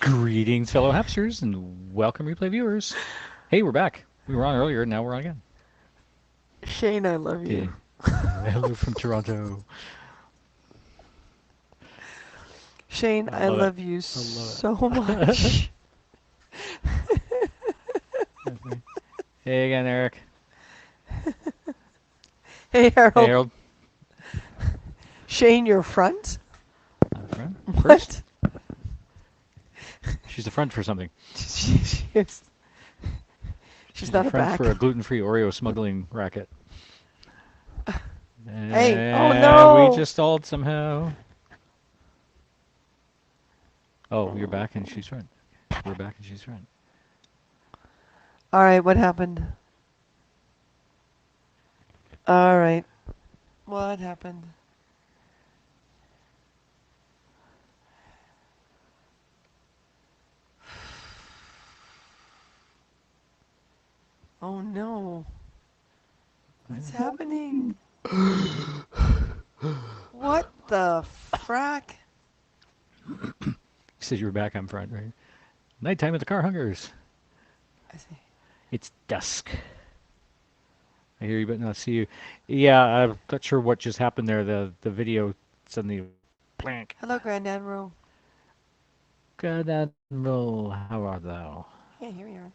Greetings, fellow Hapsters, and welcome, replay viewers. Hey, we're back. We were on earlier, now we're on again. Shane, I love you. Okay. Hello from Toronto. Shane, I I love it. love you I love so it. much. Okay. Hey again, Eric. Hey, Hey, Harold. Harold. Shane, you're front? I'm front. First? What? She's the front for something. She is. She's She's the not a front back. for a gluten-free Oreo smuggling racket. Hey, oh And we no! just stalled somehow. Oh, you're back and she's front. We're back and she's front. Alright, what happened? Alright, what happened? Oh no. What's happening? What the frack? You said you were back, I'm front, right? Nighttime at the car hungers. I see. It's dusk. I hear you, but not see you. Yeah, I'm not sure what just happened there. The video suddenly blank. Hello, Grand Admiral. Good Admiral, how art thou? Yeah, here we are.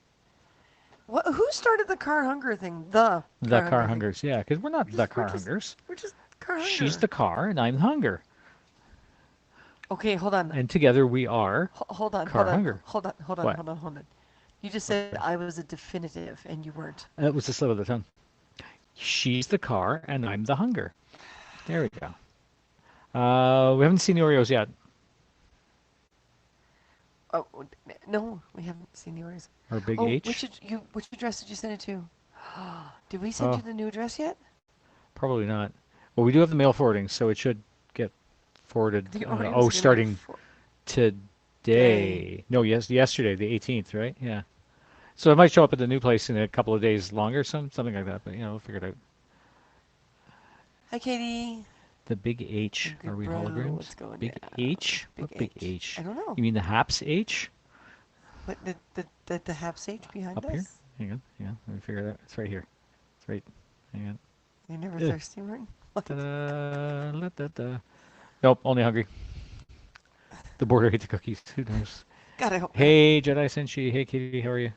What? Who started the car hunger thing? The The car car hunger thing. hungers. Yeah, because we're not We're the just, we're car just, hungers. we're just car She's hunger. the car and I'm the hunger. Okay, hold on. And together we are Hold on, hold car on, hunger. hold on, hold on, What? hold on, hold on. You just What's said that? I was a definitive, and you weren't. That was the slip of the tongue. She's the car and I'm the hunger. There we go. We haven't seen the Oreos yet. Oh no, we haven't seen yours. Or Big Oh, H. which address did you send it to? Did we send you Oh, the new address yet? probably not. Well, we do have the mail forwarding, so it should get forwarded. The Oreos Oh, are gonna get starting for day. today. No, yes, yesterday, the 18th, right? Yeah. So it might show up at the new place in a couple of days longer, something like that. But we'll figure it out. Hi, Katie. The Big I'm H. Are good, we bro. holograms? What's going Big down? H? Big What Big H. I H? don't know. You mean the Haps H? What the half sage behind Up here? us? Hang on. Yeah, let me figure it out. It's right here. It's right. Hang on. You're never Eh. thirsty, Martin. What? Ta-da, la-da-da. Nope, only hungry. The border ate the cookies. Who knows? God, I hope not. Hey, Jedi Senshi. Hey, Katie. How are you?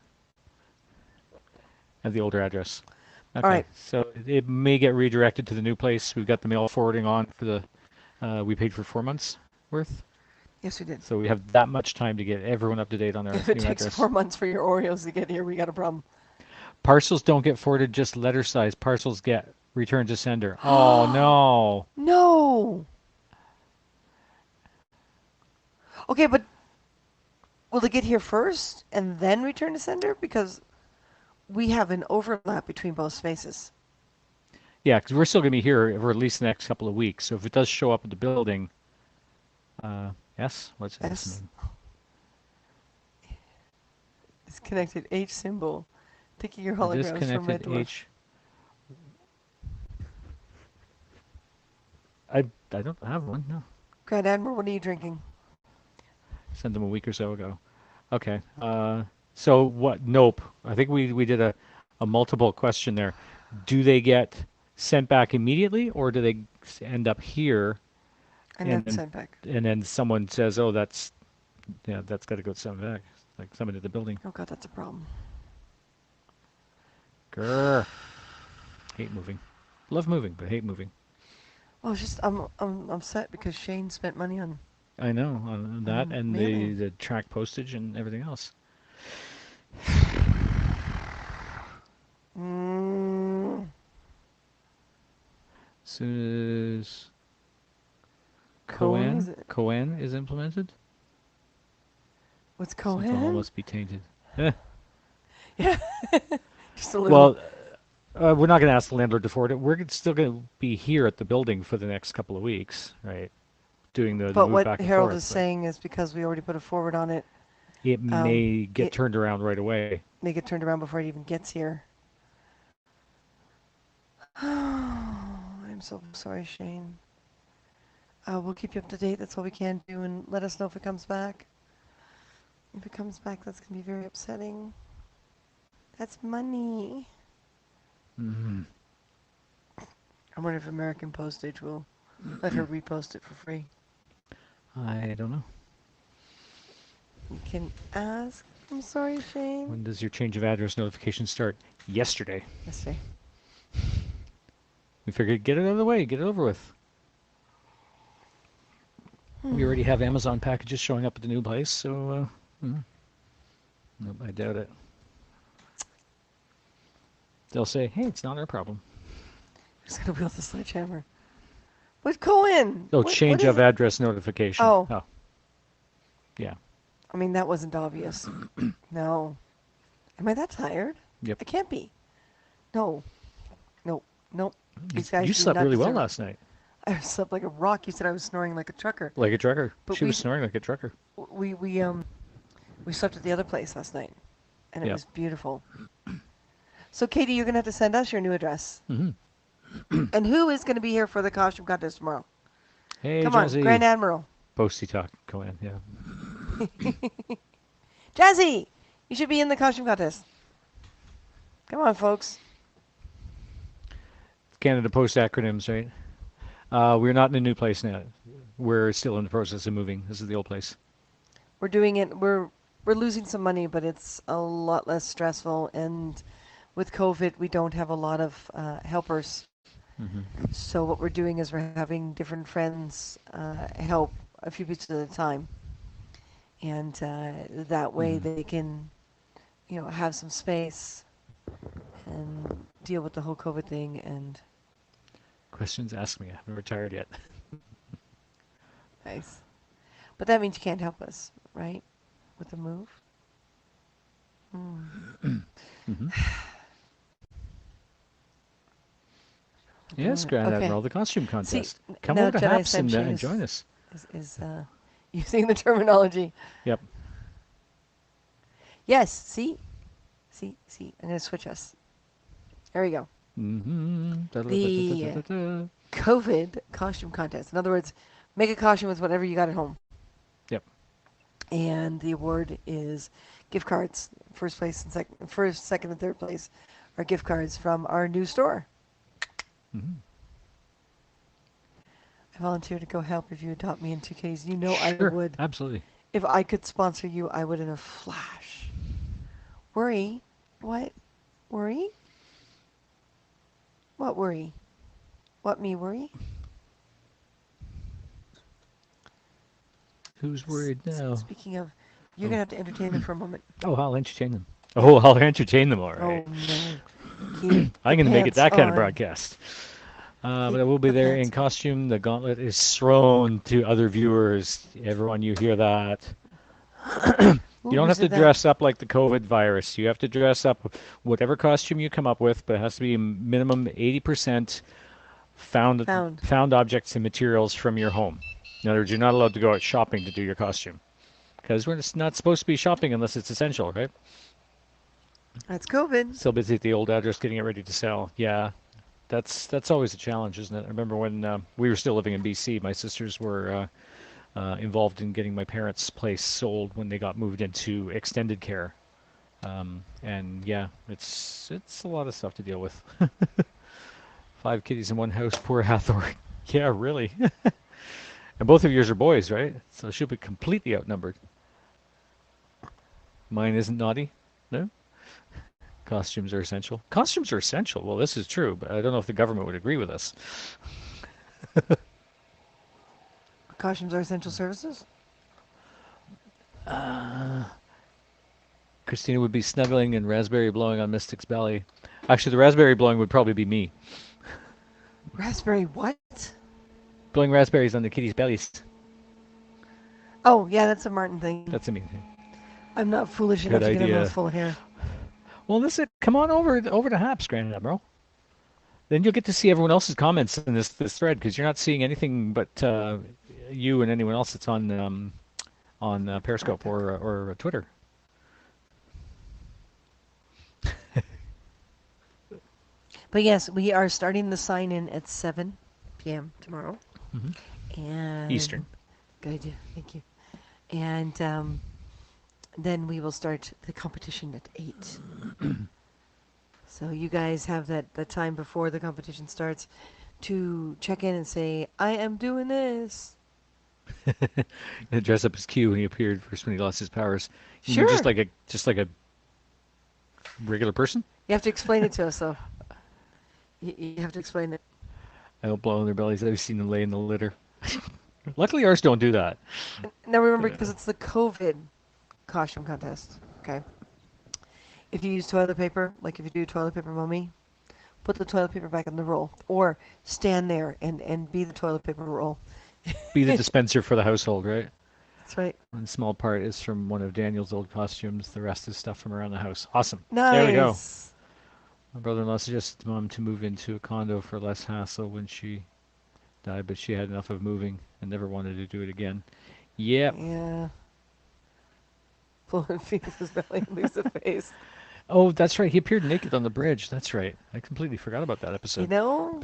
At the older address. All Okay, right. so it may get redirected to the new place. We've got the mail forwarding on for the. We paid for 4 months worth, Yes, we did. so we have that much time to get everyone up to date on our If it new takes address. 4 months for your Oreos to get here, we got a problem. Parcels don't get forwarded, just letter size. Parcels get returned to sender. Oh no! No. Okay, but will they get here first and then return to sender? Because we have an overlap between both spaces. Yeah, because we're still gonna be here for at least the next couple of weeks. So if it does show up at the building, S, what's S S mean? disconnected H symbol. Taking your The holograms from Red disconnected Dwarf. H. I don't have one. No, Grand Admiral, what are you drinking? sent them a week or so ago. Okay. So what? Nope. I think we did a multiple question there. Do they get sent back immediately, or do they end up here And and then then sent back. someone says, "Oh, that's got to go sent back," like somebody at the building. Oh god, that's a problem. Grr. Hate moving. Love moving, but hate moving. Well, it's just I'm upset because Shane spent money I know on that on and mailing. the track postage and everything else. Mm, As soon as Cohen is it? Cohen is implemented, What's something all Cohen? must be tainted. Eh. Yeah, just a little. Well, we're not going to ask the landlord to forward it. We're still going to be here at the building for the next couple of weeks, right? Doing the But move what back and Harold is forth, but saying is because we already put a forward on it, it may get it turned around right away. may get turned around before it even gets here. I'm so sorry, Shane. We'll keep you up to date. That's all we can do, and let us know if it comes back. If it comes back, that's going to be very upsetting. That's money. Hmm. I wonder if American Postage will let her repost it for free. I don't know. You can ask. I'm sorry, Shane. When does your change of address notification start? Yesterday. Yesterday. We figured get it out of the way, get it over with. We already have Amazon packages showing up at the new place, so nope, I doubt it. They'll say, "Hey, it's not our problem." Who's going to wield the sledgehammer? What, Cohen? Oh, What change is of it? address notification. Oh, Oh, yeah. I mean, that wasn't obvious. No. Am I that tired? Yep. I can't be. No. Nope. Nope. You, These guys you do slept not really well deserve it. last night. I slept like a rock. You said I was snoring like a trucker. Like a trucker. But She was snoring like a trucker. we we um we slept at the other place last night, and it Yep. was beautiful. So Katie, you're gonna have to send us your new address. Hmm. And who is gonna be here for the costume contest tomorrow? Hey, Come on, Jazzy. Grand Admiral. Posty talk. Go in. Yeah. Jazzy, you should be in the costume contest. Come on, folks. Canada Post acronyms, right? We're not in a new place now. We're still in the process of moving. This is the old place. We're doing it. We're losing some money, but it's a lot less stressful. And with COVID, we don't have a lot of helpers. Hmm. So what we're doing is we're having different friends help a few people at a time, and that way Hmm. they can, have some space and deal with the whole COVID thing. And Questions ask me. I haven't retired yet. nice, but that means you can't help us, right, with the move. Mm. Hmm. Yes, Grand Okay. Admiral, the costume See, contest. Come now over to Jedi Haps and, Ascension and join us. is using the terminology. Yep. Yes. See. I'm gonna switch us. There we go. Mm-hmm. The COVID costume contest. In other words, make a costume with whatever you got at home. Yep. And the award is gift cards. First, second, and third place are gift cards from our new store. Mm-hmm. I volunteer to go help if you adopt me in 2Ks. You know I Sure. would. Absolutely. If I could sponsor you, I would in a flash. Worry? What? Worry? What worry? What me worry? Who's worried now? Speaking of, you're Oh. gonna have to entertain them for a moment. Oh, I'll entertain them. Oh, I'll entertain them, all right. Oh no. Keep I'm the going to make it pants that kind of on. broadcast. But I Keep will be the there pants in costume. The gauntlet is thrown to other viewers. Everyone, you hear that? Ooh, You don't who have to said that? dress up like the COVID virus. You have to dress up whatever costume you come up with, but it has to be minimum 80% found Found. found objects and materials from your home. In other words, you're not allowed to go out shopping to do your costume because we're just not supposed to be shopping unless it's essential, right? That's COVID. Still busy at the old address getting it ready to sell. Yeah, that's always a challenge, isn't it? I remember when we were still living in BC, my sisters were involved in getting my parents' place sold when they got moved into extended care. And yeah, it's a lot of stuff to deal with. 5 kitties in one house, poor Hathor. Yeah, really. And both of yours are boys, right? So she'll be completely outnumbered. Mine isn't naughty. No? Costumes are essential. Costumes are essential. Well, this is true, but I don't know if the government would agree with us. Costumes are essential services. Christina would be snuggling and raspberry blowing on Mystic's belly. Actually, the raspberry blowing would probably be me. Raspberry what? Blowing raspberries on the kitties' bellies. Oh, yeah, that's a Martin thing. That's a mean thing. I'm not foolish Good enough to get a idea. mouthful of hair. Well, listen, come on over to Haps, Grand Admiral. Then you'll get to see everyone else's comments in this thread because you're not seeing anything but you and anyone else that's on Periscope or Twitter. But yes, we are starting the sign-in at 7 p.m. tomorrow. Hmm. And Eastern. good idea. Thank you. And then we will start the competition at 8. So you guys have that time before the competition starts to check in and say, I am doing this. And dress up as Q when he appeared first when he lost his powers. You mean Sure. just like a regular person? You have to explain it to us, though. You have to explain it. I don't blow on their bellies. I've seen them lay in the litter. Luckily, ours don't do that. Now remember, because it's the COVID costume contest, okay? If you use toilet paper, like if you do toilet paper mummy, put the toilet paper back in the roll. Or stand there and be the toilet paper roll. Be the dispenser for the household, right? That's right. One small part is from one of Daniel's old costumes. The rest is stuff from around the house. Awesome. There we go. Nice. My brother-in-law suggested to Mom to move into a condo for less hassle when she died, but she had enough of moving and never wanted to do it again. Yep. Yeah. Blowing Phoenix's belly and lose the face. Oh, that's right. He appeared naked on the bridge. That's right. I completely forgot about that You episode. know,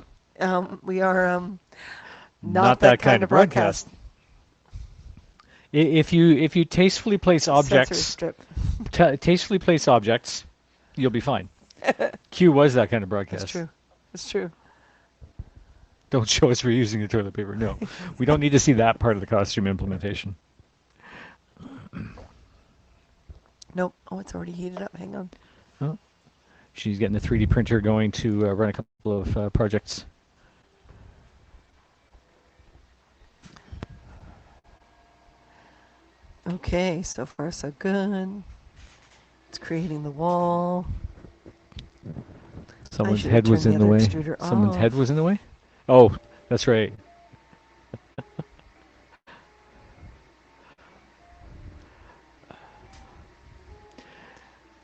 we are Not not that that kind kind of of broadcast. If you tastefully place Sensory objects, strip. tastefully place objects, you'll be fine. Q was that kind of That's broadcast. true. That's true. Don't show us reusing the toilet paper. No, we don't need to see that part of the costume implementation. Nope. Oh, it's already heated up. Hang on. Oh, she's getting the 3D printer going to run a couple of projects. Okay, so far so good. It's creating the wall. Someone's should have head was turned in the the other way. extruder Someone's head off. was in the way? Oh, that's right.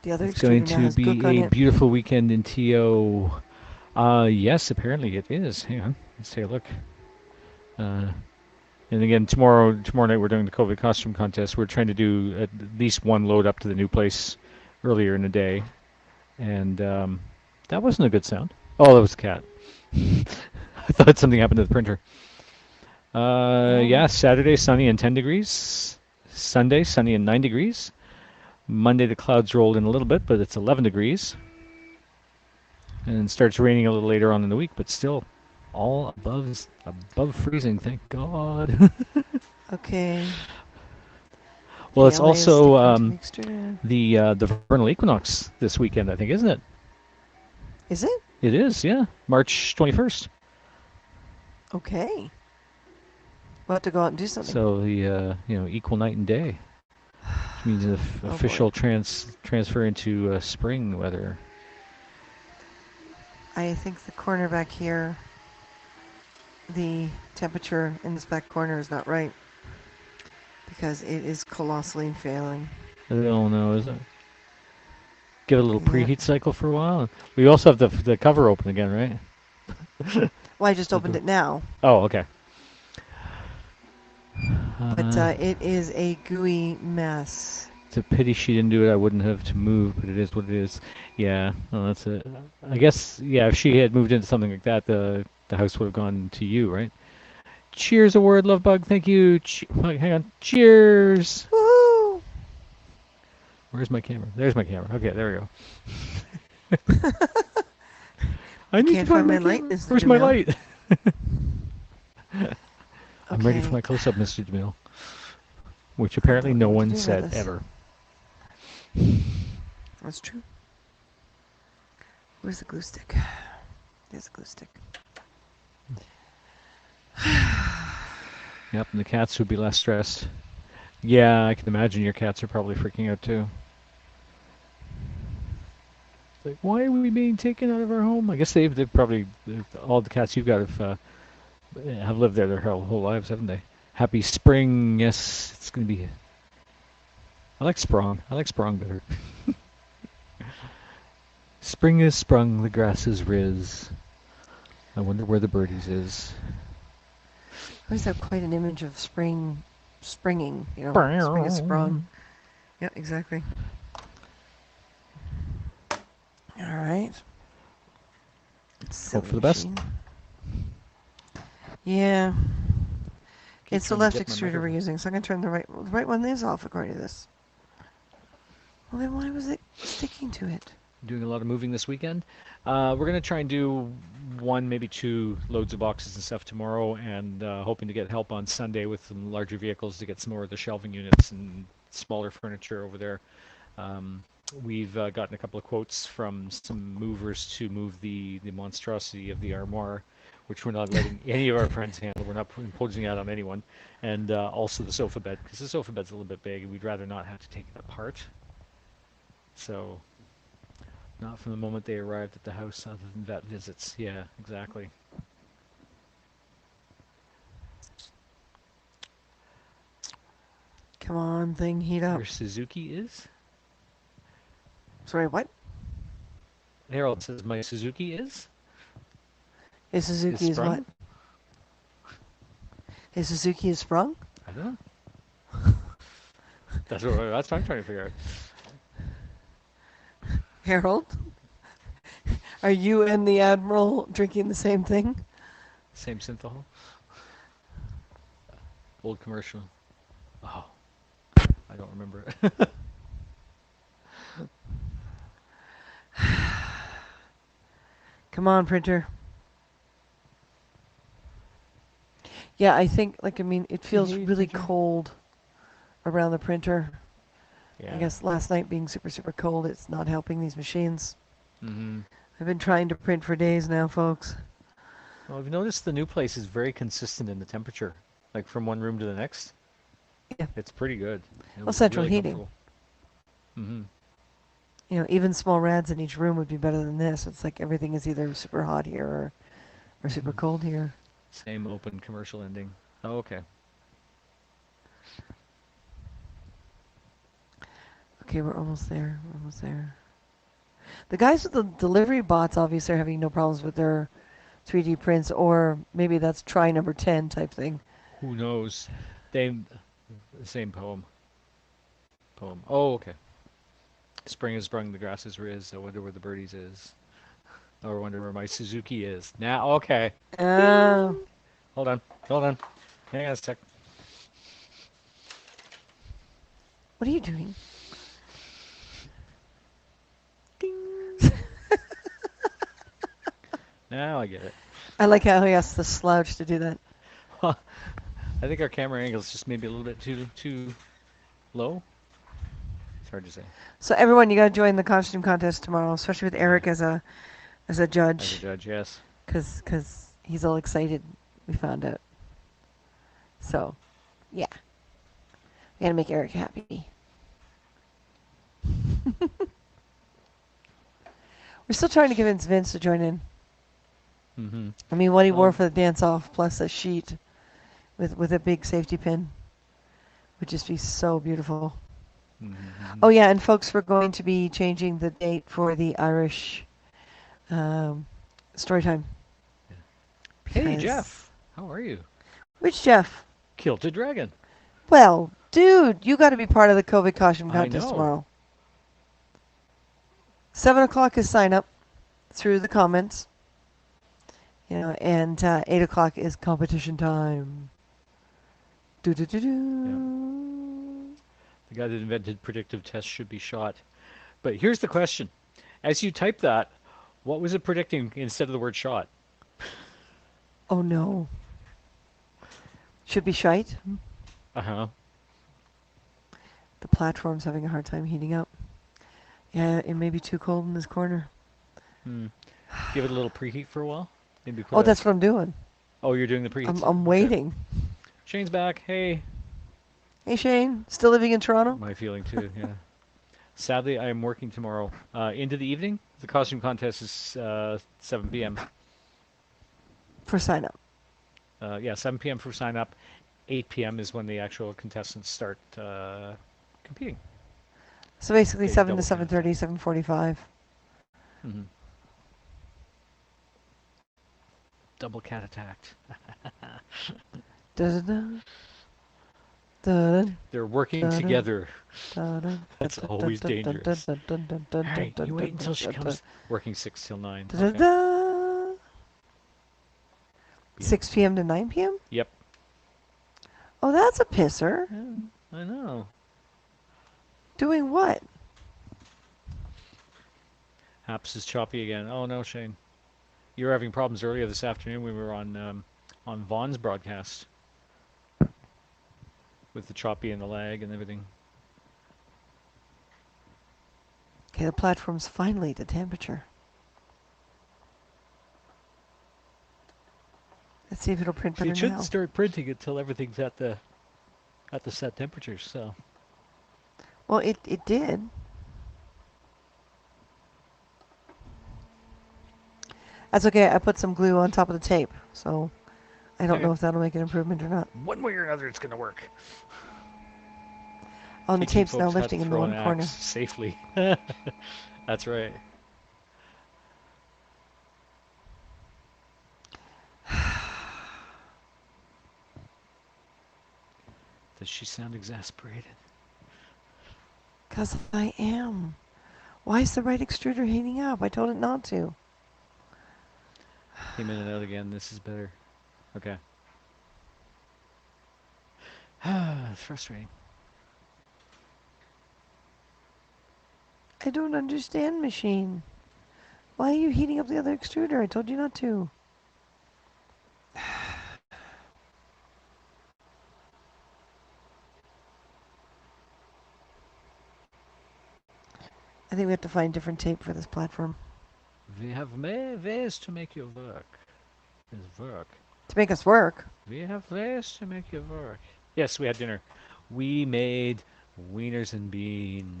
The other It's going extruder now to has gook on be a it. beautiful weekend in TO. Yes, apparently it is. Hang on, let's take a look. Uh, and again, tomorrow night we're doing the COVID costume contest. We're trying to do at least one load up to the new place earlier in the day, and that wasn't a good sound. Oh, that was a cat. I thought something happened to the printer. Oh, Yeah, Saturday sunny and 10 degrees. Sunday sunny and 9 degrees. Monday the clouds rolled in a little bit, but it's 11 degrees. And it starts raining a little later on in the week, but still all above freezing, thank God. okay. Well, it's PLA is also sticking to the extruder. the vernal equinox this weekend, I think, isn't it? Is it? It is, yeah. March 21st. Okay. We'll have to go out and do something. So the equal night and day, which means an Oh, official boy. transfer into spring weather. I think the corner back here, the temperature in this back corner is not right because it is colossally failing. I don't know, is it? Give it a little Yeah. preheat cycle for a while. We also have the cover open again, right? Well, I just opened it now, Oh, okay. but it is a gooey mess. It's a pity she didn't do it. I wouldn't have to move, but it is what it is. Yeah, well, that's it. I guess, yeah, if she had moved into something like that, the house would have gone to you, right? Cheers, a word, love bug. Thank you. Hang on. Cheers. Woo! Where's my camera? There's my camera. Okay, there we go. I need Can't to find my camera. light, Mr. Where's my DeMille. light? I'm ready for Okay. my close-up, Mr. DeMille. Which I apparently don't no know what to one do said about this. ever. That's true. Where's the glue stick? There's the glue stick. Yep, and the cats would be less stressed. Yeah, I can imagine your cats are probably freaking out too. Like, why are we being taken out of our home? I guess they've probably all the cats you've got have lived there their whole lives, haven't they? Happy spring, yes, it's gonna be. I like sprung. I like sprung better. Spring is sprung, the grass is riz. I wonder where the birdies is. I always have quite an image of spring, springing. You know, spring is sprung. Yeah, exactly. All right. Hope for the best. Yeah. Keep It's the trying to left get my extruder we're microphone. using, so I'm gonna turn the right one is off according to this. Well, then why was it sticking to it? Doing a lot of moving this weekend. We're gonna try and do one, maybe two loads of boxes and stuff tomorrow, and hoping to get help on Sunday with some larger vehicles to get some more of the shelving units and smaller furniture over there. Um, we've gotten a couple of quotes from some movers to move the monstrosity of the armoire, which we're not letting any of our friends handle. We're not imposing that on anyone, and also the sofa bed, because the sofa bed's a little bit big, and we'd rather not have to take it apart. So. Not from the moment they arrived at the house, other than vet visits. Yeah, exactly. Come on, thing, heat up. Your Suzuki is? Sorry, what? Harold says my Suzuki is? His Suzuki is what? sprung? His Suzuki is sprung? I don't know. That's what I'm trying to figure out. Harold? Are you and the Admiral drinking the same thing? Same synthahol? Old commercial. Oh, I don't remember it. Come on, printer. Yeah, I think, like, I mean, it feels hear you, really printer? cold around the printer. Yeah. I guess last night being super, super cold, it's not helping these machines. Mm-hmm. I've been trying to print for days now, folks. Well, I've noticed the new place is very consistent in the temperature, like from one room to the next. Yeah. It's pretty good. Well, central heating. Mm-hmm. You know, even small rads in each room would be better than this. It's like everything is either super hot here or super Mhm. cold here. Same open commercial ending. Oh, okay. Okay, we're almost there. We're almost there. The guys with the delivery bots obviously are having no problems with their 3D prints, or maybe that's try number 10 type thing. Who knows? They, the same poem. Oh, okay. Spring has sprung, the grass is riz. I wonder where the birdies is. Or I wonder where my Suzuki is. Now, okay. Oh. Hold on. Hold on. Hang on a sec. What are you doing? Ding. Now I get it. I like how he asked the slouch to do that. I think our camera angle is just maybe a little bit too low. It's hard to say. So everyone, you gotta join the costume contest tomorrow, especially with Eric as a As a judge, judge, yes. cause he's all excited. We found out. So, yeah, we gotta make Eric happy. We're still trying to convince Vince to join in. Mm-hmm. I mean, what he wore for the dance off, plus a sheet with a big safety pin, would just be so beautiful. Mm-hmm. Oh yeah, and folks, we're going to be changing the date for the Irish story time. Hey, Because- Jeff. How are you? Which Jeff? Kilted Dragon. Well, dude, you got to be part of the COVID costume I contest know. tomorrow. 7 o'clock is sign up through the comments. You know, and 8 o'clock is competition time. Do do do do. The guy that invented predictive tests should be shot. But here's the question. As you type that, what was it predicting instead of the word shot? Oh no. Should be shite. Uh-huh. The platform's having a hard time heating up. Yeah, it may be too cold in this corner. Hmm. Give it a little preheat for a while. Maybe put Oh, a- that's what I'm doing. Oh, you're doing the preheat. I'm Okay. waiting. Shane's back. Hey. Hey Shane, still living in Toronto? My feeling too, yeah. Sadly, I am working tomorrow into the evening. The costume contest is 7 p.m. For sign up. Yeah, 7 p.m. for sign up. 8 p.m. is when the actual contestants start competing. So basically They 7 to double count. 7:30, 7:45. Mm-hmm. Double cat attacked. Da-da-da. Da-da. They're working Da-da. together. Da-da. That's always dangerous. All right, you wait until she comes. Working 6 till 9. Okay. Da-da-da. Yeah. 6 p.m. to 9 p.m.? Yep. Oh, that's a pisser. Yeah, I know. Doing what? Apps is choppy again. Oh no, Shane. You were having problems earlier this afternoon when we were on Vaughn's broadcast with the choppy and the lag and everything. Okay, the platform's finally at the temperature. Let's see if it'll print See, better it shouldn't now. start printing until everything's at the set temperature. So Well, it did. That's okay. I put some glue on top of the tape, so I don't okay, know if that'll make an improvement or not. one way or another, it's gonna work. Oh, and the Teaching tape's now folks how to lifting in the throw an one axe corner. safely. That's right. Does she sound exasperated? 'Cause I am. Why is the right extruder heating up? I told it not to. Came in and out again. This is better. Okay. It's frustrating. I don't understand, machine. Why are you heating up the other extruder? I told you not to. I think we have to find different tape for this platform. We have ways to make you work. It's work. To make us work. We have ways to make you work. Yes, we had dinner. We made wieners and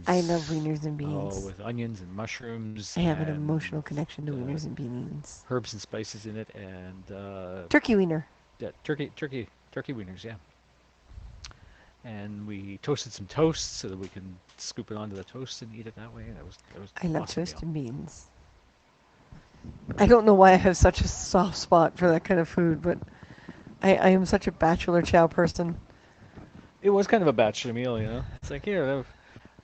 I love beans. wieners and Oh, beans. with onions and mushrooms I have an and emotional connection to wieners and beans. herbs and spices in it, and Turkey wiener. yeah, turkey wieners. Yeah, and we toasted some toast so that we can scoop it onto the toast and eat it that way. That was I an love awesome toast meal. and beans. I don't know why I have such a soft spot for that kind of food, but I am such a bachelor chow person. It was kind of a bachelor meal, you know. It's like here,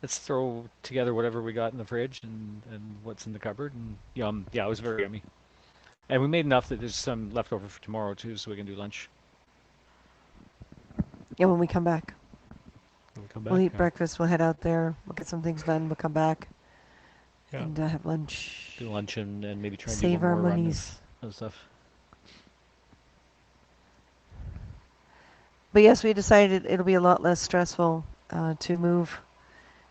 let's throw together whatever we got in the fridge and what's in the cupboard, and yum. Yeah, it was very yummy. And we made enough that there's some left over for tomorrow too, so we can do lunch Yeah, when we come back. when we come We'll back. eat breakfast, we'll head out there, we'll get some things done, we'll come back Yeah. and have lunch. Do lunch and maybe try and do Save one our more run monies. of stuff. But yes, we decided it'll be a lot less stressful to move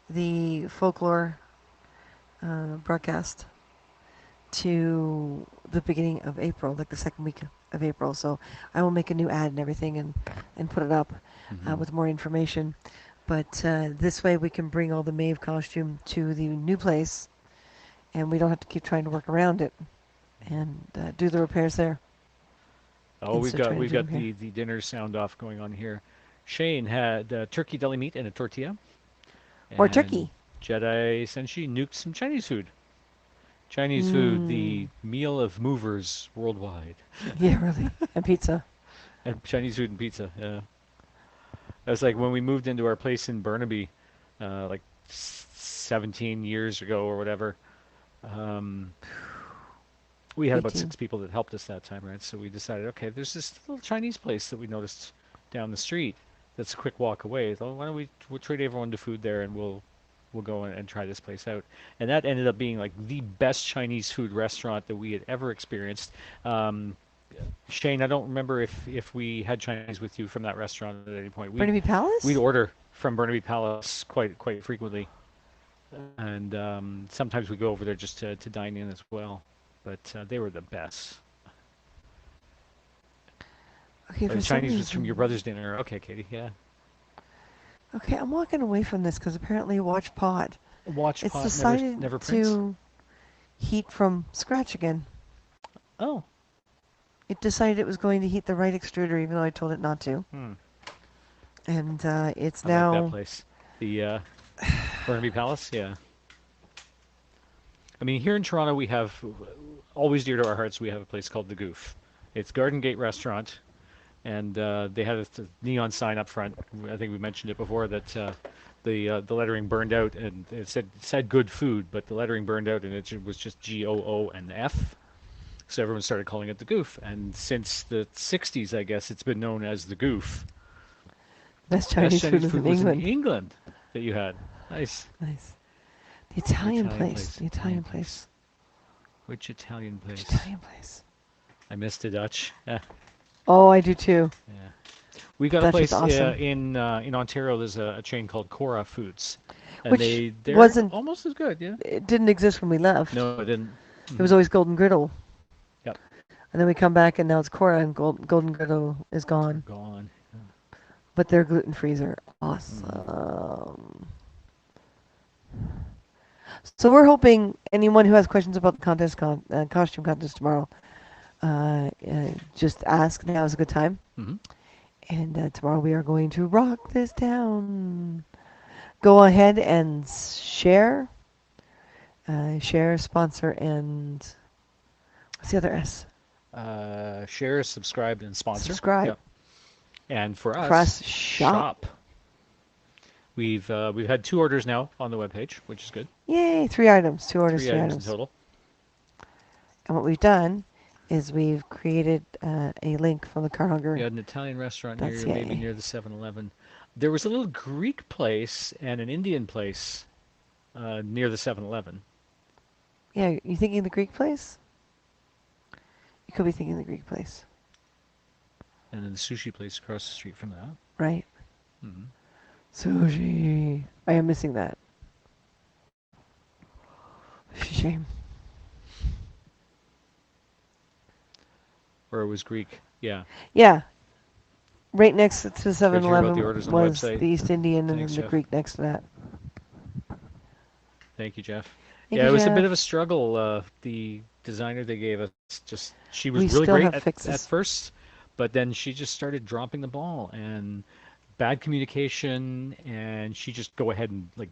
the folklore broadcast to the beginning of April, like the second week of April. So I will make a new ad and everything and put it up Hmm. with more information. But this way we can bring all the Maeve costume to the new place and we don't have to keep trying to work around it and do the repairs there Oh, we've instead of got trying to we've do them got here. the dinner sound off going on here. Shane had turkey deli meat and a tortilla, More and turkey. Jedi Senshi nuked some Chinese food. Chinese food, Mm, the meal of movers worldwide. yeah, really. And pizza. And Chinese food and pizza. Yeah, that's like when we moved into our place in Burnaby, like 17 years ago or whatever. Um, we had about 18. 6 people that helped us that time, right? So we decided, okay, there's this little Chinese place that we noticed down the street that's a quick walk away. So why don't we'll treat everyone to food there and we'll go and try this place out. And that ended up being like the best Chinese food restaurant that we had ever experienced. Um, Shane, I don't remember if we had Chinese with you from that restaurant at any point. We'd Burnaby we'd Palace? order from Burnaby Palace quite frequently, and sometimes we go over there just to dine in as well. But they were the best. Okay, The for some Chinese was from your reason. brother's dinner. Okay, Katie. Yeah. Okay, I'm walking away from this because apparently Watch Pod. Watch It's pot decided never prints. to heat from scratch again. Oh. It decided it was going to heat the right extruder even though I told it not to. Hmm. And it's I like that now. place. The Burnaby Palace. Yeah. I mean, here in Toronto, we have always dear to our hearts. We have a place called the Goof. It's Garden Gate Restaurant, and they had a neon sign up front. I think we mentioned it before that the lettering burned out, and it said good food, but the lettering burned out, and it was just GOO and F. So everyone started calling it the Goof, and since the '60s, I guess it's been known as the Goof. Best Best Chinese food Chinese is food in was in England. England that you had. Nice. Nice. The The Italian Italian place. place. The Italian Italian place. place. Which Italian Which place? Italian place? I missed the Dutch. Oh, I do too. Yeah. We got a Dutch is place awesome. in Ontario. There's a chain called Cora Foods, and Which they're wasn't, almost as good. Yeah. it didn't exist when we left. No, it didn't. It was always Golden Griddle. Yep. And then we come back and now it's Cora and Golden Griddle is They're gone. gone. But their gluten frees are Mm. awesome. So we're hoping anyone who has questions about the costume contest tomorrow, just ask. Now is a good time. Hmm. And tomorrow we are going to rock this town. Go ahead and share, sponsor, and what's the other S? Share, subscribe, and sponsor. Subscribe. Yep. And for Press us, shop. We've had 2 orders now on the webpage, which is good. Yay! 3 items. 2 orders, 3 3 items in items. total. And what we've done is we've created a link from the Car Hunger. You had an Italian restaurant That's near, maybe yay. near the 7-Eleven. There was a little Greek place and an Indian place near the 7-Eleven. Yeah, you thinking the Greek place? You could be thinking the Greek place, And then the sushi place across the street from that. right? Hmm. Sushi. I am missing that. Shame. Or it was Greek. Yeah. Yeah, right next to the Did you hear about 7-Eleven the orders on the was website? the East Indian and Thanks, then the Jeff. Greek next to that. Thank you, Jeff. Thank Yeah, you, it was a bit Jeff. of a struggle. The designer they gave us she was We really still great have at fixes. first, but then she just started dropping the ball and bad communication, and she just go ahead and like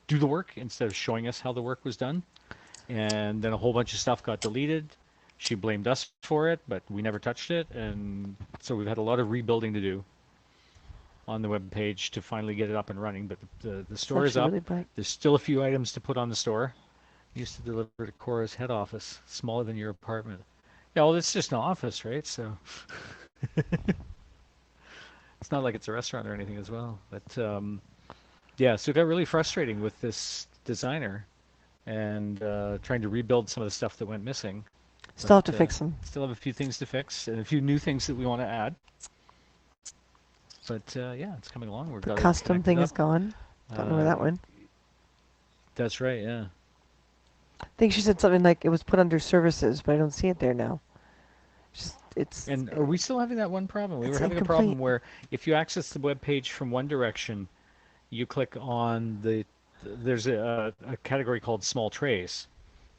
do the work instead of showing us how the work was done. And then a whole bunch of stuff got deleted. She blamed us for it, but we never touched it, and so we've had a lot of rebuilding to do on the web page to finally get it up and running. But the It's store is actually up. really bright. There's still a few items to put on the store. Used to deliver to Cora's head office, smaller than your apartment. Yeah, well, it's just an office, right? So it's not like it's a restaurant or anything as well. But yeah, so it got really frustrating with this designer and trying to rebuild some of the stuff that went missing. Still have to But fix them. still have a few things to fix and a few new things that we want to add. But yeah, it's coming along. We've The got it custom connected thing is up. gone. Don't know where that Uh, went. that's right, yeah. I think she said something like it was put under services, but I don't see it there now. It's And are we still having that one problem? We it's were having a problem incomplete. where if you access the web page from one direction, you click on there's a category called small trays.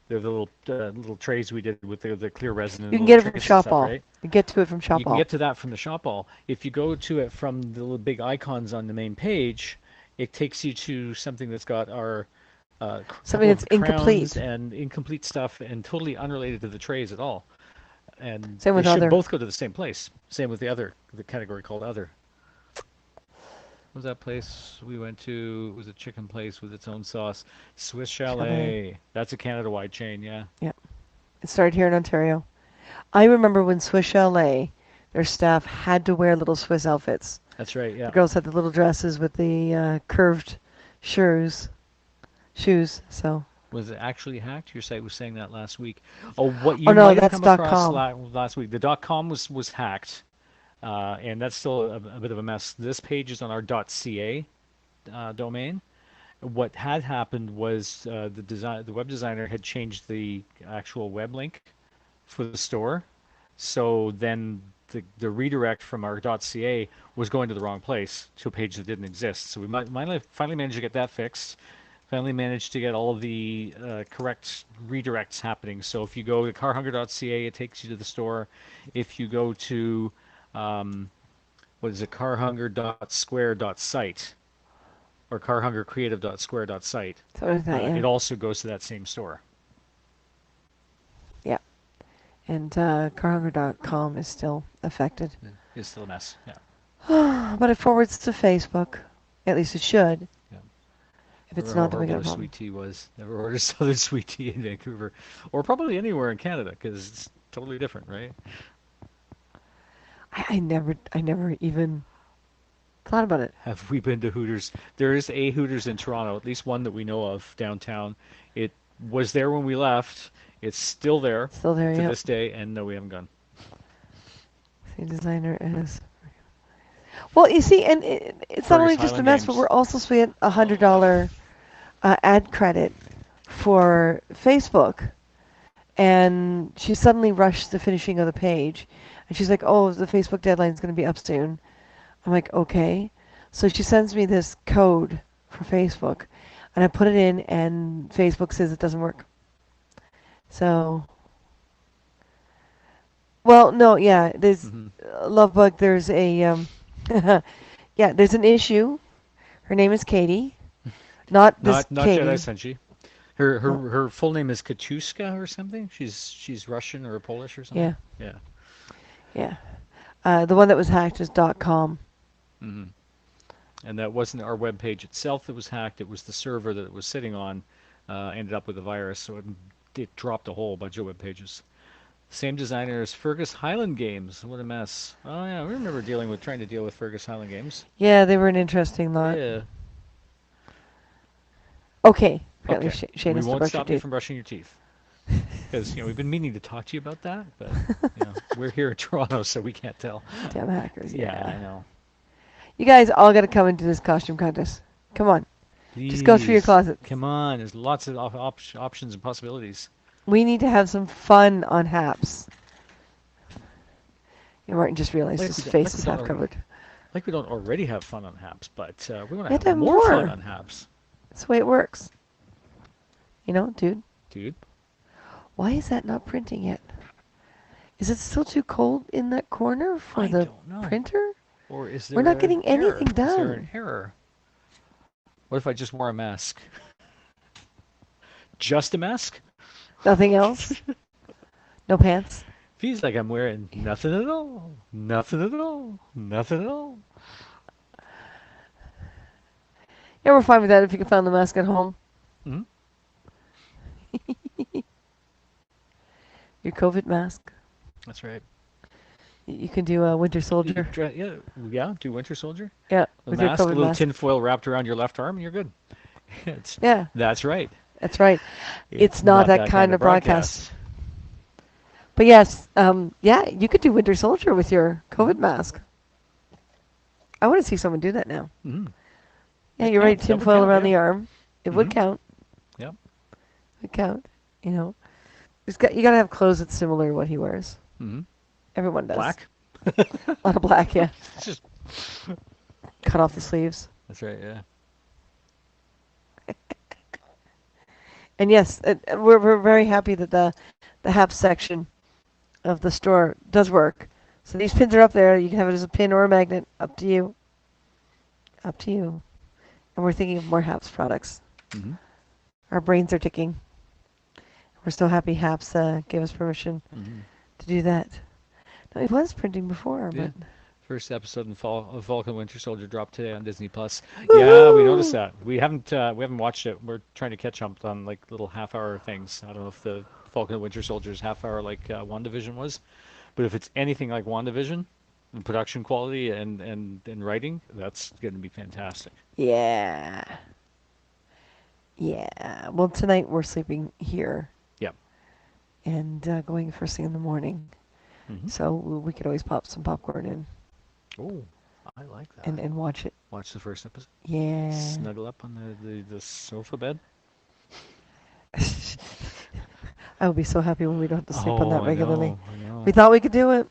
They're the little trays we did with the clear resin and You the can little get it from trays and stuff, Shopall. right? You get to it from You can Shopall. get to that from the shop all. If you go to it from the little big icons on the main page, it takes you to something that's got our Something couple of that's the crowns incomplete. and incomplete stuff and totally unrelated to the trays at all. And Same they with should other. both go to the same place. Same with the category called other. What was that place we went to? It was a chicken place with its own sauce. Swiss Chalet. Chalet. That's a Canada-wide chain, yeah. Yeah, it started here in Ontario. I remember when Swiss Chalet, their staff had to wear little Swiss outfits. That's right, The yeah. girls had the little dresses with the curved shoes. Shoes. So. Was it actually hacked? Your site was saying that last week. Oh, what Oh you no, might have that's come across .com. last week. The .com was hacked, and that's still a bit of a mess. This page is on our .ca domain. What had happened was the web designer had changed the actual web link for the store, so then the redirect from our .ca was going to the wrong place to a page that didn't exist. So we finally managed to get that fixed. Finally managed to get all of the correct redirects happening. So if you go to carhunger.ca, it takes you to the store. If you go to what is it, carhunger.square.site or carhungercreative.square.site, Something like that. it Yeah. also goes to that same store. Yeah. And carhunger.com is still affected. It's still a mess. Yeah. But it forwards to Facebook. At least it should. Yeah. If it's Remember how not, then we horrible got a their problem. sweet tea was. Never ordered Southern sweet tea in Vancouver, or probably anywhere in Canada, because it's totally different, right? I never even thought about it. Have we been to Hooters? There is a Hooters in Toronto, at least one that we know of downtown. It was there when we left. It's still there Still there, to yep. this day, and no, we haven't gone. See, designer is. Well, you see, and it's not Fergus only just a Highland mess, but Games. we're also supposed to get $100 ad credit for Facebook. And she suddenly rushed the finishing of the page. And she's like, oh, the Facebook deadline's going to be up soon. I'm like, okay. So she sends me this code for Facebook. And I put it in, and Facebook says it doesn't work. So, well, no, yeah, there's Hmm. Lovebug. There's a, yeah, there's an issue. Her name is Katie, not this Not Jedi Katie. Senshi. Her No, her her full name is Kachuska or something. She's Russian or Polish or something. yeah, Yeah. yeah. The one that was hacked is .com. Hmm. And that wasn't our web page itself that was hacked. It was the server that it was sitting on ended up with a virus, so it dropped a whole bunch of web pages. Same designer as Fergus Highland Games. What a mess. Oh yeah, we remember trying to deal with Fergus Highland Games. Yeah, they were an interesting lot. Yeah. Okay, apparently Okay. Shane We has to won't brush her stop you teeth. from brushing your teeth. Because we've been meaning to talk to you about that, but we're here in Toronto, so we can't tell. Damn hackers, Yeah, yeah. I know. You guys all got to come into this costume contest. Come on, just go through your Please, closets. come on. There's lots of options and possibilities. We need to have some fun on Haps. Yeah, Martin just realized Like his we don't, face is half covered. like we don't already have fun on Haps, but we want We to have have to have more fun more. on Haps, That's the way it works. You know, dude. dude. Why is that not printing yet? Is it still too cold in that corner for I the don't know. printer? Or is We're there not an getting error? anything Is there an done. error? What if I just wore a mask? Just a mask? Nothing else? No pants? Feels like I'm wearing nothing at all. Nothing at all. Nothing at all. Yeah, we're fine with that if you can find the mask at home. Hmm. Your COVID mask. That's right. You can do a Winter Soldier. Yeah, yeah. Do Winter Soldier. Yeah, A with your mask, a COVID little mask. tin foil wrapped around your left arm, and you're good. It's, Yeah, that's right. that's right. It's It's not not that that kind kind of of broadcast. broadcast. But yes, yeah, you could do Winter Soldier with your COVID Hmm. mask. I want to see someone do that now. Hmm. Yeah, That you're right. counts. That would Tinfoil count. around Yeah. the arm. It would Hmm. count. Yep. It would count. You know, you gotta have clothes that's similar to what he wears. Hmm. Everyone does. Black. A lot of black, yeah. It's just. Cut off the sleeves. That's right. Yeah. And yes, we're very happy that the HAP section of the store does work. So these pins are up there. You can have it as a pin or a magnet. Up to you. Up to you. And we're thinking of more HAPS products. Hmm. Our brains are ticking. We're so happy HAPS gave us permission Hmm. to do that. No, it was printing before, Yeah. but First episode in fall of Falcon Winter Soldier dropped today on Disney Plus. Yeah, we noticed that. We haven't watched it. We're trying to catch up on like little half-hour things. I don't know if the Falcon and Winter Soldier's half-hour like WandaVision was, but if it's anything like WandaVision in production quality and writing, that's going to be fantastic. yeah. Yeah. Well, tonight we're sleeping here Yep. and going first thing in the morning. Hmm. So we could always pop some popcorn in Oh, I like that. and watch it. Watch the first episode. Yeah. Snuggle up on the sofa bed. I will be so happy when we don't have to sleep on that Oh, I regularly. know. I know. We thought we could do it.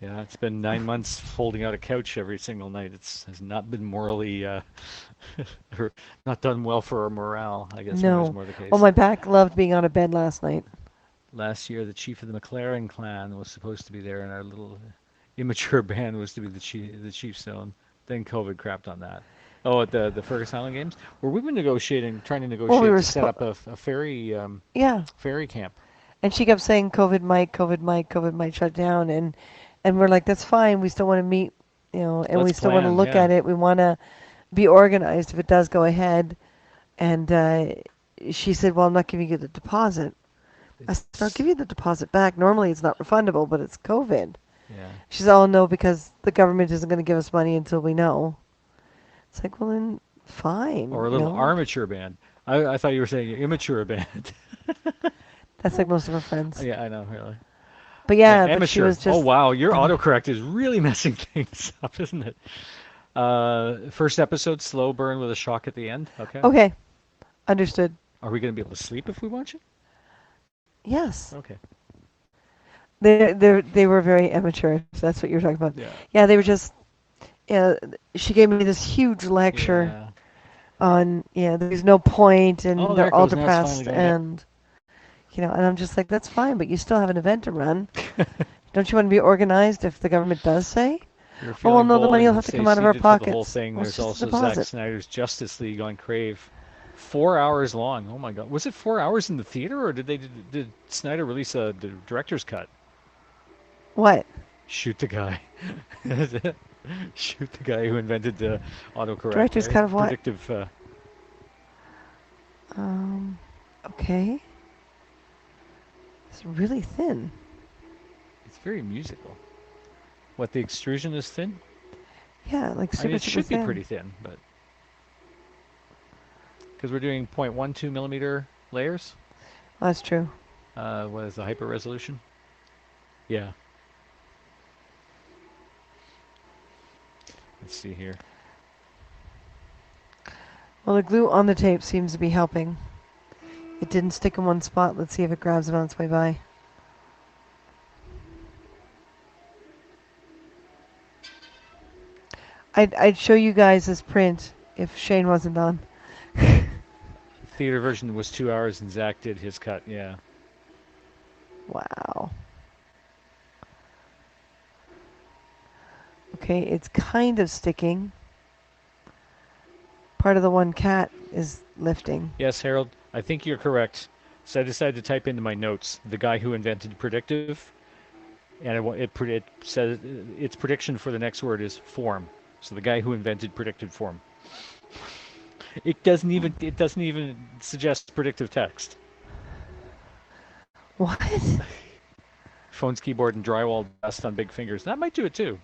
Yeah, it's been 9 months folding out a couch every single night. Has not been morally, or not done well for our morale. I guess maybe is No. more the Oh, case. my back loved being on a bed last night. Last year, the chief of the McLaren clan was supposed to be there, and our little immature band was to be the chief zone. Then COVID crapped on that. Oh, at the Fergus Island Games, where we've been trying to Well, we negotiate were to set up a yeah. ferry camp. And she kept saying COVID might shut down, and we're like, that's fine. We still want to meet, you know, and we Let's still want to plan, look yeah. at it. We want to be organized if it does go ahead. And she said, well, I'm not giving you the deposit. I said, I'll give you the deposit back. Normally it's not refundable, but it's COVID. Yeah. She said, oh, no, because the government isn't going to give us money until we know. It's like, well, then fine. Or a you little know? armature band. I thought you were saying immature band. That's like most of her friends. Yeah, I know, really. But yeah, but she Amateur. was Oh just. wow, your autocorrect is really messing things up, isn't it? First episode, slow burn with a shock at the end. Okay. Okay, understood. Are we going to be able to sleep if we watch it? Yes. Okay. They were very amateur. If that's what you're talking about. Yeah. Yeah, they were just. Yeah, she gave me this huge lecture Yeah. on there's no point Oh, and there they're it all goes. Now it's finally depressed going up. and and I'm just like that's fine, but you still have an event to run. Don't you want to be organized if the government does say, You're oh well, feeling no, the bold money will and have to say come out of our seated for the whole pockets. thing. Well, it's There's just a also Zack deposit. Snyder's Justice League on Crave. 4 hours long. Oh my God. Was it 4 hours in the theater, or did Snyder release the director's cut? What? Shoot the guy. Shoot the guy who invented the autocorrect, Director's right? cut of what? Predictive. Um, okay. It's really thin. It's very musical. What, the extrusion is thin? Yeah, like I mean, super, it super should be thin. pretty thin, but because we're doing 0.12 millimeter layers. That's true. What is the hyper resolution? Yeah. Let's see here. Well, the glue on the tape seems to be helping. It didn't stick in one spot. Let's see if it grabs it on its way by. I'd show you guys this print if Shane wasn't on. Theater version was 2 hours, and Zach did his cut. Yeah. Wow. Okay, it's kind of sticking. Part of the one cat is lifting. Yes, Harold. I think you're correct. So I decided to type into my notes the guy who invented predictive, and it says its prediction for the next word is form. So the guy who invented predictive form. It doesn't even suggest predictive text. What? Phone's keyboard and drywall dust on big fingers. That might do it too.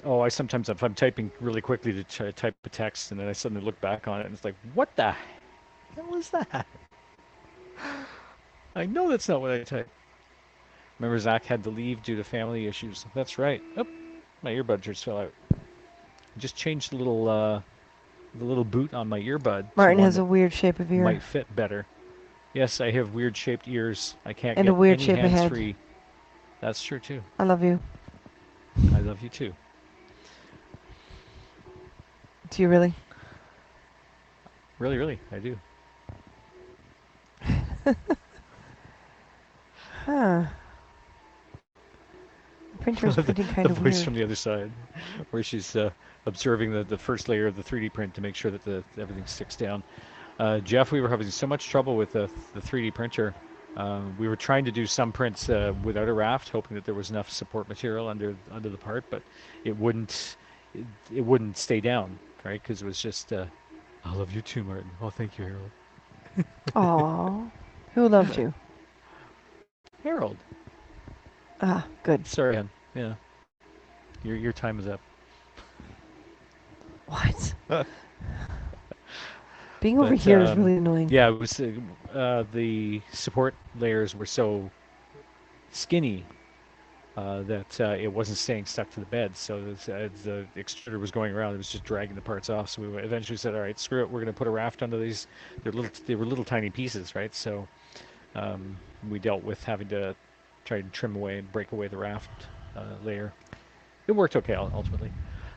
Oh, I sometimes if I'm typing really quickly to try to type a text, and then I suddenly look back on it, and it's like, what the hell is that? I know that's not what I typed. Remember, Zach had to leave due to family issues. That's right. Oh, my earbud just fell out. I just changed the little boot on my earbud to Martin one has that a weird shape of ear might fit better. Yes, I have weird shaped ears. I can't and a get weird any shape of hands head. free. That's true too. I love you. I love you too. Do you really? Really, really, I do. Huh. The printer is printing kind The of voice weird. from the other side, where she's observing the first layer of the 3D print to make sure that everything sticks down. Jeff, we were having so much trouble with the 3D printer. We were trying to do some prints without a raft, hoping that there was enough support material under the part, but it wouldn't it wouldn't stay down, right? Because it was just I love you too, Martin. Oh, thank you, Harold. Aww. Who loved you? Harold. Ah, good. Sorry, Ann. Yeah. Your time is up. What? Being over But here is really annoying. yeah, it was the support layers were so skinny that it wasn't staying stuck to the bed. So the extruder was going around; it was just dragging the parts off. So we eventually said, "All right, screw it. We're going to put a raft under these. They were little tiny pieces, right? So we dealt with having to try and trim away and break away the raft layer. It worked okay ultimately.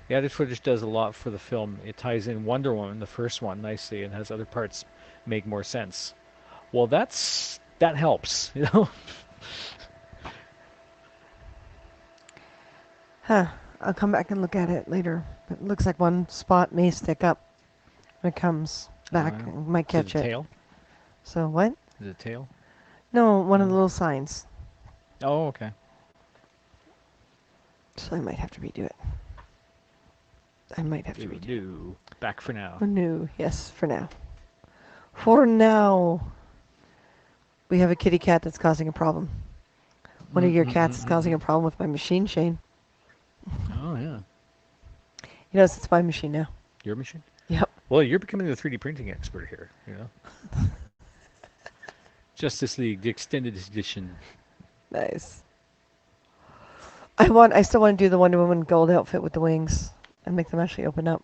The added footage does a lot for the film. It ties in Wonder Woman, the first one, nicely, and has other parts make more sense. Well, that helps, you know. Huh. I'll come back and look at it later. It looks like one spot may stick up when it comes back. yeah. I might Is it catch a it. tail? So what? Is it a tail? No, one of the Mm. little signs. Oh, okay. So I might have to redo it. I might have to redo it. Do back for now. Oh, no. Yes, for now. For now. We have a kitty cat that's causing a problem. One of your cats is causing a problem with my machine, Shane. Oh yeah, He knows it's my machine now. your machine. Yep. Well, you're becoming the 3D printing expert here. You know. Justice League, the extended edition. Nice. I still want to do the Wonder Woman gold outfit with the wings and make them actually open up.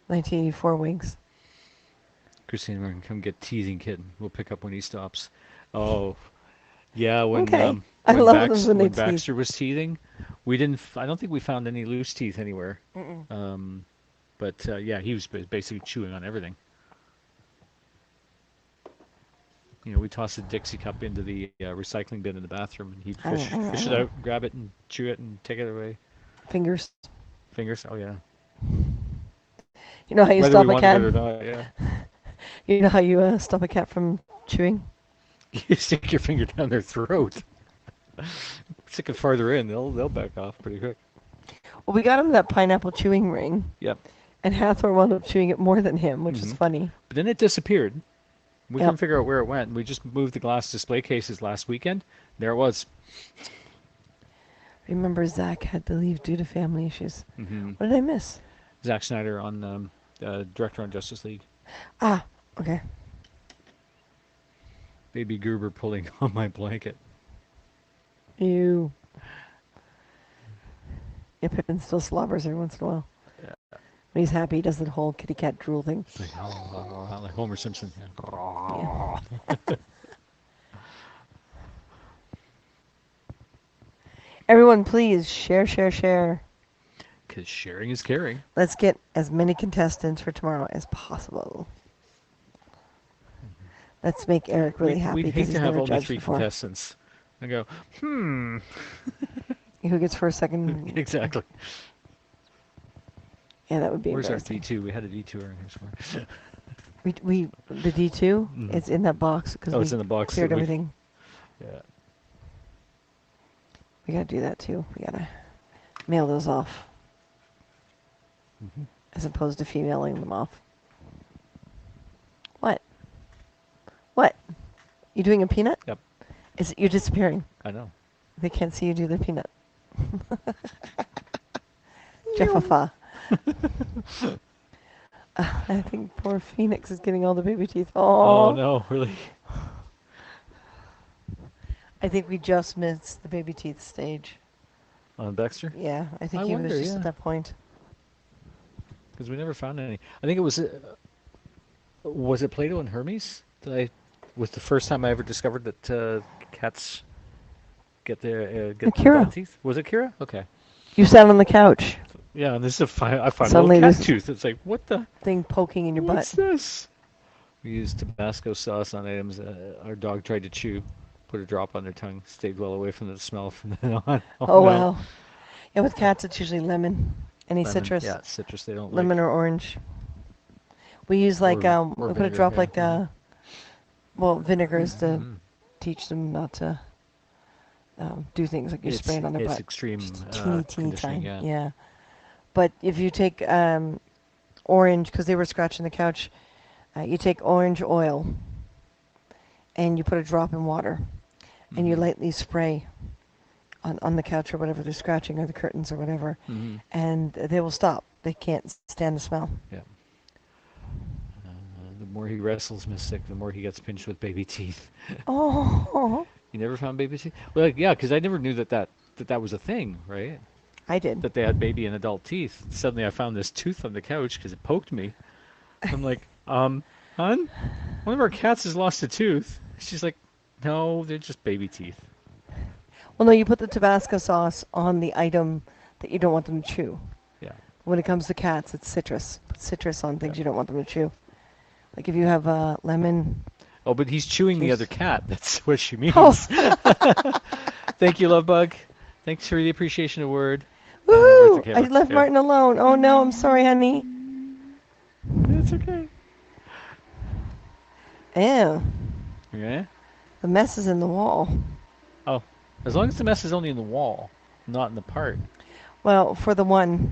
1984 wings. Christina Martin, come get teasing kitten. We'll pick up when he stops. Oh, yeah. Okay. I love them when they When tease. Baxter was teething, we didn't. I don't think we found any loose teeth anywhere. Mm-mm. But yeah, he was basically chewing on everything. You know, we toss the Dixie cup into the recycling bin in the bathroom, and he'd fish it out, grab it, and chew it, and take it away. Fingers. Fingers. Oh yeah. You know how you Whether stop we a wanted cat? it or not, yeah. You know how you stop a cat from chewing? You stick your finger down their throat. Stick it farther in, they'll back off pretty quick. Well, we got him that pineapple chewing ring, Yep. and Hathor wound up chewing it more than him, which is Mhm. funny. But then it disappeared. We Yep. couldn't figure out where it went. We just moved the glass display cases last weekend. There it was. Remember, Zach had to leave due to family issues. Hmm. What did I miss? Zack Snyder on director on Justice League. Ah, okay. Baby Gerber pulling on my blanket. You. Yeah, Pippin still slobbers every once in a while. Yeah. When he's happy, he does the whole kitty cat drool thing. It's like, like Homer Simpson. Yeah. Everyone, please share, share, share. Because sharing is caring. Let's get as many contestants for tomorrow as possible. Let's make Eric really happy We'd hate because he's to have never only judged 3 before. contestants. And go, Who gets first, second? exactly. Yeah, that would be Where's our embarrassing. D2? We had a D2 in here somewhere. We the D2, Mhm. it's in that box because Oh, we it's in the box. cleared that we- everything. Yeah. We gotta do that too. We gotta mail those off Mhm. as opposed to femaling them off. What? What? You doing a peanut? Yep. You're disappearing. I know. They can't see you do the peanut. Jeffafa. I think poor Phoenix is getting all the baby teeth. Oh Oh, no, really? I think we just missed the baby teeth stage. On Baxter? Yeah, I think I he was wonder, just yeah. at that point. Because we never found any. I think it was it Plato and Hermes that was the first time I ever discovered that cats get their Akira. adult teeth. Was it Kira? Okay. You sat on the couch, Yeah, and this is I found a Suddenly little cat this- tooth. It's like, what the? thing poking in your What's butt. this? We used Tabasco sauce on items our dog tried to chew. Put a drop on their tongue. Stayed well away from the smell from then on. Oh, no. wow. Yeah, with cats, it's usually lemon. Any Lemon. citrus. Yeah, citrus they don't Lemon like. or orange. We use like, Or we put a vinegar, drop yeah. like, well, vinegar is to Mhm. teach them not to do things like you spray it on their it's butt. extreme Just teeny conditioning, tiny. yeah. But if you take orange, because they were scratching the couch, you take orange oil and you put a drop in water and you Mhm. lightly spray on the couch or whatever they're scratching or the curtains or whatever, Mhm. and they will stop. They can't stand the smell. Yeah. The more he wrestles Mystic, the more he gets pinched with baby teeth. Oh, You never found baby teeth? Well, like, yeah, because I never knew that was a thing, right? I did. That they had baby and adult teeth. Suddenly, I found this tooth on the couch because it poked me. I'm like, hon, one of our cats has lost a tooth. She's like, no, they're just baby teeth. Well, no, you put the Tabasco sauce on the item that you don't want them to chew. Yeah. When it comes to cats, it's citrus. Put citrus on things Yeah. you don't want them to chew. Like if you have lemon. Oh, but he's chewing the Juice. other cat. That's what she means. Oh. Thank you, Lovebug. Thanks for the appreciation award. Woohoo! where's the I camera? left There. Martin alone. Oh no, I'm sorry, honey. It's okay. Ew. Yeah. The mess is in the wall. Oh, as long as the mess is only in the wall, not in the part. Well, for the one.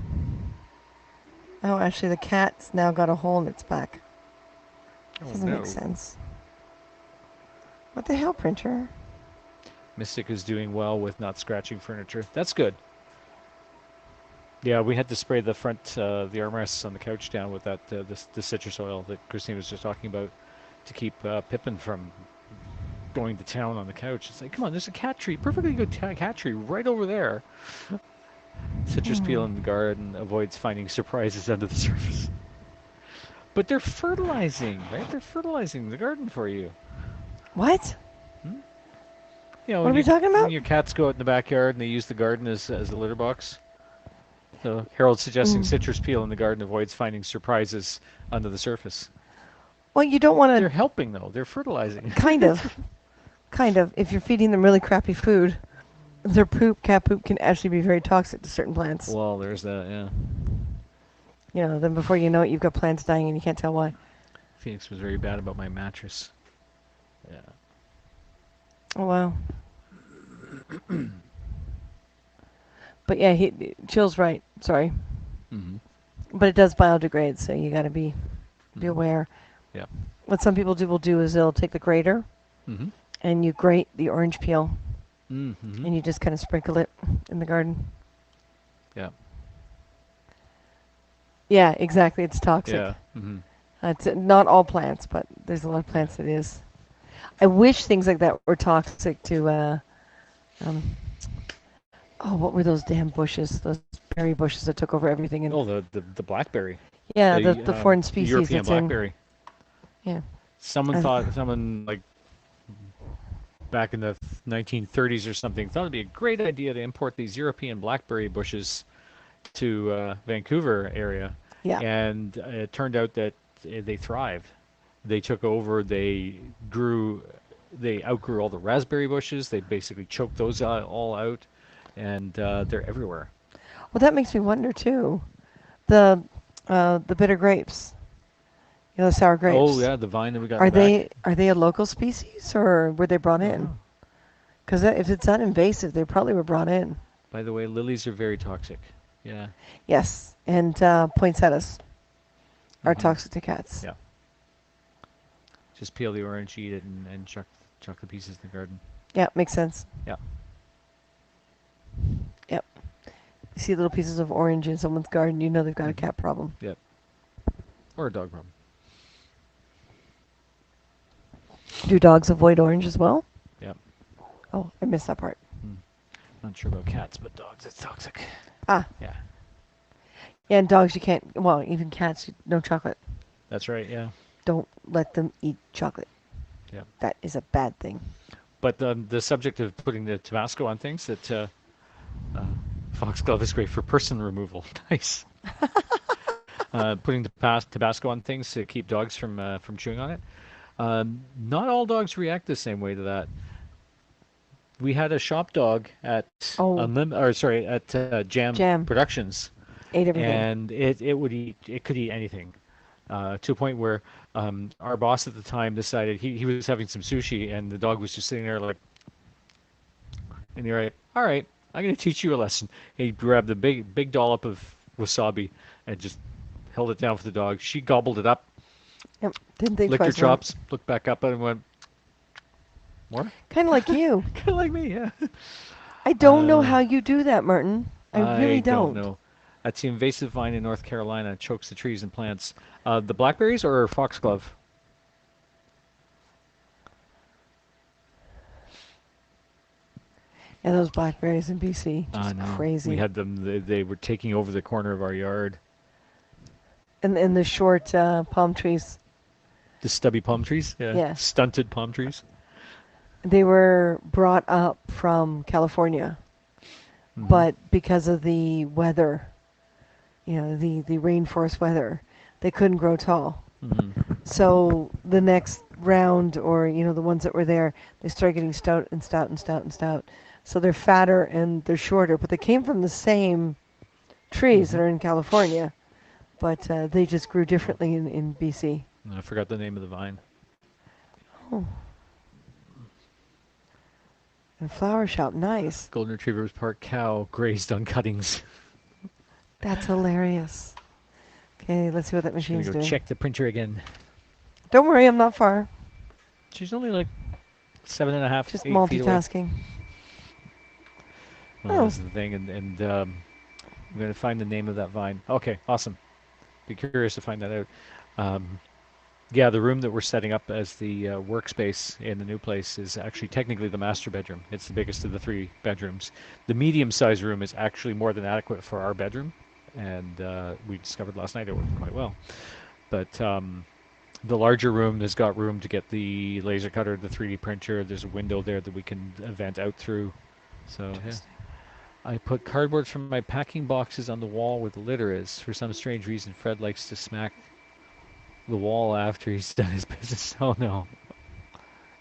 Oh, actually, the cat's now got a hole in its back. Oh, Doesn't no. make sense. What the hell, printer? Mystic is doing well with not scratching furniture. That's good. Yeah, we had to spray the front, the armrests on the couch down with the citrus oil that Christine was just talking about to keep Pippin from going to town on the couch. It's like, come on, there's a cat tree, perfectly good cat tree right over there. Citrus peel in the garden avoids finding surprises under the surface. But they're fertilizing, right? They're fertilizing the garden for you. What? You know, What are we talking when about? your cats go out in the backyard and they use the garden as a litter box. So Harold's suggesting citrus peel in the garden avoids finding surprises under the surface. Well, you don't want They're to. helping though. They're fertilizing. Kind of. Kind of. If you're feeding them really crappy food, their poop, cat poop, can actually be very toxic to certain plants. Well, there's that. Yeah. You know, then before you know it, you've got plants dying and you can't tell why. Phoenix was very bad about my mattress. Yeah. Oh, wow. But yeah, Chill's right. Sorry. Mm-hmm. But it does biodegrade, so you got to be aware. Yeah. What some people will do is they'll take the grater Mm-hmm. and you grate the orange peel Mm-hmm. and you just kind of sprinkle it in the garden. Yeah. Yeah, exactly. It's toxic. Yeah. Mm-hmm. It's not all plants, but there's a lot of plants that is. I wish things like that were toxic to, what were those damn bushes? Those berry bushes that took over everything. And Oh, the blackberry. yeah, the foreign The species European that's blackberry. Yeah. Someone like back in the 1930s or something thought it'd be a great idea to import these European blackberry bushes to Vancouver area. Yeah. And it turned out that they thrived. They took over. They outgrew all the raspberry bushes. They basically choked those all out, and they're everywhere. Well, that makes me wonder too. The bitter grapes, the sour grapes. Oh yeah, the vine that we got. Are in the back. they a local species or were they brought in? Oh. Because if it's not invasive, they probably were brought in. By the way, lilies are very toxic. Yeah. Yes, and poinsettias are Mhm. toxic to cats. Yeah. Just peel the orange, eat it, and chuck the pieces in the garden. Yeah, makes sense. Yeah. Yep. You see little pieces of orange in someone's garden, you know they've got a cat problem. Yep. Or a dog problem. Do dogs avoid orange as well? Yep. Oh, I missed that part. Not sure about cats, but dogs, it's toxic. Ah. Yeah. Yeah, and dogs you can't, well, even cats, no chocolate. That's right. Yeah. Don't let them eat chocolate. Yeah. That is a bad thing. But the subject of putting the Tabasco on things, that foxglove is great for person removal. Nice. Putting Tabasco on things to keep dogs from chewing on it. Not all dogs react the same way to that. We had a shop dog at Jam Productions, Ate everything. and it could eat anything, to a point where our boss at the time decided he was having some sushi, and the dog was just sitting there like, and you're like, all right, I'm gonna teach you a lesson. He grabbed a big dollop of wasabi and just held it down for the dog. She gobbled it up, Yep. Didn't think licked her twice about it. chops, looked back up at it and went, more? Kind of like you. Kind of like me, yeah. I don't know how you do that, Martin. I really don't know. That's the invasive vine in North Carolina. It chokes the trees and plants. The blackberries or foxglove? Yeah, those blackberries in BC, just No. crazy. We had them. They were taking over the corner of our yard. And the short palm trees, The stubby palm trees? Yeah. Yeah. Stunted palm trees? they were brought up from California, Mhm. but because of the weather, the rainforest weather, they couldn't grow tall. Mhm. So the next round, or the ones that were there, they started getting stout and stout and stout and stout. So they're fatter and they're shorter, but they came from the same trees that are in California, but they just grew differently in BC. I forgot the name of the vine. Oh. And flower shop, nice. Golden Retrievers Park cow grazed on cuttings. That's hilarious. Okay, let's see what that She's gonna machine's go doing. check the printer again. Don't worry, I'm not far. She's only like 7.5, Just 8 feet away. multitasking. Well, Oh. this is the thing, and I'm going to find the name of that vine. Okay, awesome. Be curious to find that out. Yeah, the room that we're setting up as the workspace in the new place is actually technically the master bedroom. It's the biggest of the three bedrooms. The medium-sized room is actually more than adequate for our bedroom, and we discovered last night it worked quite well. But the larger room has got room to get the laser cutter, the 3D printer. There's a window there that we can vent out through. So yeah. Interesting. I put cardboard from my packing boxes on the wall where the litter is. For some strange reason, Fred likes to smack the wall after he's done his business. Oh no.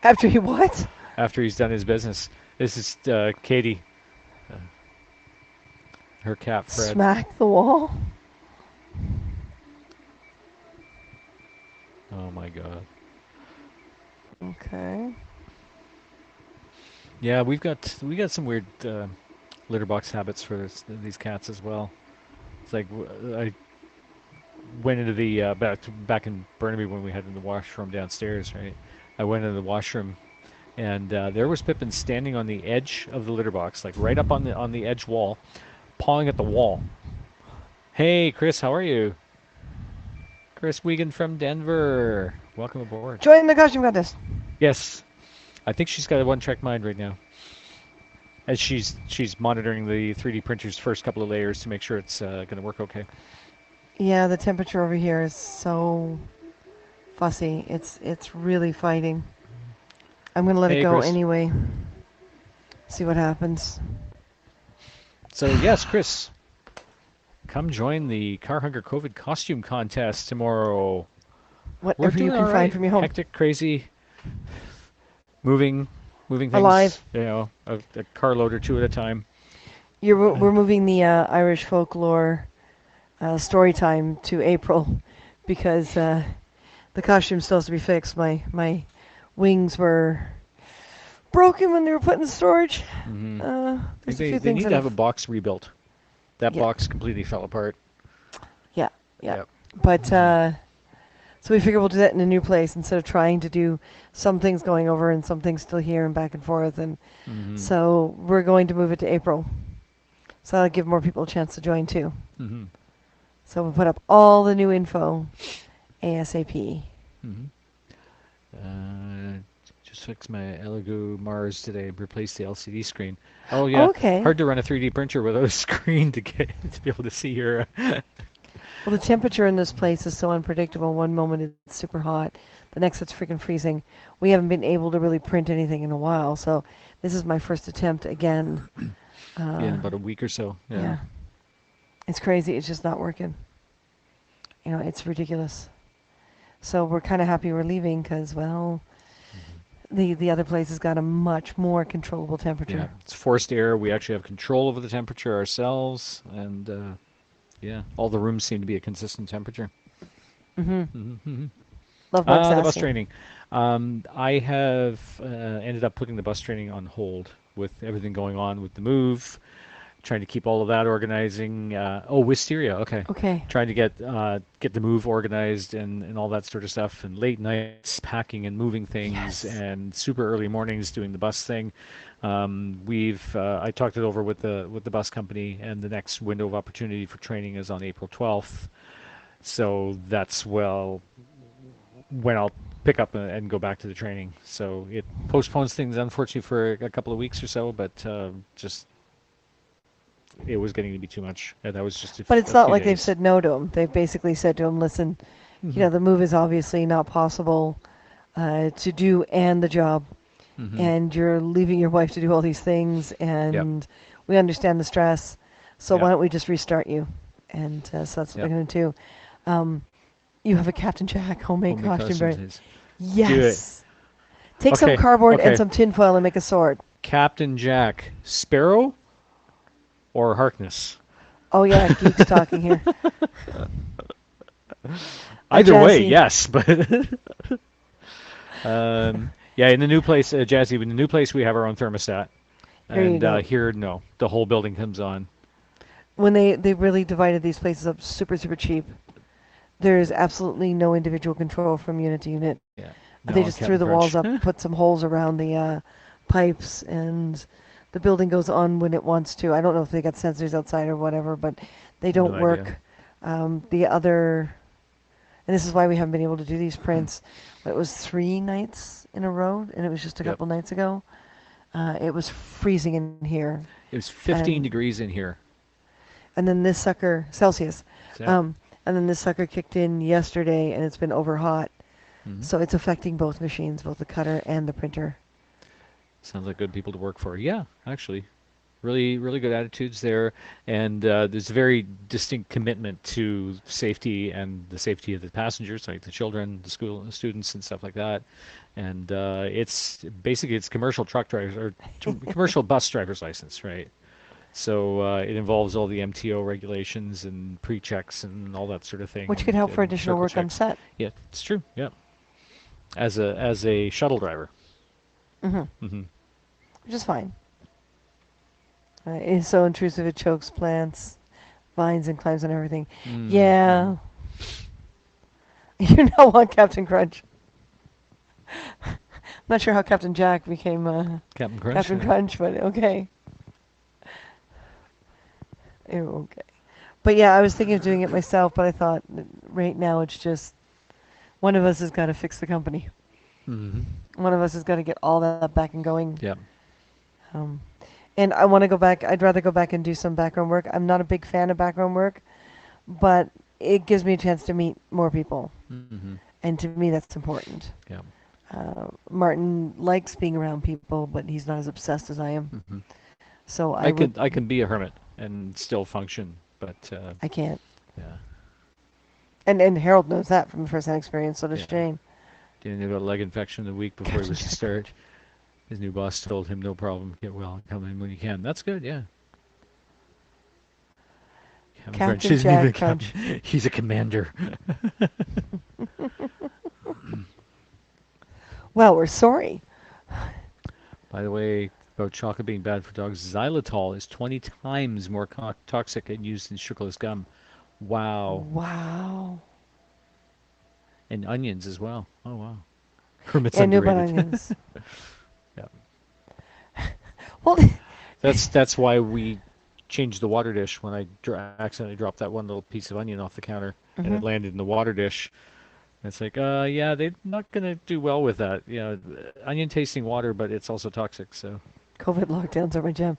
After he what? After he's done his business. This is Katie, uh, her cat Fred. Smack the wall? Oh my god. Okay. Yeah, we got some weird litter box habits for these cats as well. It's like I went into the back in Burnaby when we had the washroom downstairs, right? I went into the washroom and there was Pippin standing on the edge of the litter box, like right up on the edge wall, pawing at the wall. Hey, Chris, how are you? Chris Wiegand from Denver. Welcome aboard. Join the costume contest. Yes, I think she's got a one-track mind right now, as she's monitoring the 3D printer's first couple of layers to make sure it's going to work okay. Yeah, the temperature over here is so fussy. It's really fighting. I'm gonna let it Hey, go Chris. anyway. See what happens. So yes, Chris, come join the Car Hunger COVID costume contest tomorrow. We're Whatever you doing can all find right. from your home. Hectic, crazy, moving, moving Alive. things. You know, a carload or two at a time. We're moving the Irish folklore story time to April because the costume still has to be fixed. My wings were broken when they were put in storage. Hmm. There's a few They things need that to have a have, box rebuilt. That yeah, box completely fell apart. yeah. Yep. But so we figure we'll do that in a new place instead of trying to do some things going over and some things still here and back and forth. And Hmm. so we're going to move it to April. So that'll give more people a chance to join too. Hmm. So we'll put up all the new info ASAP. Hmm. Uh, just fixed my Elegoo Mars today. Replaced the LCD screen. Oh yeah, Okay. hard to run a 3D printer without a screen to get to be able to see your. Well, the temperature in this place is so unpredictable. One moment it's super hot, the next it's freaking freezing. We haven't been able to really print anything in a while, so this is my first attempt again. Yeah, in about a week or so. Yeah. Yeah. It's crazy. It's just not working. You know, it's ridiculous. So we're kind of happy we're leaving because, well, the other place has got a much more controllable Yeah, temperature. it's forced air. We actually have control over the temperature ourselves, and yeah, all the rooms seem to be a consistent temperature. Mm-hmm. Hmm. Love Mark's The bus asking. training. I have ended up putting the bus training on hold with everything going on with the move, trying to keep all of that organizing. Wisteria. Okay. Okay. Trying to get the move organized and all that sort of stuff, and late nights packing and moving things, Yes. and super early mornings doing the bus thing. We've I talked it over with the bus company, and the next window of opportunity for training is on April 12th. So that's when I'll pick up and go back to the training. So it postpones things unfortunately for a couple of weeks or so, but just it was getting to be too much, and that was just But it's a not few like they've days. said no to him. They've basically said to him, listen, you Hmm. know, the move is obviously not possible to do and the job. Hmm. And you're leaving your wife to do all these things, Yep. and we understand the stress. So why Yep. don't we just restart you? And so that's what they're Yep. going to do. Um, you have a Captain Jack homemade Homemade costume. costumes Very is do it. yes. Take some Okay. cardboard and Okay. some tinfoil and make a sword. Captain Jack, Sparrow or Harkness? Oh yeah, geeks talking here. Either way, Jazzy. yes, but yeah, in the new place, Jazzy, in the new place we have our own thermostat, Here you and go. here no, the whole building comes on. When they really divided these places up super super cheap, there is absolutely no individual control from unit to unit. Yeah, They no on just threw Captain the walls Crunch. up, put some holes around the pipes, and the building goes on when it wants to. I don't know if they got sensors outside or whatever, but they No don't idea. work. The other And this is why we haven't been able to do these prints. But it was 3 nights in a row, and it was just a Yep. couple nights ago. It was freezing in here, It was 15 and degrees in here. then this sucker Celsius, Yep. um, and then this sucker kicked in yesterday, and it's been over hot. Hmm. So it's affecting both machines, both the cutter and the printer. Sounds like good people to work for. Yeah, actually. Really, really good attitudes there, and there's a very distinct commitment to safety and the safety of the passengers, like the children, the school the students, and stuff like that. And it's basically it's commercial truck drivers or commercial bus driver's license, right? So it involves all the MTO regulations and pre-checks and all that sort of thing, Which could help for and additional circle work on checks. set. Yeah, it's true. Yeah, as a shuttle driver. Hmm. Hmm. Which is fine. It's so intrusive it chokes plants, vines, and climbs on everything. Mm-hmm. Yeah. You now want Captain Crunch. I'm not sure how Captain Jack became Captain Crunch. Captain Yeah. Crunch, but okay. Okay. But yeah, I was thinking of doing it myself, but I thought right now it's just one of us has got to fix the company. Hmm. One of us has got to get all that back and going. Yeah. Um, and I want to go back. I'd rather go back and do some background work. I'm not a big fan of background work, but it gives me a chance to meet more people. Hmm. And to me, that's important. Yeah. Martin likes being around people, but he's not as obsessed as I am. Hmm. So I I would, can I can be a hermit and still function, but I can't. yeah, And Harold knows that from first-hand experience. So does yeah. Jane. Didn't have a leg infection the week before he Captain was to Jack. start. His new boss told him, "No problem, get well, come in when you can." That's good, yeah. Captain Crunch Captain isn't even a Jack Crunch. captain; he's a commander. Well, we're sorry. By the way, about chocolate being bad for dogs, xylitol is 20 times more toxic and used in sugarless gum. Wow, Wow. and onions as well. Oh wow, hermit's Yeah, I knew about underrated. onions. Yeah. Well, That's why we changed the water dish when I accidentally dropped that one little piece of onion off the counter and hmm it landed in the water dish. And it's like, yeah, they're not gonna do well with that. You know, onion tasting water, but it's also toxic. So COVID lockdowns are my jam.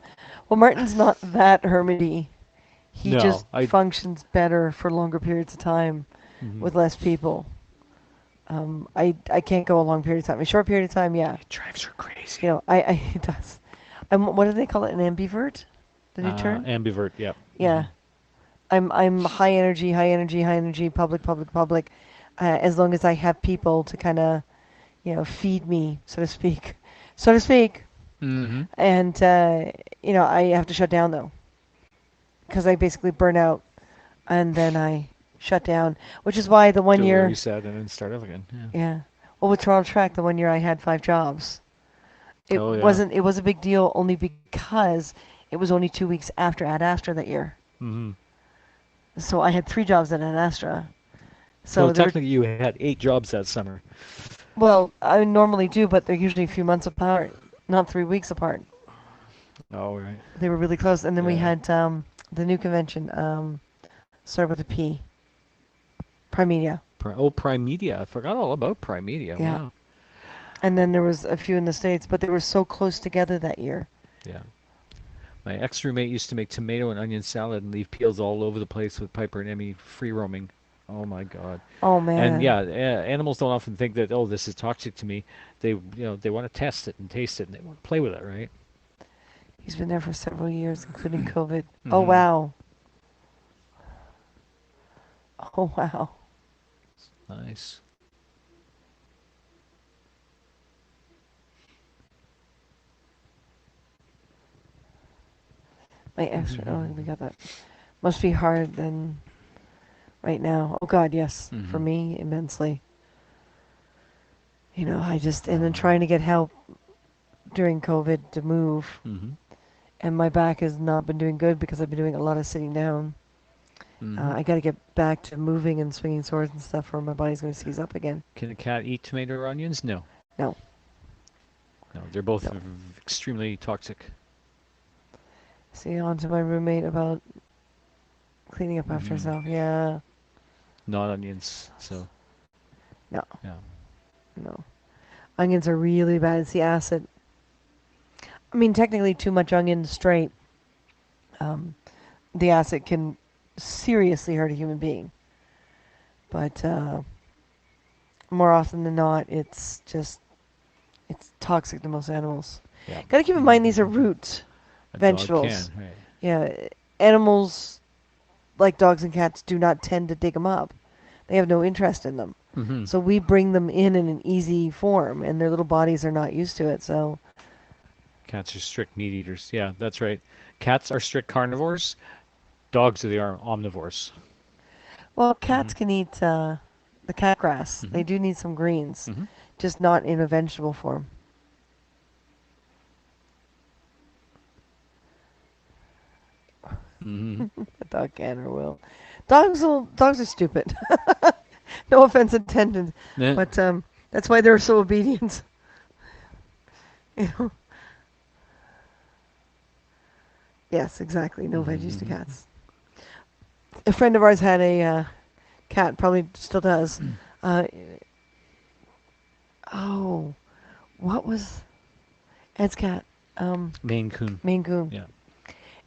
Well, Martin's not that hermity. He no, just functions better for longer periods of time mhm. with less people. I can't go a long period of time. A short period of time, yeah. It drives her crazy. I it does. What do they call it? An ambivert? The new term? Ambivert, yeah. Hmm. Yeah. I'm high energy, high energy, high energy, public, public, public. As long as I have people to kind of, feed me, so to speak, so to speak. Hmm. And I have to shut down though, because I basically burn out, and then I shut down. Which is why the one Do a year, reset and then start up again. Yeah. yeah. Well, with Toronto Track, the one year I had 5 jobs. It Oh yeah. wasn't. It was a big deal only because it was only 2 weeks after Ad Astra that year. Hmm. So I had 3 jobs at Ad Astra. So So there were, technically, you had 8 jobs that summer. well, I normally do, but they're usually a few months apart, not 3 weeks apart. Oh right. They were really close. And then we Yeah. had the new convention, started with a P, Primedia. Primedia. I forgot all about Primedia. Yeah. Wow. And then there was a few in the States, but they were so close together that year. Yeah. My ex-roommate used to make tomato and onion salad and leave peels all over the place with Piper and Emmy free roaming. Oh my God. Oh And man. yeah, animals don't often think that, oh, this is toxic to me. They want to test it and taste it and they want to play with it, right? He's been there for several years, including COVID. Oh Hmm. wow. Oh wow. Nice. My extra. Oh, we got that. Must be hard then. Right now. Oh God, yes. For Hmm. me, immensely. And then trying to get help during COVID to move. Hmm. And my back has not been doing good because I've been doing a lot of sitting down. Hmm. I got to get back to moving and swinging swords and stuff, or my body's going to seize up again. Can a cat eat tomato or onions? No. No, No, they're both no. extremely toxic. See, on to my roommate about cleaning up after Hmm. herself. Yeah. Not onions. So No, Yeah. no. Onions are really bad. It's the acid. I mean, technically, too much onion straight, um, the acid can seriously hurt a human being. But more often than not, it's toxic to most animals. Yeah. Got to keep in mind these are roots, A dog vegetables. can, right? Yeah, animals like dogs and cats do not tend to dig them up. They have no interest in them. Mm-hmm. So we bring them in an easy form, and their little bodies are not used to it. So Cats are strict meat eaters. Yeah, that's right. Cats are strict carnivores. Dogs are the omnivores. well, Mm-hmm. cats can eat the cat grass. Mm-hmm. They do need some greens, Mm-hmm. just not in a vegetable form. Mm-hmm. A dog can or will. Dogs are stupid. No offense intended, Yeah. but that's why they're so obedient. You know? Yes, exactly. No veggies to Mm-hmm. cats. A friend of ours had a cat, probably still does. Uh, oh, what was Ed's cat? Maine Coon. Maine Coon. Yeah.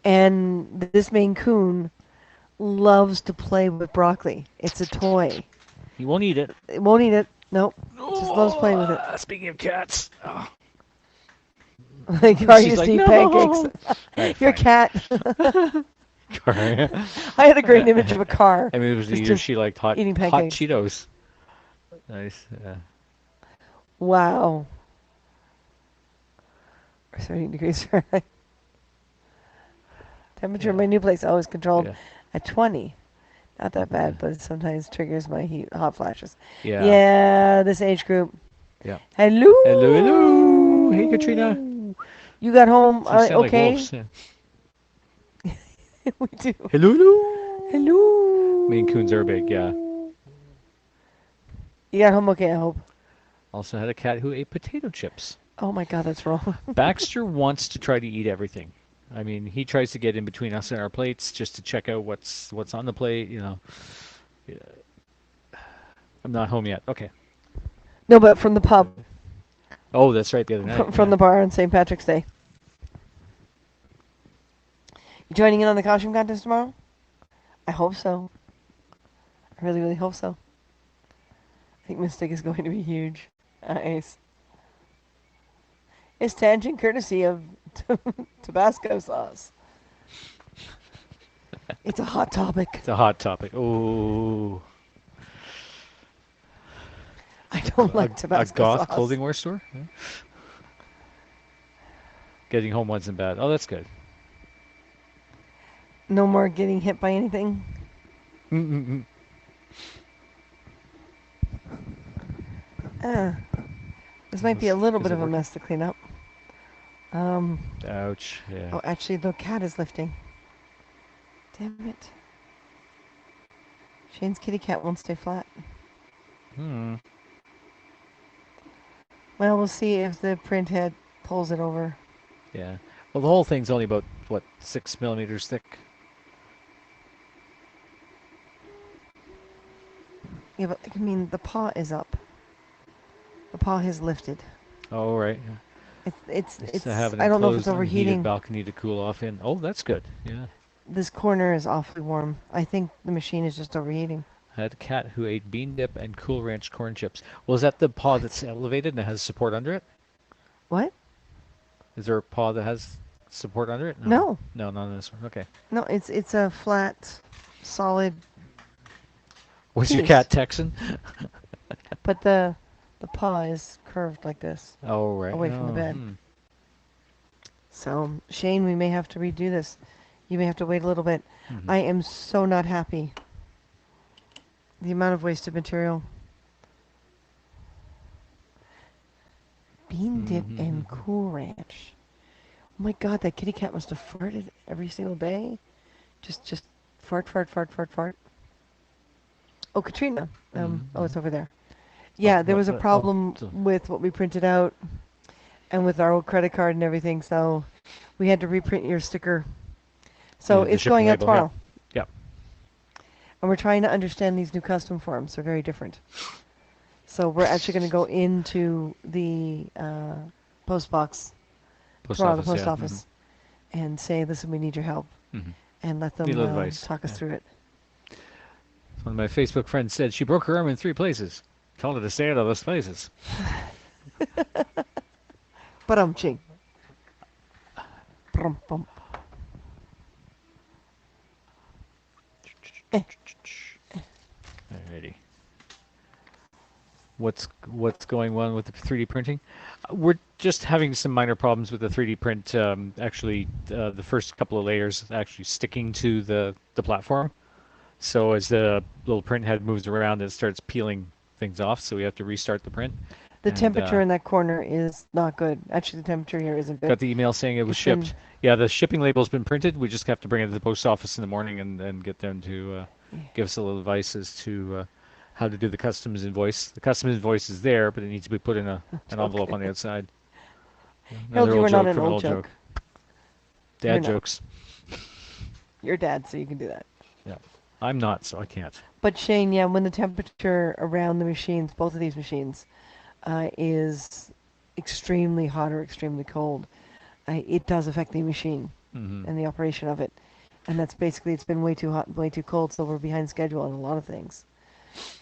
And this Maine Coon loves to play with broccoli. It's a toy. He won't eat it. It won't eat it. Nope. Just loves Oh, playing with it. speaking of cats, oh. Like, I She's used like, to eat no. pancakes. Right, Your fine. cat. I I had a great image of a car mean, it was just either just she liked eating hot pancakes. Cheetos. Nice. Wow. 30 degrees Fahrenheit. Temperature in Yeah. my new place always controlled Yeah. at 20. Not that bad, but it sometimes triggers my hot flashes. Yeah. Yeah, this age group. Yeah. Hello. Hello, hello. Hey, Katrina. You got home You sound like okay? wolves. Yeah. We do. Hello, hello. Hello. Maine Coons are big, yeah. You got home okay, I hope. Also had a cat who ate potato chips. Oh my God, that's wrong. Baxter wants to try to eat everything. I mean, he tries to get in between us and our plates just to check out what's on the plate. Yeah, I'm not home yet. Okay. No, but from the pub, Oh, that's right. The other night. from Yeah. the bar on St. Patrick's Day. You joining in on the costume contest tomorrow? I hope so. I really, really hope so. I think Mystic is going to be huge. Nice. It's tangent courtesy of Tabasco sauce. It's a hot topic. It's a hot topic. Oh, I don't like a Tabasco goth sauce. clothing wear store. Yeah. Getting home wasn't bad. Oh, that's good. No more getting hit by anything. Mm-mm-mm. This might be a little Is bit it of a working? mess to clean up. Um, Ouch. Yeah. oh, actually, the cat is lifting. Damn it. Shane's kitty cat won't stay flat. Hmm. Well, we'll see if the print head pulls it over. Yeah. Well, the whole thing's only about what 6 millimeters thick. Yeah, but I mean, the paw is up. The paw has lifted. Oh, right. It's. To have an I don't know if enclosed, it's unheated overheating. balcony to cool off in. Oh, that's good. Yeah. This corner is awfully warm. I think the machine is just overheating. I had a cat who ate bean dip and Cool Ranch corn chips. Well, is that the paw that's elevated and it has support under it? What? Is there a paw that has support under it? No. No, not on this one. Okay. No, it's a flat, solid Was your piece. cat Texan? But the paw is curved like this. Oh, right. Away from the Oh, bed. So, Shane, we may have to redo this. You may have to wait a little bit. Mhm. I am so not happy. The amount of wasted material. Bean dip and Mhm. Cool Ranch. Oh my God, that kitty cat must have farted every single day. Just fart, fart, fart, fart, fart. Oh, Katrina. Oh, it's over there. Yeah, there was a problem so- with what we printed out and with our old credit card and everything, so we had to reprint your sticker. So the it's shipping going out label, yeah. tomorrow. Yep. And we're trying to understand these new custom forms. They're very different. So we're actually going to go into the post box, Post tomorrow, the office, post yeah. office, and say, listen, we need your help, and let Need a them little advice. talk us Yeah. through it. One of my Facebook friends said she broke her arm in 3 places. Told her to stay out of those places. But ching. Brum, bum. Alrighty. What's going on with the 3D printing? We're just having some minor problems with the 3D print. Actually, the first couple of layers actually sticking to the platform. So as the little print head moves around, it starts peeling things off. So we have to restart the print. The And temperature in that corner is not good. Actually, the temperature here isn't good. got the email saying it was It's been- shipped. Yeah, the shipping label's been printed. We just have to bring it to the post office in the morning and get them to give us a little advice as to how to do the customs invoice. The customs invoice is there, but it needs to be put in an envelope on the outside. Harold, Another you old are not joke an from an old old joke. joke. You're Dad not. jokes. You're dad, so you can do that. Yeah. I'm not, so I can't. But Shane, yeah, when the temperature around the machines, both of these machines, is extremely hot or extremely cold, it does affect the machine and the operation of it. And that's basically, it's been way too hot and way too cold, so we're behind schedule on a lot of things.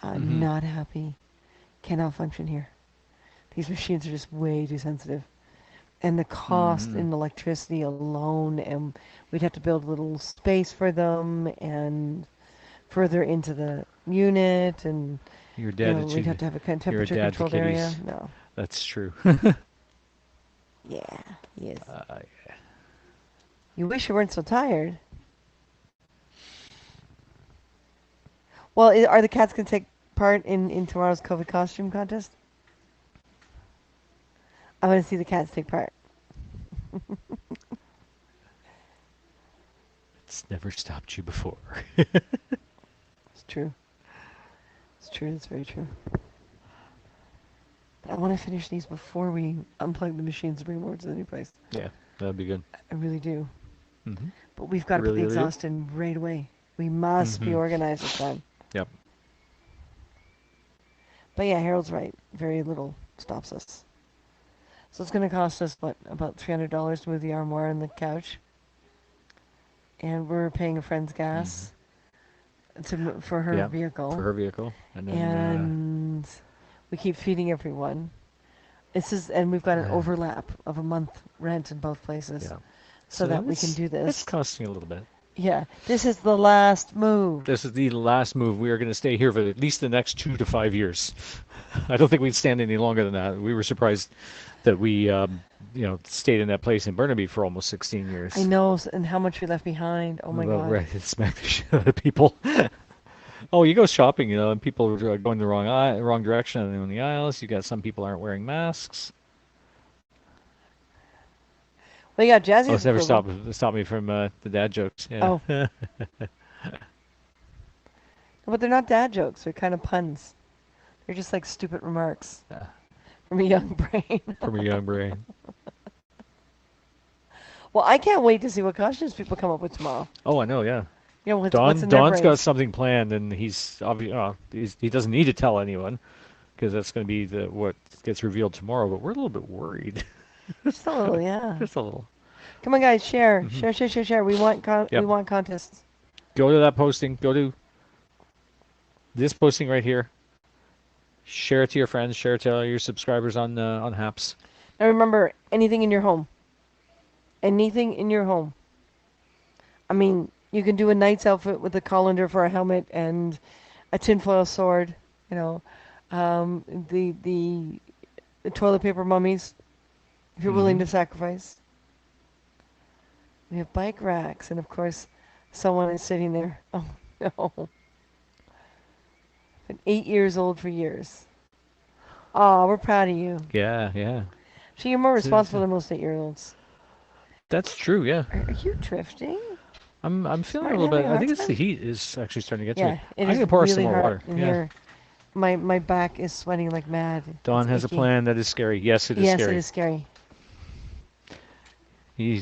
Not happy. Cannot function here. These machines are just way too sensitive. And the cost in electricity alone, and we'd have to build a little space for them and further into the unit, and You're you dead. know, we'd have to have a You're a temperature dad to controlled area. kitties. No. That's true. Yeah. Yes. uh, You wish you weren't so tired. Well, are the cats going to take part in tomorrow's COVID costume contest? I want to see the cats take part. it's never stopped you before. It's true. It's true. It's very true. But I want to finish these before we unplug the machines and bring them over to the new place. Yeah, that'd be good. I really do. Mm-hmm. But we've got to put Really, the really do? exhaust in right away. We must be organized this time. Yep. But yeah, Harold's right. Very little stops us. So it's going to cost us, what, about $300 to move the armoire and the couch. And we're paying a friend's gas for her Yep, vehicle. for her vehicle, and then And we keep feeding everyone. And we've got an overlap of a month rent in both places. yeah. So that we can it's- do this. It's costing a little bit. Yeah. This is the last move. This is the last move. We are going to stay here for at least the next 2 to 5 years. I don't think we'd stand any longer than that. We were surprised that we, stayed in that place in Burnaby for almost 16 years. I know, and how much we left behind. Oh my Well, God. right, it smacked the shit out of people. Oh, you go shopping, and people are going the wrong direction in the aisles. You got some people aren't wearing masks. Well, you got Jazzy. Oh, it's never stopped me from the dad jokes. Yeah. Oh. But they're not dad jokes. They're kind of puns. They're just like stupid remarks Yeah. from a young brain. From a young brain. Well, I can't wait to see what costumes people come up with tomorrow. Oh, I know. Yeah. You know, what's in their Don's got brains. something planned, and he doesn't need to tell anyone because that's going to be what gets revealed tomorrow. But we're a little bit worried, Just a little, yeah. just a little. Come on, guys, share. Share. We want Yep. we want contests. Go to that posting. Go to this posting right here. Share it to your friends. Share it to all your subscribers on Haps. Now remember, anything in your home. Anything in your home. I mean, you can do a knight's outfit with a colander for a helmet and a tinfoil sword. You know, the toilet paper mummies, if you're willing to sacrifice. We have bike racks, and of course, someone is sitting there. Oh no. Been 8 years old for years. Aw, we're proud of you. Yeah, yeah. So you're more responsible than most 8-year-olds. That's true. Yeah. Are you drifting? I'm feeling Smart a little bit. having a I think hard it's the time? heat is actually starting to get to Yeah, me. it I'm is gonna pour really some more hard water. in Yeah. here. My back is sweating like mad. Don It's has a icky. plan that is scary. Yes, it is Yes, scary. it is scary. He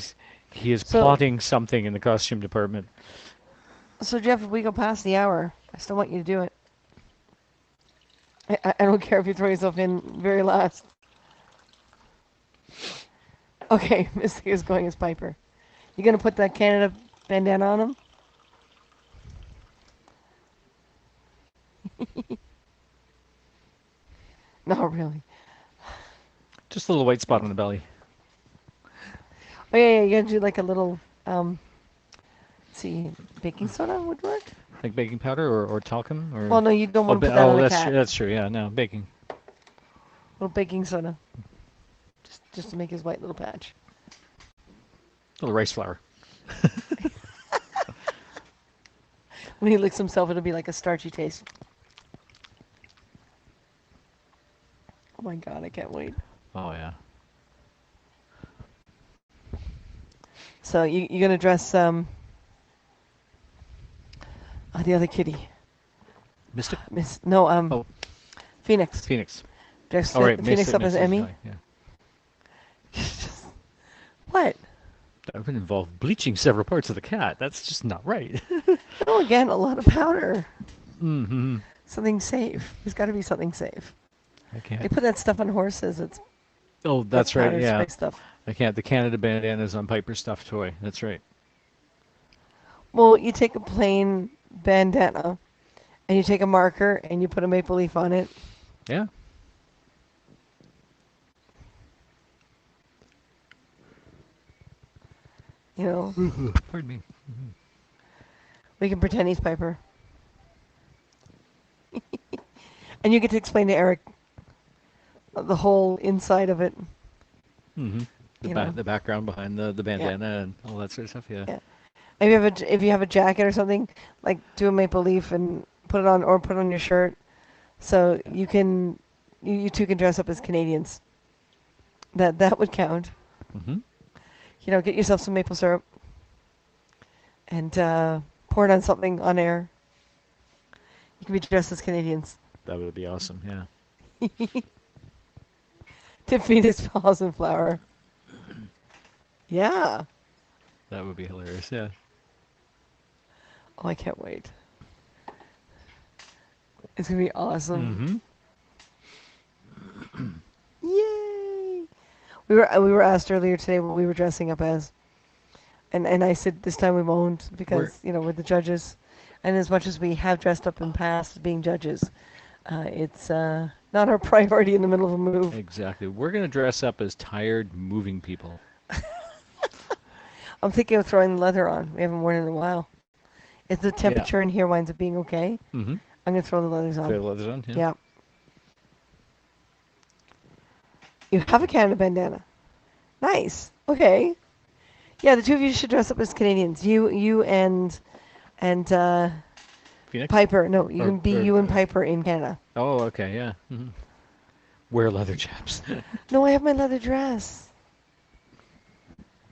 is So- plotting something in the costume department. So Jeff, if we go past the hour, I still want you to do it. I don't care if you throw yourself in very last. Okay, Mystic is going as Piper. You gonna put that Canada bandana on him? Not really. Just a little white spot on the belly. Oh yeah, you gotta do like a little, let's see, baking soda would work? Like baking powder or talcum or. Well, no, you don't Oh, want to put that on oh, the that's cat. true. That's true. Yeah, no baking. Little baking soda. Just to make his white little patch. Little rice flour. When he licks himself, it'll be like a starchy taste. Oh my god, I can't wait. Oh yeah. So you're gonna dress the other kitty. Mystic. Miss no Oh, Phoenix. Phoenix. Dress Oh right, Phoenix up as Mystic, Emmy. Yeah. What? That would involve bleaching several parts of the cat. That's just not right. Oh, again, a lot of powder. Mm-hmm. Something safe. There's got to be something safe. I They can't. put that stuff on horses. It's Oh, that's right. powder Yeah. spray stuff. I can't. The Canada bandana's on Piper's stuffed toy. That's right. Well, you take a plain bandana and you take a marker and you put a maple leaf on it. Yeah. You know, Pardon me. we can pretend he's Piper. And you get to explain to Eric the whole inside of it. Mm-hmm. You know. The background behind the bandana and all that sort of stuff. Yeah. Yeah. If you have a jacket or something, like do a maple leaf and put it on, or put it on your shirt, so you can, you two can dress up as Canadians. That would count. Mm-hmm. You know, get yourself some maple syrup and pour it on something on air. You can be dressed as Canadians. That would be awesome. Yeah. Tip Phoenix paws and flour. Yeah. That would be hilarious. Yeah. Oh, I can't wait. It's gonna be awesome. Mm-hmm. Yay! We were asked earlier today what we were dressing up as, and I said this time we won't because we're the judges, and as much as we have dressed up in past being judges, it's not our priority in the middle of a move. Exactly. We're gonna dress up as tired moving people. I'm thinking of throwing the leather on. We haven't worn it in a while. If the temperature in here winds up being okay, Mm-hmm. I'm gonna throw the leathers on. Throw the leathers on. Yeah. Yeah. You have a Canada bandana. Nice. Okay. Yeah, the two of you should dress up as Canadians. You and Phoenix. Piper. No, you Or- can be or- you and Piper in Canada. Oh, okay. Yeah. Mm-hmm. Wear leather chaps. No, I have my leather dress.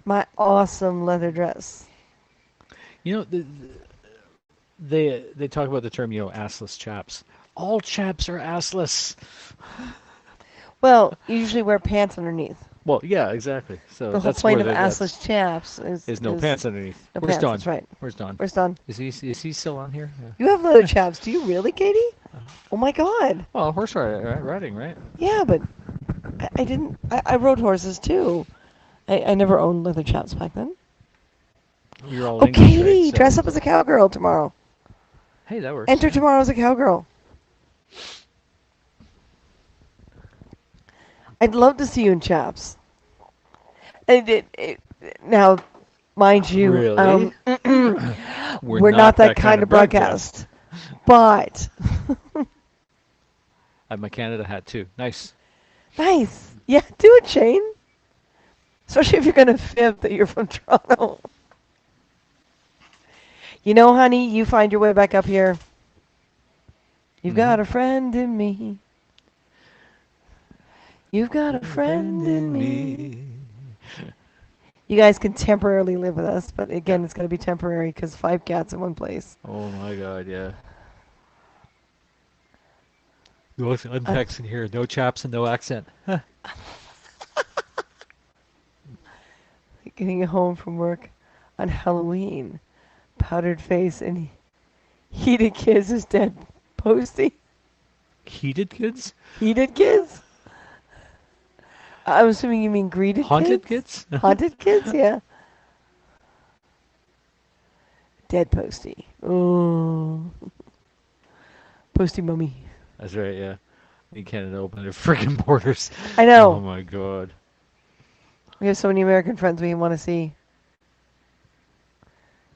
My awesome leather dress. You know, they talk about the term, assless chaps. All chaps are assless. Well, you usually wear pants underneath. Well, yeah, exactly. So The whole that's point where of that's- assless chaps is no pants underneath. No Where's pants, Don? that's right. Where's Don? Where's Don? Is he still on here? Yeah. You have leather chaps. Do you really, Katie? Oh my God. Well, horse riding, right? Yeah, but I didn't. I rode horses too. I never owned leather chaps back then. You're all Oh, English, Katie, right? So- dress up as a cowgirl tomorrow. Hey, that works. Enter tomorrow as a cowgirl. I'd love to see you in chaps. Now, mind you, Really? we're not that kind of broadcast. But I have my Canada hat too. Nice. nice. Yeah, do it, Shane. Especially if you're going to fib that you're from Toronto. You know, honey, you find your way back up here. You've got a friend in me. You've got a friend in me. You guys can temporarily live with us, but again, it's going to be temporary because 5 cats in one place. Oh my God, yeah. I'm texting here. No chaps and no accent. Getting home from work on Halloween, powdered face and heated kiss is dead posty. Heated kids? Heated kids? I'm assuming you mean greeted Haunted kids? kids? Haunted kids? Yeah. Dead Posty. Ooh. Posty mummy. That's right, yeah. You can't open their freaking borders. I Oh know. my god. We have so many American friends we want to see.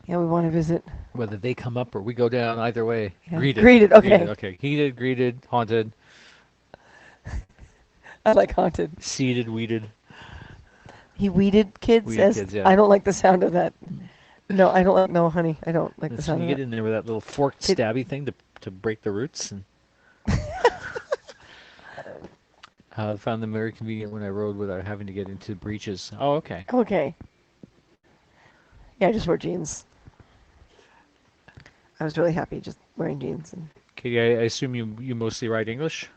Yeah, we want to visit. Whether they come up or we go down, either way. Yeah. Greeted. Greeted, okay. Okay. Heated, greeted, haunted, I like haunted. seated, weeded. He weeded kids Weeded as kids, yeah. I don't like the sound of that. No, I don't like no honey. I don't like the That's when sound you of get that. in there with that little forked Kid- stabby thing to break the roots. And I found them very convenient when I rode without having to get into breaches. Oh, okay. Okay. Yeah, I just wore jeans. I was really happy just wearing jeans. And Katie, I assume you mostly ride English?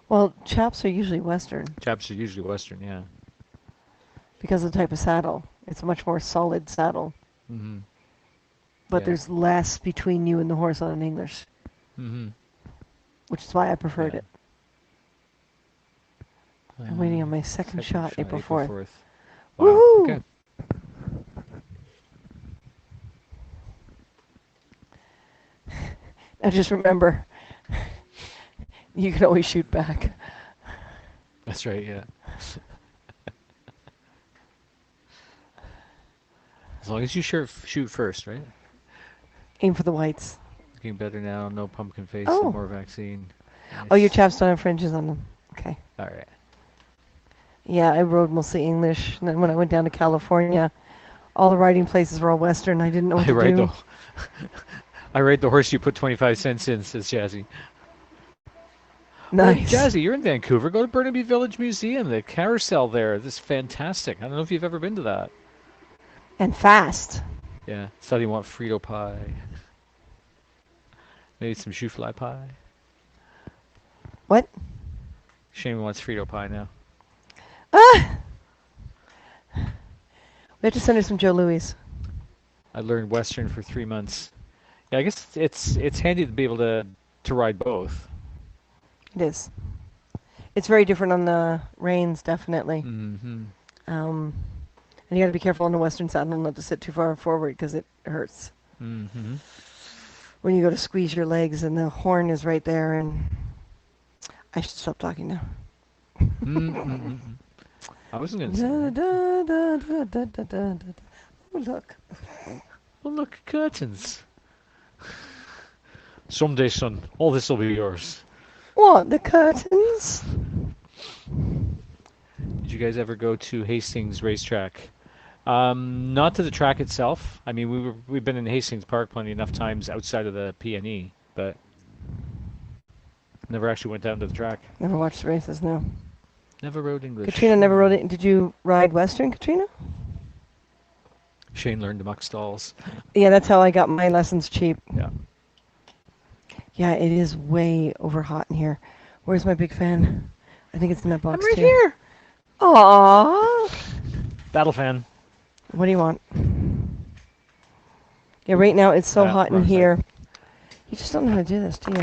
well, chaps are usually Western Chaps are usually Western, yeah. because of the type of saddle. It's a much more solid saddle, Mm-hmm. but Yeah. there's less between you and the horse on an English, Mm-hmm. which is why I preferred Yeah. it. I'm waiting on my second shot, April 4th. Wow. Woohoo! Okay. Now just remember, you can always shoot back. That's right, yeah. As long as you shoot first, right? Aim for the whites. Getting better now. No pumpkin face. Oh. No more vaccine. Oh, your Nice. chaps don't have fringes on them. Okay. All right. Yeah, I rode mostly English. And then when I went down to California, all the riding places were all Western. I didn't know what I to ride do. I ride the horse you put 25 cents in, says Jazzy. Nice. Oh, Jazzy, you're in Vancouver. Go to Burnaby Village Museum. The carousel there. This is fantastic. I don't know if you've ever been to that. And fast. Yeah. So you want Frito pie. Maybe some shoofly pie. What? Shane wants Frito pie now. Ah! We have to send her some Joe Louis. I learned Western for 3 months. Yeah, I guess it's handy to be able to ride both. It is. It's very different on the reins, definitely. Mm-hmm. And you got to be careful on the Western saddle not to sit too far forward because it hurts. Mm-hmm. When you go to squeeze your legs and the horn is right there and I should stop talking now. Mm-hmm. I wasn't gonna say Da, that. da, da, da, da, da, da, da. Oh, look. Well, look, curtains. Someday, son, all this will be yours. What? The curtains? Did you guys ever go to Hastings Racetrack? Not to the track itself. I mean, we've been in Hastings Park plenty enough times outside of the PNE, but never actually went down to the track. Never watched the races, no. Never rode English. Katrina never rode it. Did you ride Western, Katrina? Shane learned to muck stalls. Yeah, that's how I got my lessons cheap. Yeah. Yeah, it is way over hot in here. Where's my big fan? I think it's in that box I'm right too. here. Aww. Battle fan. What do you want? Yeah, right now it's so Ah, hot in wrong side. here. You just don't know how to do this, do you?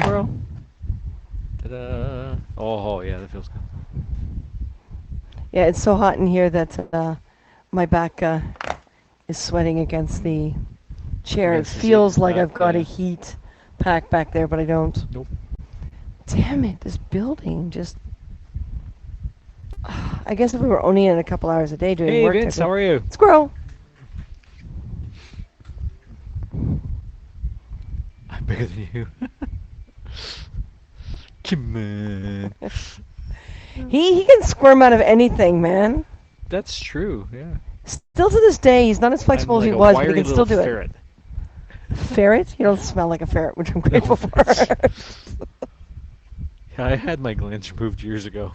Ta-da. Oh, yeah, that feels good. Yeah, it's so hot in here that my back is sweating against the chair. It Against the seat. feels like I've got Yeah. a heat pack back there, but I don't. Nope. Damn it, this building just... I guess if we were only in a couple hours a day doing Hey, work... Vince, how are you? Squirrel! I'm bigger than you. Come on. He can squirm out of anything, man. That's true, yeah. Still to this day, he's not as flexible I'm as he like a was, but he wiry can still little do ferret. it. Ferret? You don't smell like a ferret, which I'm grateful for. Yeah, I had my glands removed years ago.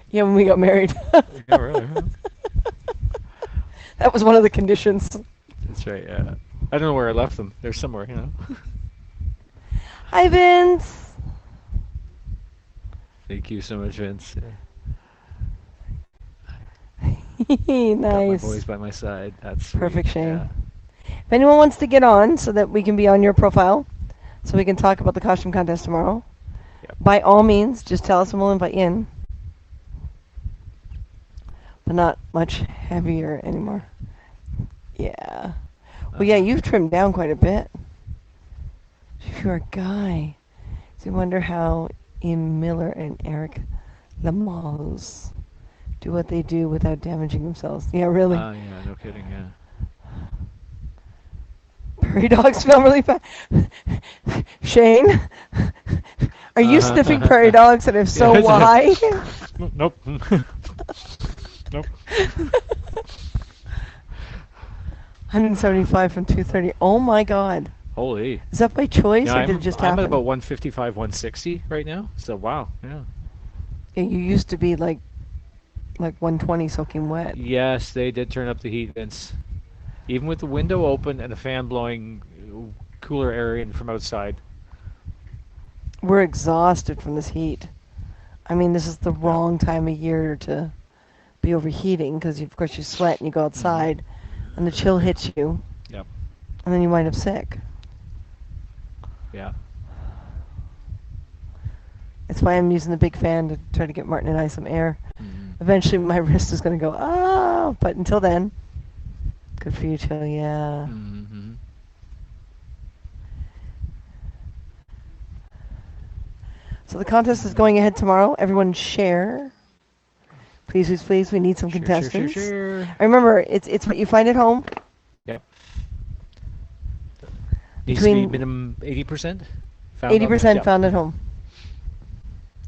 Yeah, when we got married. Yeah, really. Huh? That was one of the conditions. That's right, yeah. I don't know where I left them. They're somewhere, you know. Hi, Vince. Thank you so much, Vince. Yeah. Got my Nice. boys by my side. That's Perfect, sweet, Shane. yeah. If anyone wants to get on so that we can be on your profile, so we can talk about the costume contest tomorrow, Yep. by all means, just tell us and we'll invite you in. But not much heavier anymore. Yeah. Well, yeah, you've trimmed down quite a bit. If you're a guy. So you wonder how Ian Miller and Eric Lamaze do what they do without damaging themselves. Yeah, really. Yeah, no kidding. Yeah. Prairie dogs smell really bad. Shane, are you sniffing prairie dogs? And if so, Yeah, why? Nope. Nope. 175 from 230. Oh my God. Holy. Is that by choice Yeah, or did it just I'm happen? at about 155, 160 right now. So wow. Yeah. Yeah, you used to be like 120 soaking wet. Yes, they did turn up the heat, Vince. Even with the window open and the fan blowing cooler air in from outside. We're exhausted from this heat. I mean, this is the wrong time of year to be overheating because, of course, you sweat and you go outside and the chill hits you. Yep. And then you wind up sick. Yeah. That's why I'm using the big fan to try to get Martin and I some air. Mhm. Eventually, my wrist is going to go, ah! But until then, good for you, Chill. Yeah. Mhm. So the contest is going ahead tomorrow. Everyone share. Please, please, please. We need some Sure, contestants. Sure. And remember, it's what you find at home. Yep. Needs to be Between minimum 80%? 80% found at home.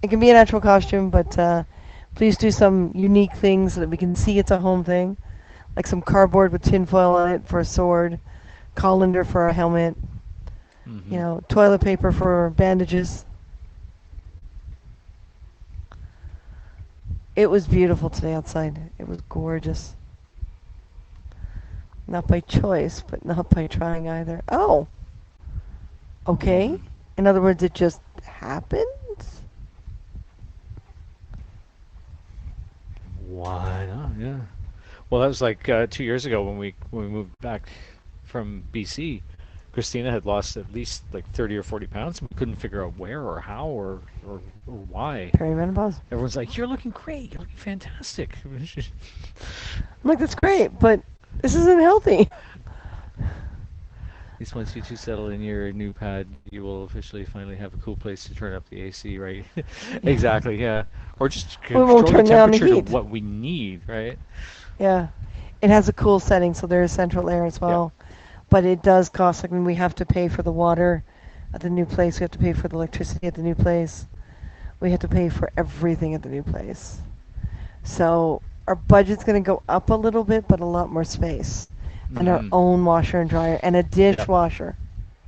It can be a natural costume, but please do some unique things so that we can see it's a home thing. Like some cardboard with tinfoil on it for a sword, colander for a helmet, Mhm. you know, toilet paper for bandages. It was beautiful today outside. It was gorgeous. Not by choice, but not by trying either. Oh! Okay. Mhm. In other words, it just happened? Why not? Yeah. Well, that was like 2 years ago when we moved back from BC. Christina had lost at least like 30 or 40 pounds. We couldn't figure out where or how or why. Perimenopause. Everyone's like, "You're looking great. You're looking fantastic." I'm like, that's great, but this isn't healthy. At least once you two settle in your new pad, you will officially finally have a cool place to turn up the AC, right? Exactly, yeah. Or just We won't control the turn down the temperature heat. to what we need, right? Yeah. It has a cool setting, so there is central air as well. But it does cost, like, when we have to pay for the water at the new place, we have to pay for the electricity at the new place. We have to pay for everything at the new place. So our budget's going to go up a little bit, but a lot more space. And our Mhm. own washer and dryer and a dishwasher.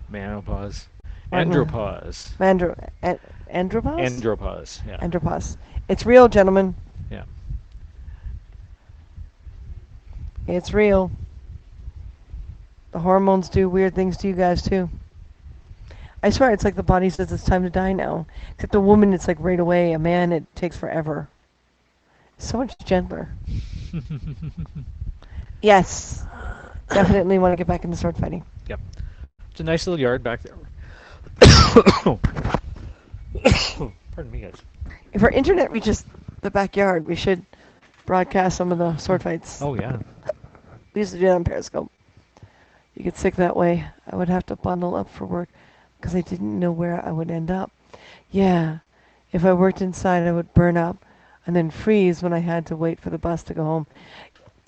Menopause. Martin, Andropause. Andropause? Andropause, yeah. Andropause. It's real, gentlemen. Yeah. It's real. The hormones do weird things to you guys, too. I swear, it's like the body says it's time to die now. Except a woman, it's like right away. A man, it takes forever. So much gentler. Yes. Definitely want to get back into sword fighting. Yep. It's a nice little yard back there. Pardon me, guys. If our internet reaches the backyard, we should broadcast some of the sword fights. Oh, yeah. We used to do that on Periscope. You get sick that way. I would have to bundle up for work because I didn't know where I would end up. Yeah. If I worked inside, I would burn up and then freeze when I had to wait for the bus to go home.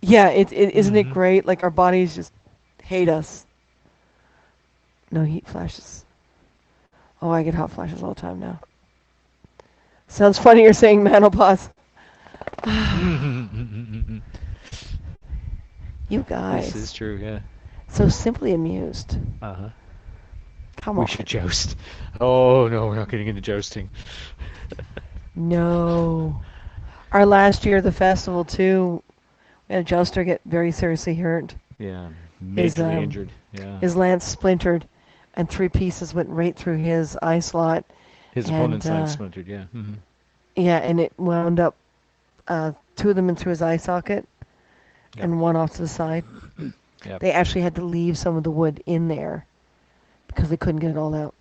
Yeah, isn't it Mhm. great? Like our bodies just hate us. No heat flashes. Oh, I get hot flashes all the time now. Sounds funny you're saying menopause. You guys. This is true, yeah. So simply amused. Uh-huh. Come We on. should joust. Oh, no, we're not getting into jousting. No. Our last year at the festival, too, we had a jouster get very seriously hurt. Yeah, His, majorly injured. Yeah. His lance splintered, and 3 pieces went right through his eye slot. His and, opponent's line splintered, yeah. Mhm. Yeah, and it wound up 2 of them in through his eye socket Yep. and 1 off to the side. Yep. They actually had to leave some of the wood in there because they couldn't get it all out.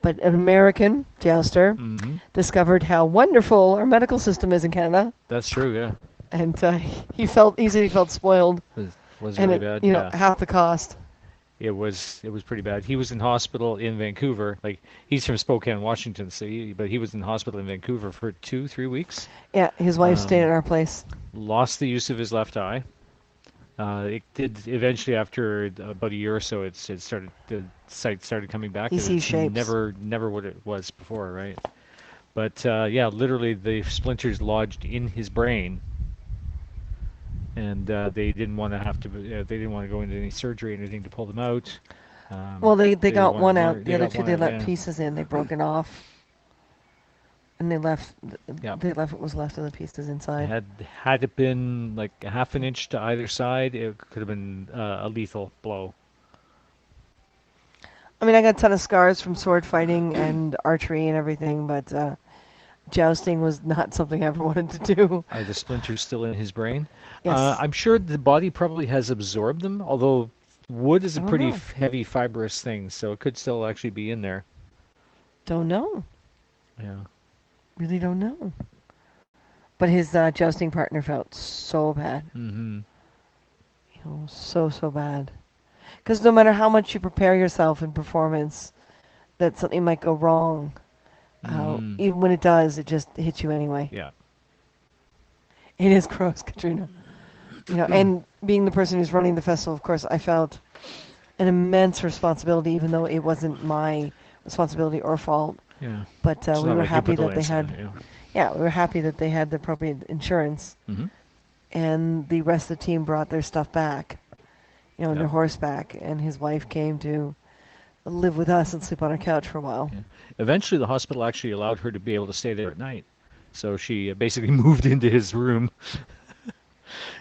But an American jouster Mm-hmm. discovered how wonderful our medical system is in Canada, That's true. Yeah. and he said he felt spoiled, Was and really it, bad. you know, Yeah. half the cost. It was pretty bad. He was in hospital in Vancouver. Like he's from Spokane, Washington, but he was in hospital in Vancouver for 2-3 weeks. Yeah, his wife stayed Um, at our place. Lost the use of his left eye. It did eventually after about a year or so. The sight started coming back, He and sees it's shapes. never what it was before, right? But yeah, literally the splinters lodged in his brain, and they didn't want to they didn't want to go into any surgery or anything to pull them out. Well, they got one out. The They other got two one they out, let yeah. pieces in. They broke it off, and they left. Yeah. They left what was left of the pieces inside. Had it been like a half an inch to either side, it could have been a lethal blow. I mean, I got a ton of scars from sword fighting and archery and everything, but jousting was not something I ever wanted to do. Are the splinters still in his brain? Yes. I'm sure the body probably has absorbed them, although wood is a I don't pretty know. heavy fibrous thing, so it could still actually be in there. Don't know. Yeah. Really don't know. But his jousting partner felt so bad. Mm-hmm. You know, so bad. Because no matter how much you prepare yourself in performance, that something might go wrong. Mm. Even when it does, it just hits you anyway. Yeah. It is gross, Katrina. You know, and being the person who's running the festival, of course, I felt an immense responsibility, even though it wasn't my responsibility or fault. Yeah. But It's we not were like you happy put the that they lance in had, it, yeah. yeah, we were happy that they had the appropriate insurance, Mm-hmm. and the rest of the team brought their stuff back, you know, and Yeah. their horse back, and his wife came to live with us and sleep on our couch for a while. Yeah. Eventually, the hospital actually allowed her to be able to stay there at night. So she basically moved into his room,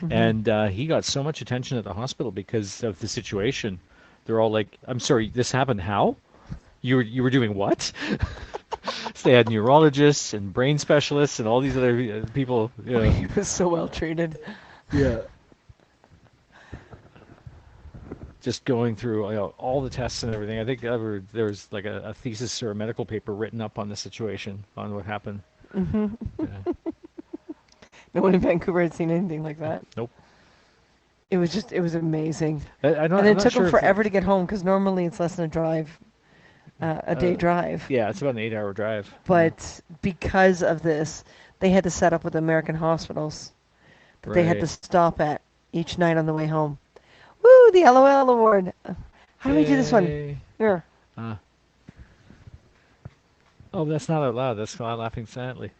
and he got so much attention at the hospital because of the situation. They're all like, "I'm sorry, this happened how? You were doing what?" So they had neurologists and brain specialists and all these other people. Yeah. He was so well treated. Yeah. Just going through all the tests and everything. I think there was like a thesis or a medical paper written up on the situation, on what happened. Yeah. No one in Vancouver had seen anything like that. Nope. It was amazing. I'm And it not took sure him if forever to get home because normally it's less than a drive, a day drive. Yeah, it's about an 8-hour drive. But because of this, they had to set up with American hospitals that they had to Right. stop at each night on the way home. Woo, the LOL award. How do we do this one? Yay. Here. Oh, that's not out loud. That's not laughing silently.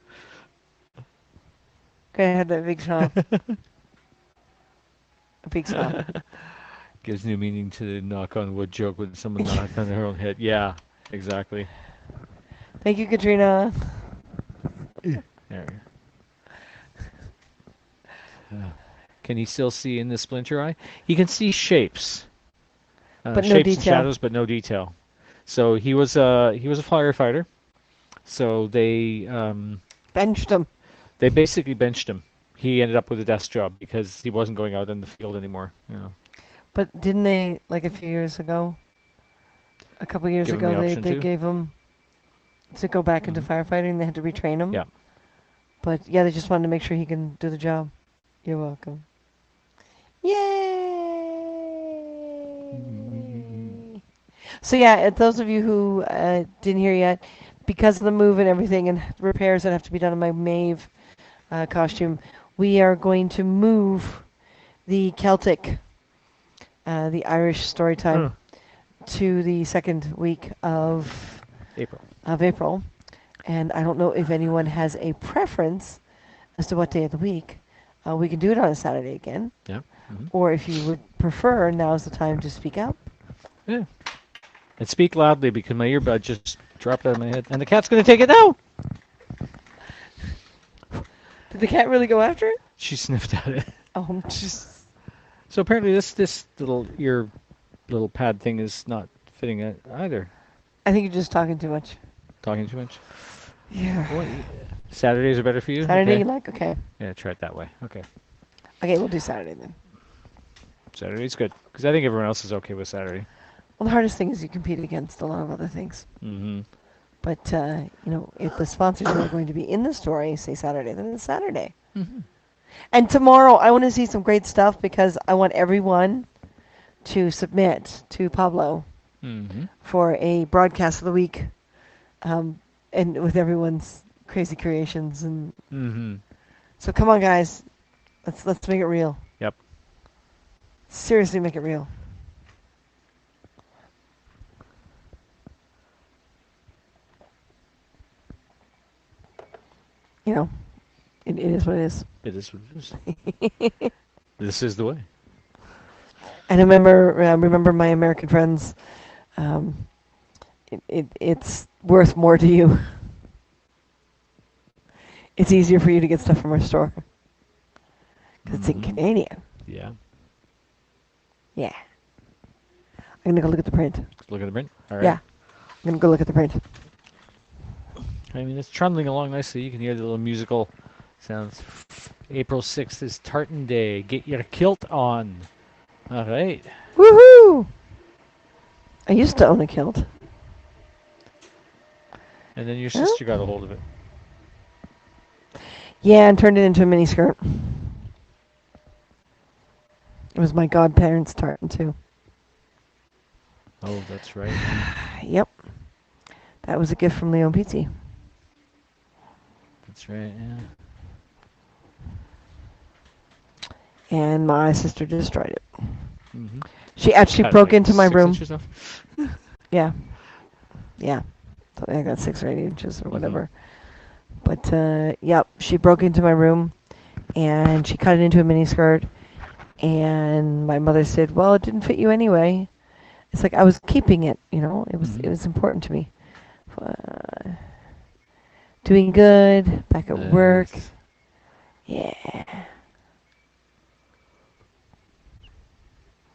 Okay, I had that big smile. A big smile. Gives new meaning to the knock on wood joke when someone knocked on their own head. Yeah, exactly. Thank you, Katrina. There. Can he still see in the splinter eye? He can see shapes. But no Shapes and detail. shadows, but no detail. So he was a firefighter. So Benched him. they basically benched him. He ended up with a desk job because he wasn't going out in the field anymore. You know, But didn't they, like a few years ago, a couple years give him ago, the they, option they to. gave him to go back into firefighting. They had to retrain him. Yeah. But yeah, they just wanted to make sure he can do the job. You're welcome. Yay! So yeah, those of you who didn't hear yet, because of the move and everything and repairs that have to be done on my Maeve costume, we are going to move the Celtic, the Irish story time, to the second week of April. And I don't know if anyone has a preference as to what day of the week. We can do it on a Saturday again. Yeah. Mm-hmm. Or if you would prefer, now's the time to speak up. Yeah. And speak loudly because my earbud just dropped out of my head, and the cat's gonna take it now. Did the cat really go after it? She sniffed at it. Oh, just... So apparently this little pad thing is not fitting it either. I think you're just talking too much. Talking too much. Yeah. Saturdays are better for you? Saturday, Okay. you like? Okay. Yeah, try it that way. Okay. Okay, we'll do Saturday then. Saturday's good because I think everyone else is okay with Saturday. Well, the hardest thing is you compete against a lot of other things. Mm-hmm. But, if the sponsors are going to be in the story say Saturday, then it's Saturday. Mm-hmm. And tomorrow, I want to see some great stuff because I want everyone to submit to Pablo Mm-hmm. for a broadcast of the week, and with everyone's crazy creations. And Mm-hmm. so, come on, guys, let's make it real. Yep. Seriously, make it real. You know, it is what it is. It is what it is. This is the way. And remember my American friends. It's worth more to you. It's easier for you to get stuff from our store because it's in Mhm. Canadian. Yeah. Yeah. I'm gonna go look at the print. Look at the print. All right. Yeah, I'm gonna go look at the print. I mean, it's trundling along nicely. You can hear the little musical sounds. April 6th is Tartan Day. Get your kilt on. All right. Woohoo! I used to own a kilt. And then your Huh? sister got a hold of it. Yeah, and turned it into a mini skirt. It was my godparents' tartan too. Oh, that's right. Yep. That was a gift from Leon Pizzi. That's right, yeah. And my sister destroyed it. Mm-hmm. She actually broke into my room. Yeah. Yeah. So I got 6 or 8 inches or whatever. But, yep, she broke into my room and she cut it into a mini skirt. And my mother said, well, it didn't fit you anyway. It's like I was keeping it, it was important to me. Doing good, back at work. Nice. Yeah.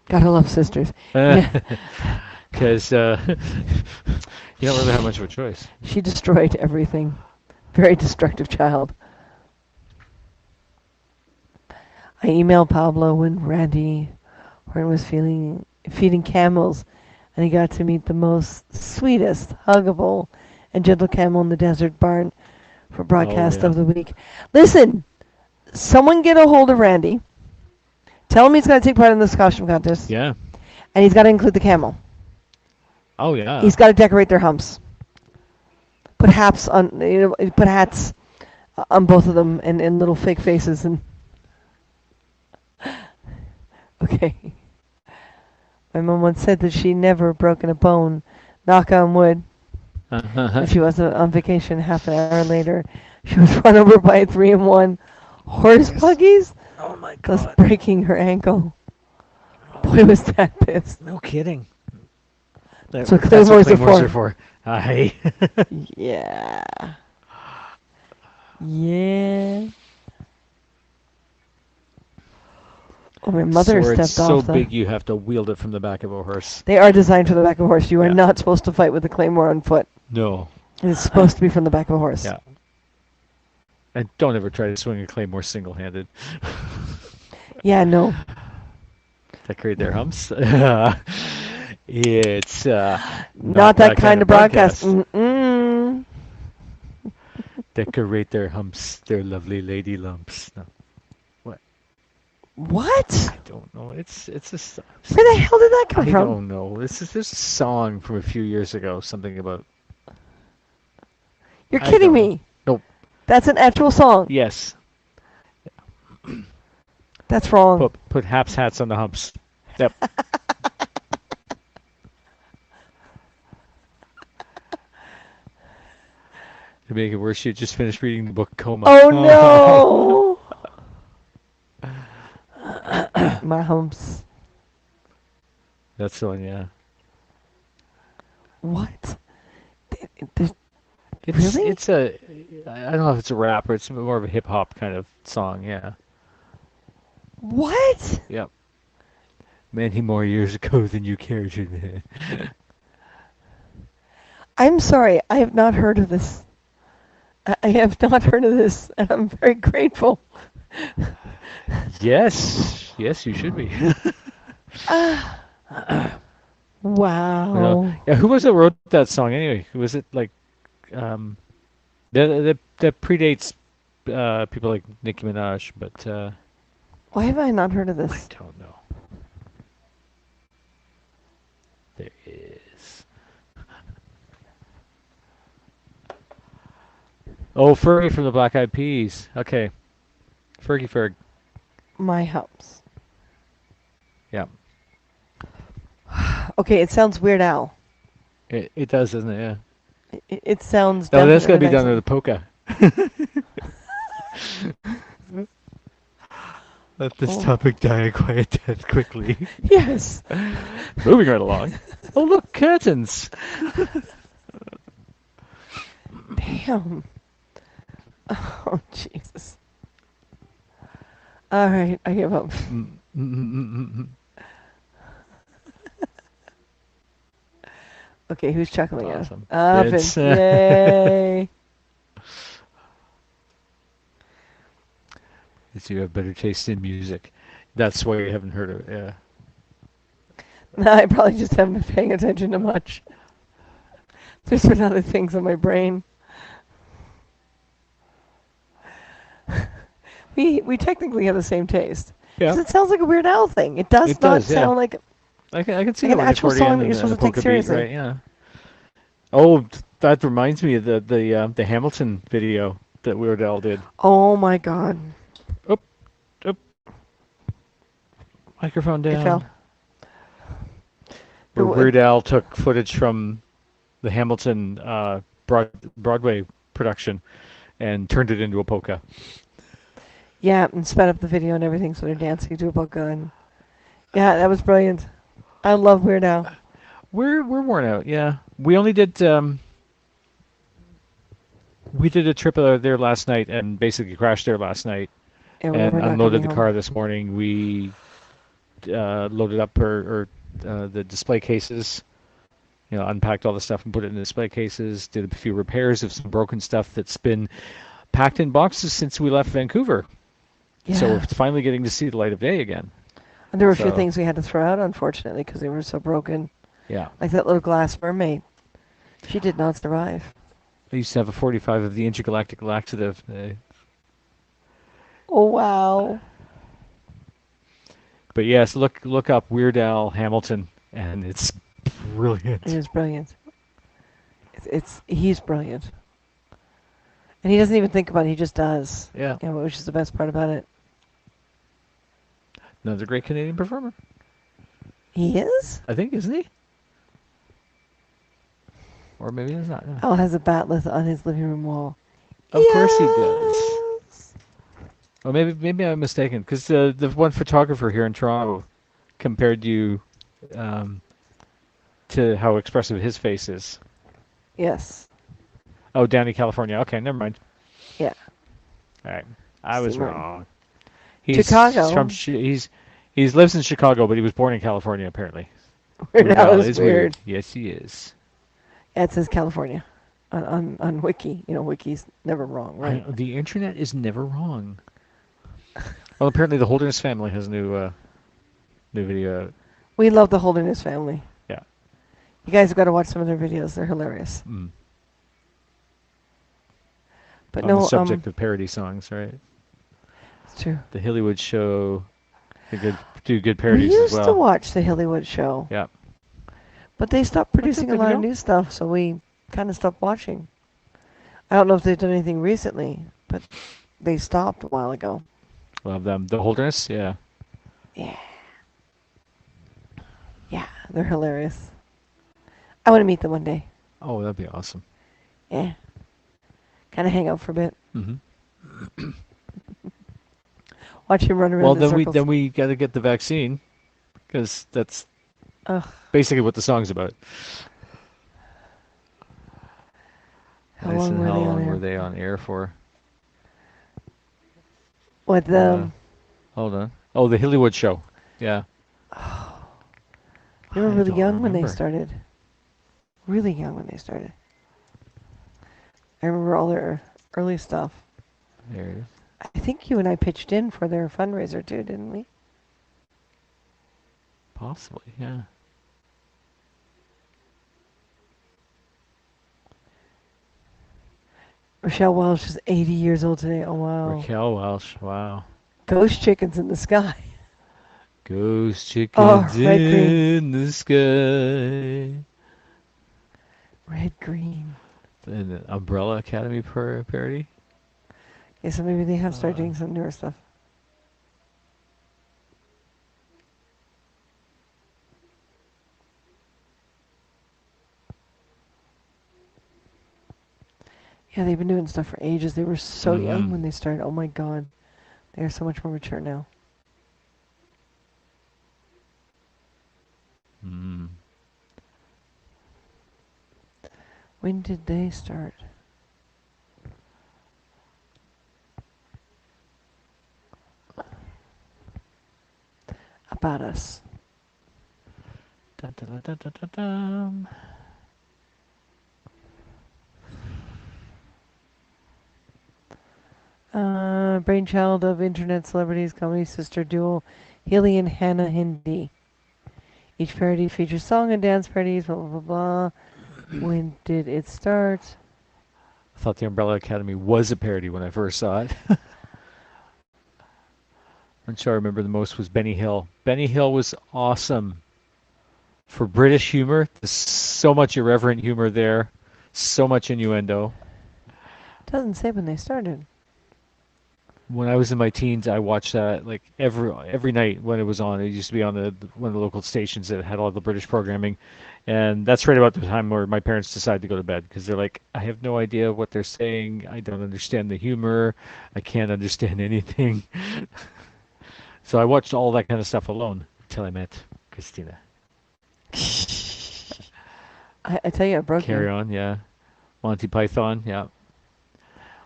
Gotta love sisters. Because you don't really have much of a choice. She destroyed everything. Very destructive child. I emailed Pablo when Randy Horton was feeding camels, and he got to meet the most sweetest, huggable, and gentle camel in the desert barn for broadcast yeah. of the week. Listen, someone get a hold of Randy. Tell him he's got to take part in this costume contest. Yeah. And he's got to include the camel. Oh, yeah. He's got to decorate their humps. Put hats on. Put hats on both of them, and little fake faces and. Okay. My mom once said that she never broken a bone. Knock on wood. When she was on vacation, half an hour later, she was run over by a 3-in-1 horse buggies. Oh my Thus breaking her ankle. Boy, was that pissed. No kidding. That's what That's claymores what claymores are are for. Aye. Yeah. Yeah. Oh, my mother Sword's stepped so off big you have to wield it from the back of a horse. They are designed for the back of a horse. You are Yeah. not supposed to fight with a claymore on foot. No. It's supposed to be from the back of a horse. Yeah. And don't ever try to swing a claymore single-handed. Yeah, no. Decorate their humps. It's Not that kind of broadcast. Mm-mm. Decorate their humps, their lovely lady lumps. No, What? I don't know. It's a. Where the hell did that come I from? don't know. This is a song from a few years ago. Something about. You're I kidding don't know. me. Nope. That's an actual song. Yes. That's wrong. Put haps hats on the humps. Yep. To make it worse, you just finished reading the book Coma. Oh no! My humps. That's the one, yeah. What? It's, Really? It's a. I don't know if it's a rap or it's more of a hip hop kind of song. Yeah. What? Yep. Many more years ago than you care to admit. I'm sorry. I have not heard of this. I have not heard of this, and I'm very grateful. Yes. Yes, you should be. Wow. Yeah, who was it wrote that song anyway? Was it like um, that predates people like Nicki Minaj, but Why have I not heard of I this? don't know. There is. Oh, Fergie from the Black Eyed Peas. Okay, Fergie Ferg. My house. Yeah, Okay, it sounds Weird Al. it does, doesn't it? Yeah. It sounds No, that's got to definitely be like done with something. a polka. Let this Oh, topic die a quiet death quickly. yes. Moving right along. Oh, look, curtains. Damn. Oh, Jesus. All right, I give up. Mm, mm, mm, mm, mm. Okay, who's chuckling at? Awesome. Oven. It's Yay. you have better taste in music. That's why you haven't heard of it. Yeah. No, I probably just haven't been paying attention to much. There's been other things in my brain. We technically have the same taste. Yeah. Because it sounds like a Weird Al thing. It does It not does. Yeah. sound like I can see like that an with actual song accordion that you're and supposed a to take polka beat, seriously. right? Yeah. Oh, that reminds me of the Hamilton video that Weird Al did. Oh my God. Oop, oop, microphone It fell. down. Where The, Weird Al took footage from the Hamilton Broadway production and turned it into a polka. yeah, and sped up the video and everything so they're dancing to a polka. And yeah, that was brilliant. I love Weird Al. We're worn out. Yeah, we only did we did a trip there last night and basically crashed there last night And we're and not unloaded coming the home. car this morning. We loaded up the display cases, unpacked all the stuff and put it in the display cases, did a few repairs of some broken stuff that's been packed in boxes since we left Vancouver. So we're Yeah. finally getting to see the light of day again. And there were a few So, things we had to throw out, unfortunately, because they were so broken. yeah. Like that little glass mermaid. She did not survive. I used to have a 45 of the intergalactic laxative. Oh, wow. But yes, look up Weird Al Hamilton, and it's brilliant. It was brilliant. He's brilliant. And he doesn't even think about it, he just does. Yeah, Which is the best part about it. another great Canadian performer. He is? I think, isn't he? Or maybe he's not. No. Al has a batleth on his living room wall. Of course he does. Yes! Well, maybe I'm mistaken because the one photographer here in Toronto compared you um, to how expressive his face is. Yes. Oh, Downey, California. Okay, never mind. Yeah. All right, I was Seymour. wrong. He's Chicago. from he lives in Chicago, but he was born in California apparently. Weird Weird Al Al is is weird. Yes, he is. Yeah, it says California on Wiki. Wiki's never wrong, right? The internet is never wrong. Well, apparently the Holderness family has new video out. We love the Holderness family. Yeah. You guys have got to watch some of their videos. They're hilarious. Mm. But On no, the subject of parody songs, right? it's true. The Hillywood Show, they do good We parodies as used well. to watch the Hillywood Show, Yeah. but they stopped producing a good lot to of go. new stuff, so we kind of stopped watching. I don't know if they've done anything recently, but they stopped a while ago. Love them. The Holderness, yeah. Yeah. Yeah, they're hilarious. I want to meet them one day. Oh, that'd be awesome. Yeah. Kind of hang out for a bit. Mm-hmm. Watch him run around Well, in then circles. we got to get the vaccine because that's Ugh, basically what the song's about. how Nice, long and were how they on long air? were they on air for? What the? Hold on. Oh, the Hillywood Show. Yeah. They were I really don't young when they remember. started. Really young when they started. I remember all their early stuff. There it is. I think you and I pitched in for their fundraiser too, didn't we? Possibly, yeah. Rochelle Welch is 80 years old today. Oh, wow. Raquel Welch. Wow. Ghost chickens in the sky. Ghost Oh, chickens red, green. in the sky. Red, green. An Umbrella Academy parody. Yeah, so maybe they have started Uh, doing some newer stuff. Yeah, they've been doing stuff for ages. They were so young mm-hmm. when they started. Oh my god. They are so much more mature now. Mm. When did they start? About Us. Dun, dun, dun, dun, dun, dun. Brainchild of internet celebrities, comedy sister duo Healy and Hannah Hindi. Each parody features song and dance parodies, blah, blah, blah, blah. When did it start? I thought the Umbrella Academy was a parody when I first saw it. One show I remember the most was Benny Hill. Benny Hill was awesome for British humor. There's so much irreverent humor there, so much innuendo. Doesn't say when they started. When I was in my teens, I watched that like every night when it was on. It used to be on one of the local stations that had all the British programming, and that's right about the time where my parents decided to go to bed because they're like, I have no idea what they're saying. I don't understand the humor. I can't understand anything. So I watched all that kind of stuff alone until I met Christina. I tell you, I broke Carry you. On, yeah. Monty Python, yeah.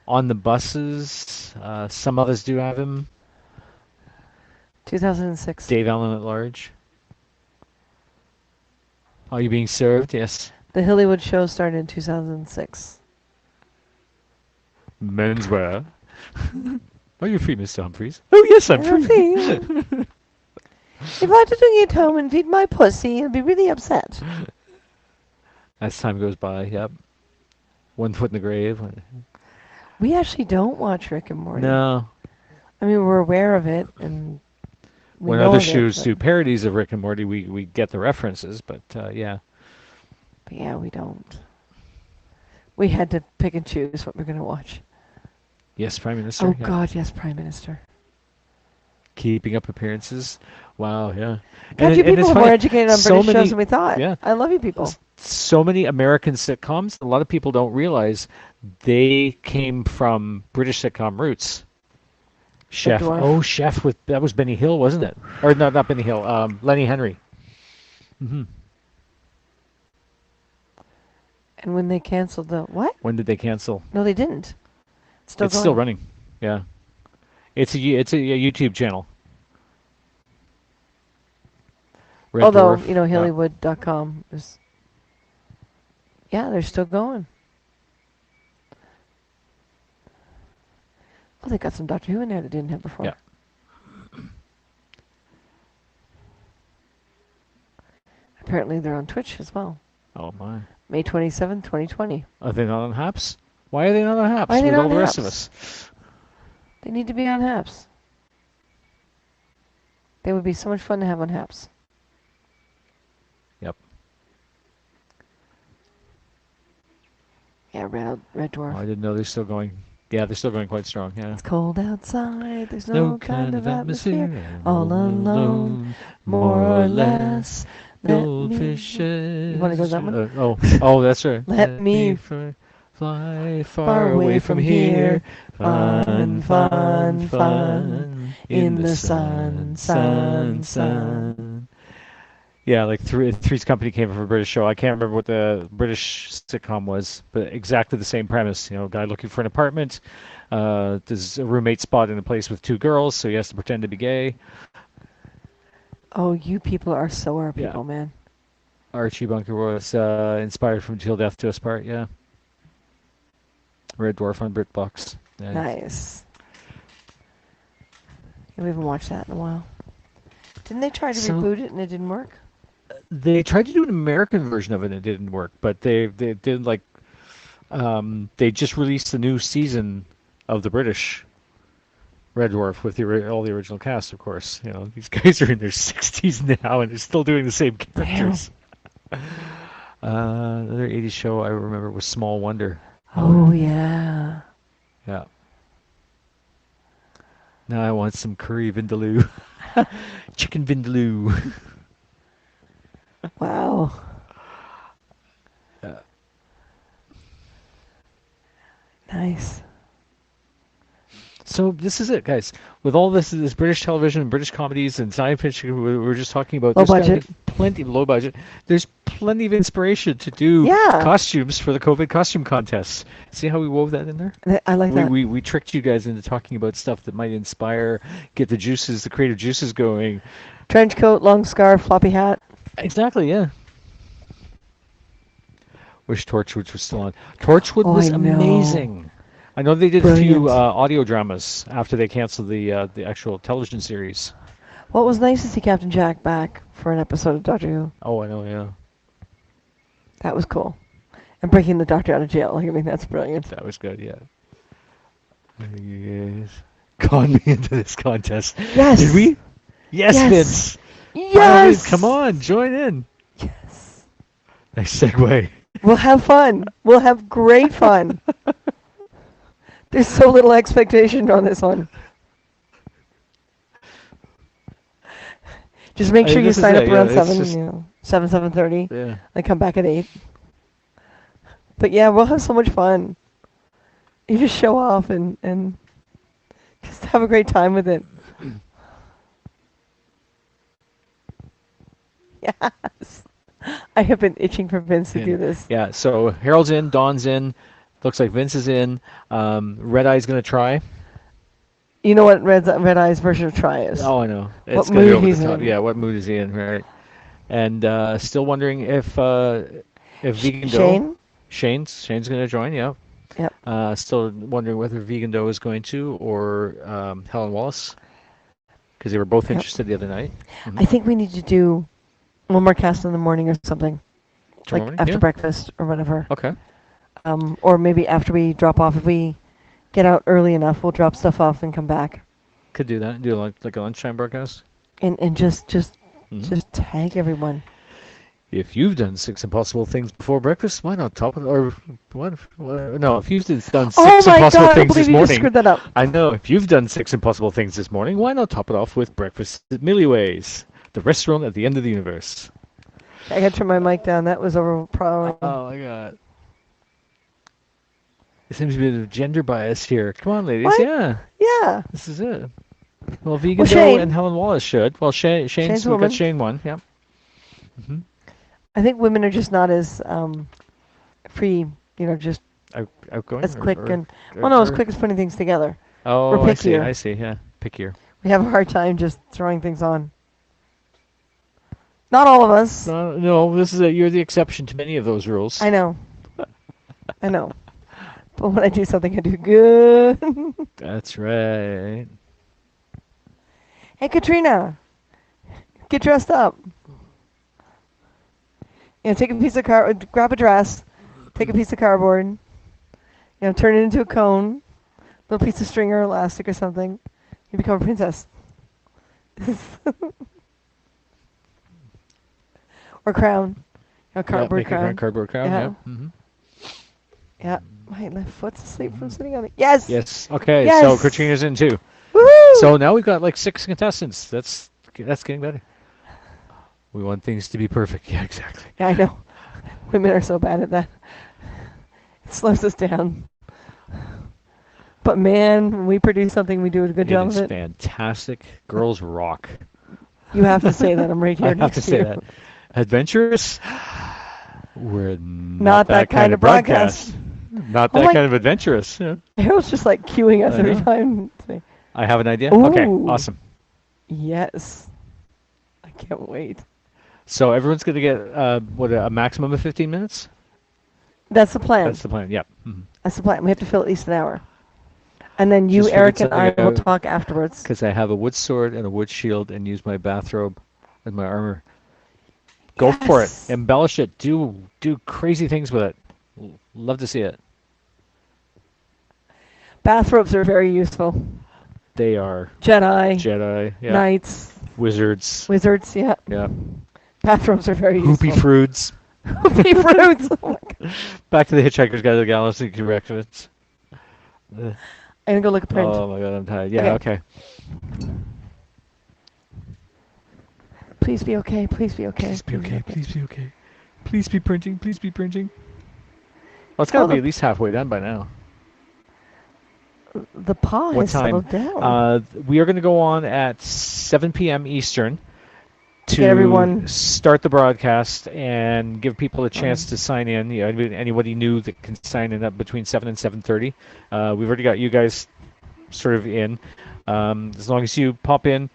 On the buses, some others do have him. 2006. Dave Allen at Large. Are you being served? Yes. The Hillywood show started in 2006. Menswear. Are you free, Mr. Humphries? Oh, yes, I'm free. If I didn't get home and feed my pussy, I'd be really upset. As time goes by, yep. One foot in the grave. We actually don't watch Rick and Morty. No. I mean, we're aware of it, and we When know other of shows it, do parodies of Rick and Morty, we get the references, but yeah. but yeah, we don't. We had to pick and choose what we're going to watch. Yes, Prime Minister. Oh, yeah. God, yes, Prime Minister. Keeping Up Appearances. Wow, yeah. God, you people are more educated on so British many, shows than we thought. Yeah. I love you people. So many American sitcoms. A lot of people don't realize they came from British sitcom roots. Chef. Dwarf. Oh, Chef with that was Benny Hill, wasn't it? Or no, not Benny Hill. Lenny Henry. Hmm. And when they canceled the what? When did they cancel? No, they didn't. It's It's still running. Yeah. It's a YouTube channel. Red Although, Dwarf. you know, Yeah. Hillywood.com is... Yeah, they're still going. Oh, they got some Doctor Who in there that didn't have before. Yeah. Apparently they're on Twitch as well. Oh my. May 27th, 2020. Are they not on Haps? Why are they not on Haps Why are they with not all on the rest of Haps? us? They need to be on Haps. They would be so much fun to have on Haps. Yep. Yeah, Red Dwarf. Oh, I didn't know they're still going. Yeah, they're still going quite strong. Yeah. It's cold outside, there's no kind of atmosphere. I'm All alone, more or less. Let Goldfish. me... You want to go to that one? Oh, that's right. Let me fly far away from here. Fun, fun, fun. In the sun, sun, sun. Yeah, like Three's Company came from a British show. I can't remember what the British sitcom was, but exactly the same premise. You know, a guy looking for an apartment. There's a roommate spot in a place with two girls, so he has to pretend to be gay. Oh, you people are so our Yeah. people, man. Archie Bunker was inspired from Till Death Do Us Part. Yeah. Red Dwarf on BritBox. Yeah. Nice. Yeah, we haven't watched that in a while. Didn't they try to So reboot it and it didn't work? they tried to do an American version of it and it didn't work, but they did like they just released a new season of the British Red Dwarf with all the original cast, of course. You know, these guys are in their 60s now and they're still doing the same Damn. characters. Another 80s show I remember was Small Wonder. Oh yeah. Yeah. Now I want some curry vindaloo. Chicken vindaloo. Wow. Yeah. Nice. So this is it, guys. With all this British television and British comedies and science fiction we were just talking about, Low there's gotta budget. be plenty low budget. There's plenty of inspiration to do Yeah. costumes for the COVID costume contests. See how we wove that in there? I like that. We tricked you guys into talking about stuff that might inspire, get the creative juices going. Trench coat, long scarf, floppy hat. Exactly, yeah. Wish Torchwood was still on. Torchwood Oh, was I know. amazing. I know they did a few Brilliant. audio dramas after they canceled the actual television series. Well, it was nice to see Captain Jack back for an episode of Doctor Who. Oh, I know, yeah. That was cool. And breaking the Doctor out of jail. I mean, that's brilliant. That was good, yeah. Yes. Con me into this contest. Yes. Did we? Yes, Yes. Vince. Yes. Come on, join in. Yes. Nice segue. We'll have fun. We'll have great fun. There's so little expectation on this one. Just make I mean, sure you this is sign up it, around yeah, it's 7, just- 7:30, Yeah. and come back at 8. But yeah, we'll have so much fun. You just show off and just have a great time with it. Yes. I have been itching for Vince to do this. Yeah, so Harold's in, Dawn's in, looks like Vince is in. Red Eye's going to try. You know what Red Eye's version of Try is? Oh, I know. What It's going to be mood over he's the top. in. Yeah, what mood is he in, right? And still wondering if Vegan Dough... Shane? Shane's going to join, yeah. Yep. Still wondering whether Vegan Dough is going to or Helen Wallace, because they were both Yep. interested the other night. I think we need to do one more cast in the morning or something, Tomorrow like morning? after Yeah. breakfast or whatever. Okay. Or maybe after we drop off. If we get out early enough, we'll drop stuff off and come back, Could do that. Do like a lunchtime broadcast. and just Mhm. tag everyone. If you've done 6 impossible things before breakfast, why not top it? Or what? No, if you've done 6 Oh my impossible God! I things believe this you just morning, screwed that up. I know. If you've done 6 impossible things this morning, why not top it off with breakfast at Millieways, the restaurant at the end of the universe? I got to turn my mic down. That was overpowering. Oh my God. There seems to be a bit of gender bias here. Come on, ladies. What? Yeah, Yeah. this is it. Well, Vegan Well, Dough Shane- and Helen Wallace should. Well, Shane's Shane's we woman. got Shane one. Yeah. hmm I think women are just not as free. Just Outgoing. as quick and well, no, as quick as putting things together. Oh, we're I see. pickier. I see. Yeah, pickier. We have a hard time just throwing things on. Not all of us. No, this is you're the exception to many of those rules. I know. I know. But when I do something, I do good. That's right. Hey, Katrina, get dressed up. Take a piece of grab a dress, take a piece of cardboard, turn it into a cone, little piece of string or elastic or something. You become a princess. Or crown. Cardboard make a crown. cardboard crown. Yeah. Yeah. hmm Yeah. My left foot's asleep from sitting on it. Yes. Yes. Okay. Yes. So Katrina's in too. Woohoo! So now we've got like 6 contestants. That's getting better. We want things to be perfect. Yeah, exactly. Yeah, I know. Women are so bad at that. It slows us down. But man, when we produce something, we do a good It job is of it. fantastic. Girls rock. You have to say that. I'm right here I have next to say you. that. Adventurous? We're Not that kind of broadcast. Not Oh that my- kind of adventurous. Yeah. Harold's just like cueing us I every know. time. I have an idea. Okay, Ooh. awesome. Yes. I can't wait. So everyone's going to get a maximum of 15 minutes? That's the plan. That's the plan. Yep. Mhm. That's the plan. We have to fill at least an hour. And then you, Just figured Eric, and I something will out. talk afterwards. Because I have a wood sword and a wood shield and use my bathrobe as my armor. Go for it. Yes. Embellish it. Do crazy things with it. Love to see it. Bathrobes are very useful. They are Jedi, Jedi, yeah. knights, Wizards, wizards, yeah. yeah. Bathrobes are very Hoopy useful. fruits. Hoopy fruits. Oh my God. Back to the Hitchhiker's Guide to the Galaxy reference. I'm gonna go look at print. Oh my god, I'm tired. Yeah, okay. Please be okay. Please be okay. Please be okay. Please be okay. Please be printing. Please be printing. Well, it's got to Well, be at least halfway done by now. The paw What has time? settled down. We are going to go on at 7 p.m. Eastern to Get everyone- start the broadcast and give people a chance to sign in. You know, anybody new that can sign in up between 7 and 7:30. We've already got you guys sort of in. As long as you pop in,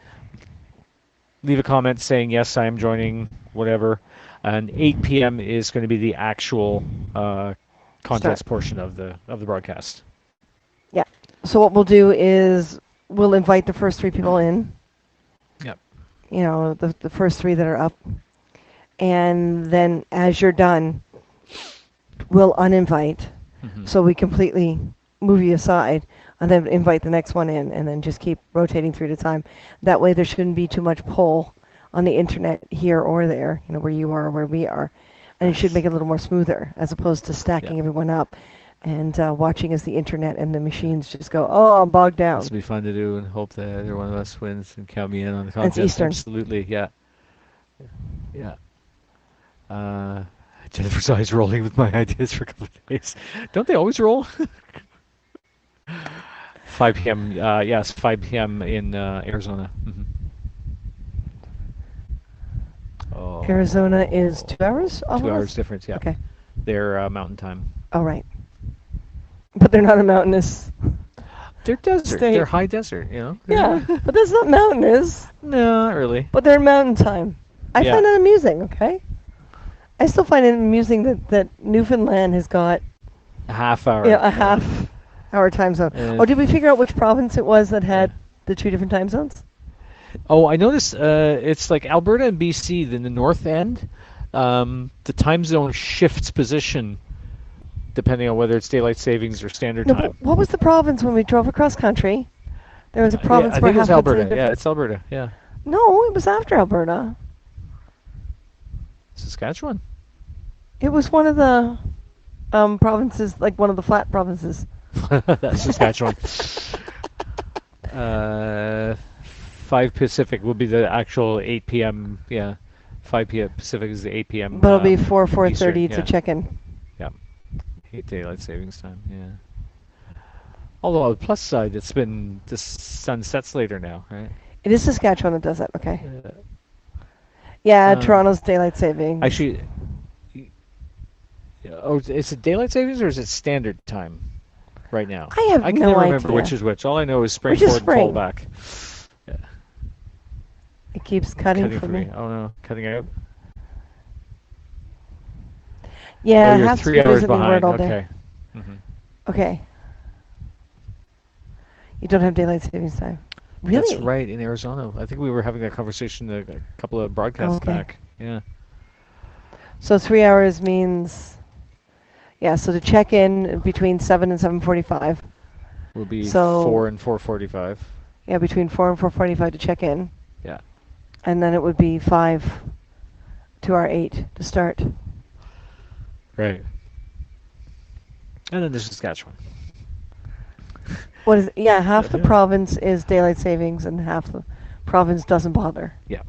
leave a comment saying yes, I am joining, whatever. And 8 p.m. is going to be the actual contest portion of the broadcast. Yeah. So what we'll do is we'll invite the first 3 people in. Yep. You know, the first 3 that are up. And then as you're done, we'll uninvite. Mhm. So we completely move you aside and then invite the next one in and then just keep rotating through the time. That way there shouldn't be too much pull on the internet here or there, you know, where you are or where we are. And it should make it a little more smoother as opposed to stacking everyone up and watching as the internet and the machines just go, oh, I'm bogged down. This will be fun to do and hope that either one of us wins and count me in on the It's contest. Eastern. Absolutely, yeah. Yeah. Jennifer's eyes rolling with my ideas for a couple of days. Don't they always roll? 5 p.m. Yes, 5 p.m. in Arizona. Mhm. Oh, Arizona is 2 hours? 2 off of hours us? difference, yeah. Okay. They're mountain time. All right. But they're not a mountainous. They're desert. State. They're high desert, you know? Yeah, but that's not mountainous. No, not really. But they're mountain time. I Yeah. find that amusing, okay? I still find it amusing that Newfoundland has got A half hour. a half-hour time zone. Oh, did we figure out which province it was that had the 2 different time zones? Oh, I noticed it's like Alberta and BC in the north end. The time zone shifts position depending on whether it's daylight savings or standard No, time. but what was the province when we drove across country? There was a province I where think it's half of the Alberta. Yeah, different- it's Alberta. Yeah, No, it was after Alberta. Saskatchewan. It was one of the provinces, like one of the flat provinces. That's Saskatchewan. 5 Pacific will be the actual 8 p.m. Yeah, 5 p.m. Pacific is the 8 p.m. But it'll be 4:30 Eastern, to yeah. check in. Yeah, 8 daylight savings time. Yeah. Although on the plus side, the sun sets later now, right? It is Saskatchewan that does that. Okay. Yeah, Toronto's daylight savings. Actually, oh, is it daylight savings or is it standard time right now? I have can no never remember idea. which is which. All I know is spring Which is forward and fall spring? back. It keeps cutting Cutting for for me. me. Oh no, cutting out. Yeah, oh, you're half 3 speed hours isn't the word behind. all day. Okay. Mhm. Okay. You don't have daylight savings time. Really? That's right, in Arizona. I think we were having that conversation a couple of broadcasts Okay. back. Yeah. So 3 hours means, yeah. So to check in between 7 and 7:45. Will be So- 4 and 4:45. Yeah, between 4 and 4:45 to check in, Yeah. and then it would be 5 to our 8 to start. Right. And then there's Saskatchewan. What is? Yeah, half the Yeah. province is daylight savings, and half the province doesn't bother. Yeah.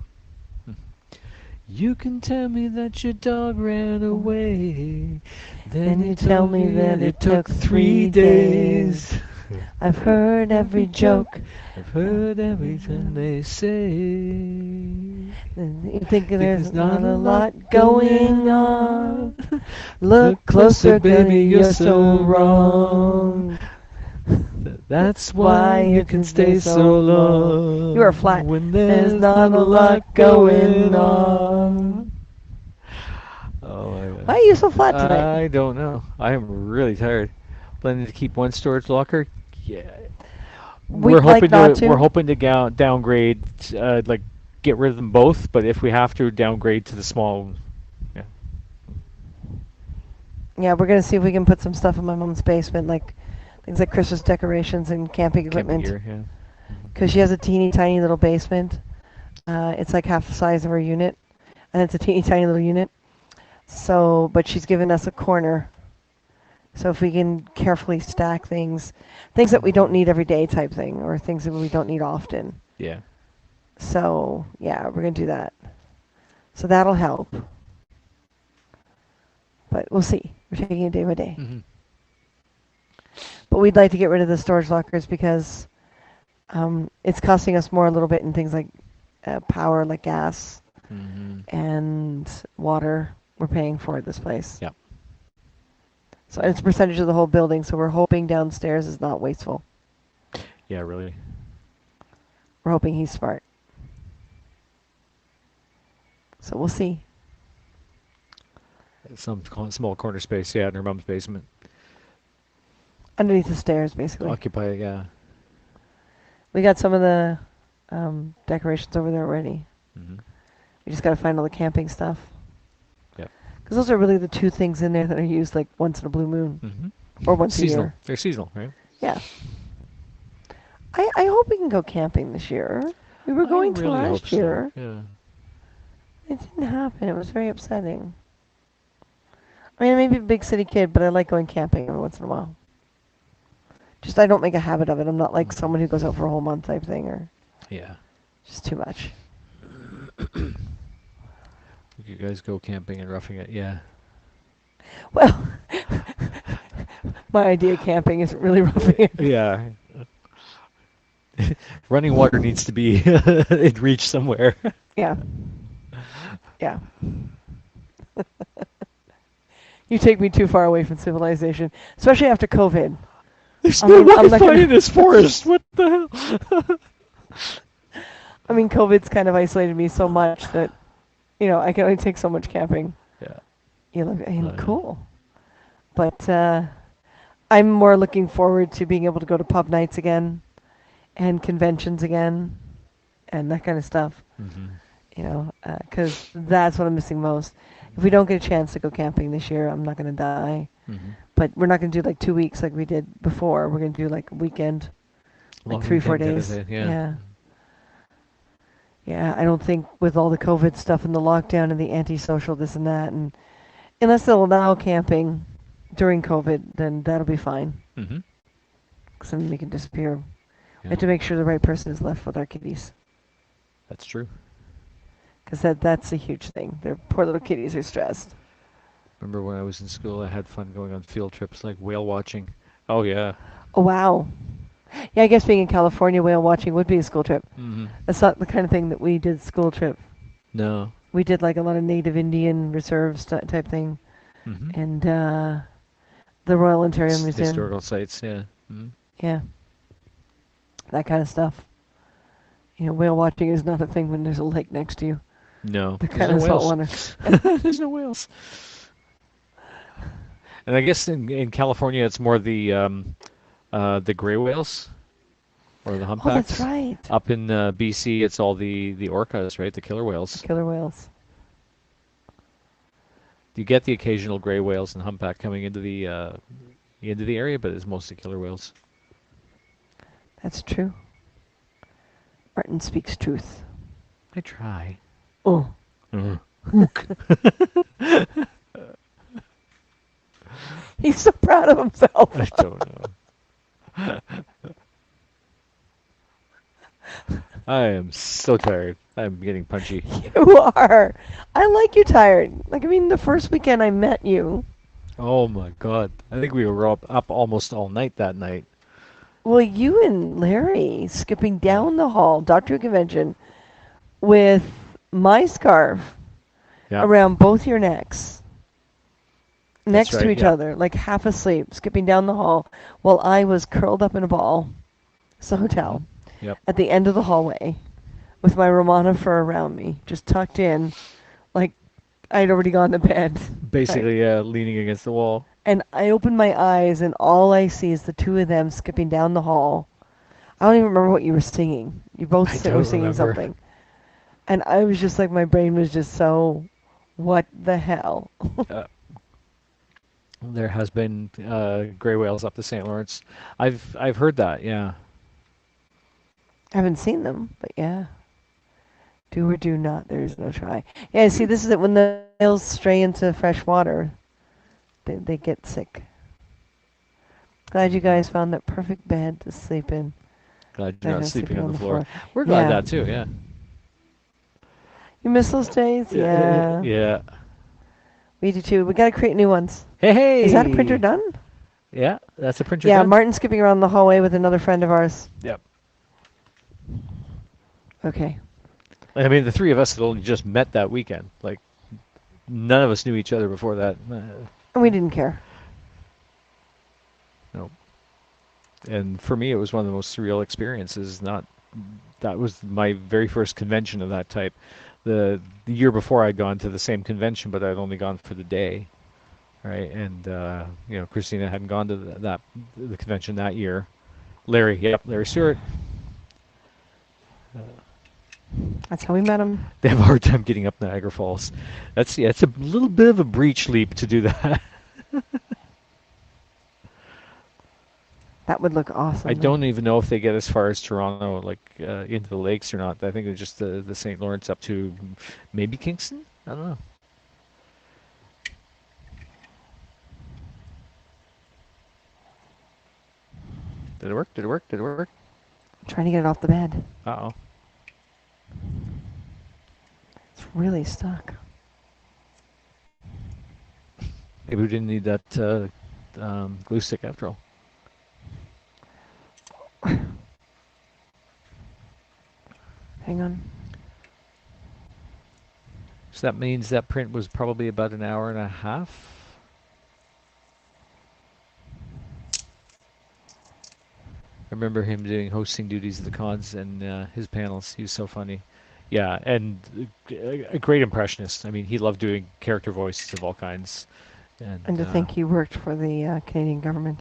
You can tell me that your dog ran away. Then you tell me that it took 3 days. I've heard every joke. I've heard everything they say. And you think there's There's not a lot going on. Look closer, closer, baby, you're so wrong. That's why you can stay so long. You are flat. When There's not a lot going on. Oh, Why are you so flat tonight? I don't know. I am really tired. Planning to keep one storage locker? Yeah. we're We'd like hoping not to we're to. hoping to downgrade, like get rid of them both, but if we have to downgrade to the small, yeah, Yeah, we're gonna see if we can put some stuff in my mom's basement, like things like Christmas decorations and camping camping equipment. gear, yeah. Because she has a teeny tiny little basement. It's like half the size of her unit, and it's a teeny tiny little unit. So, but she's given us a corner. So if we can carefully stack things that we don't need every day type thing, or things that we don't need often. Yeah. So yeah, we're gonna do that. So that'll help. But we'll see. We're taking it day by day. Hmm. But we'd like to get rid of the storage lockers because it's costing us more a little bit in things like power, like gas Hmm. and water. We're paying for at this place. Yeah. So it's a percentage of the whole building. So we're hoping downstairs is not wasteful. Yeah, really. We're hoping he's smart. So we'll see. Some small corner space, yeah, in her mom's basement. Underneath the stairs, basically. Occupy it, yeah. We got some of the decorations over there already. Hmm. We just got to find all the camping stuff. Yep. Because those are really the two things in there that are used like once in a blue moon Hmm. or once a Seasonal. year. They're seasonal, right? Yeah. I hope we can go camping this year. We were going I to really hope last so. year. Yeah. It didn't happen. It was very upsetting. I mean, I may be a big city kid, but I like going camping every once in a while. Just I don't make a habit of it. I'm not like someone who goes out for a whole month type thing, or Yeah. just too much. You guys go camping and roughing it, yeah. Well, my idea of camping isn't really roughing it. Yeah. Running water needs to be in reach somewhere. Yeah. Yeah. You take me too far away from civilization, especially after COVID. There's I no mean, I'm not Wi-Fi gonna- in this forest. What the hell? I mean, COVID's kind of isolated me so much that, I can only take so much camping. Yeah. You look yeah. cool. But I'm more looking forward to being able to go to pub nights again and conventions again and that kind of stuff, Hmm. because that's what I'm missing most. If we don't get a chance to go camping this year, I'm not going to die. Hmm. But we're not going to do like 2 weeks like we did before. We're going to do like a weekend, like Long 3-4 weekend kinda days. thing, yeah. Yeah. Yeah, I don't think with all the COVID stuff and the lockdown and the antisocial this and that, and unless they'll allow camping during COVID, then that'll be fine. Hmm. Because then we can disappear. We Yeah. have to make sure the right person is left with our kitties. That's true. Because that's a huge thing. Their poor little kitties are stressed. Remember when I was in school, I had fun going on field trips like whale watching. Oh, yeah. Oh, wow. Yeah, I guess being in California, whale watching would be a school trip. Hmm. That's not the kind of thing that we did school trip. No. We did like a lot of native Indian reserves type thing. Hmm. And the Royal Ontario Museum. Historical sites, yeah. Hmm. Yeah. That kind of stuff. Whale watching is not a thing when there's a lake next to you. No. The There's kind no of salt whales. water. There's no whales. And I guess in California, it's more the gray whales or the Oh, humpbacks. that's right. Up in BC, it's all the orcas, right? The killer whales. Killer whales. You get the occasional gray whales and humpback coming into the area, but it's mostly killer whales. That's true. Martin speaks truth. I try. Oh. He's so proud of himself. I don't know. I am so tired. I'm getting punchy. You are. I like you tired. The first weekend I met you, Oh my God. I think we were up almost all night that night. well, you and Larry skipping down the hall, Doctor Who Convention, with my scarf Yeah. around both your necks, next to right, each yeah. other, like half asleep, skipping down the hall, while I was curled up in a ball, it's a hotel, Yep. at the end of the hallway, with my Romana fur around me, just tucked in, like I'd already gone to bed. Basically, yeah, leaning against the wall. And I open my eyes, and all I see is the two of them skipping down the hall. I don't even remember what you were singing. You both I were don't singing remember. something. And I was just like, my brain was just so, what the hell? Uh, there has been gray whales up the St. Lawrence. I've heard that. Yeah. I haven't seen them, but yeah. Do or do not. There is no try. Yeah, see, this is it. When the whales stray into fresh water, they get sick. Glad you guys found that perfect bed to sleep in. Glad you're Better not than sleeping sleeping on on the the floor. floor. We're glad Yeah. that too. Yeah. You miss those days? Yeah. Yeah. We do too. We gotta create new ones. Hey, Is that a printer hey. done? Yeah, that's a printer Yeah, done. Martin's skipping around the hallway with another friend of ours. Yep. Okay. I mean, the three of us had only just met that weekend. Like, none of us knew each other before that. And we didn't care. No. And for me, it was one of the most surreal experiences. Not that was my very first convention of that type. The year before, I'd gone to the same convention, but I'd only gone for the day, right? And Christina hadn't gone to the convention that year. Larry Stewart. That's how we met him. They have a hard time getting up Niagara Falls. It's a little bit of a breach leap to do that. That would look awesome. I Though. don't even know if they get as far as Toronto, like into the lakes or not. I think it's just the St. Lawrence up to maybe Kingston. I don't know. Did it work? Did it work? Did it work? Trying to get it off the bed. Uh oh. It's really stuck. Maybe we didn't need that glue stick after all. Hang on. So that means that print was probably about an hour and a half. I remember him doing hosting duties at the cons and his panels. He was so funny. Yeah, and a great impressionist. I mean, he loved doing character voices of all kinds. And to think he worked for the Canadian government.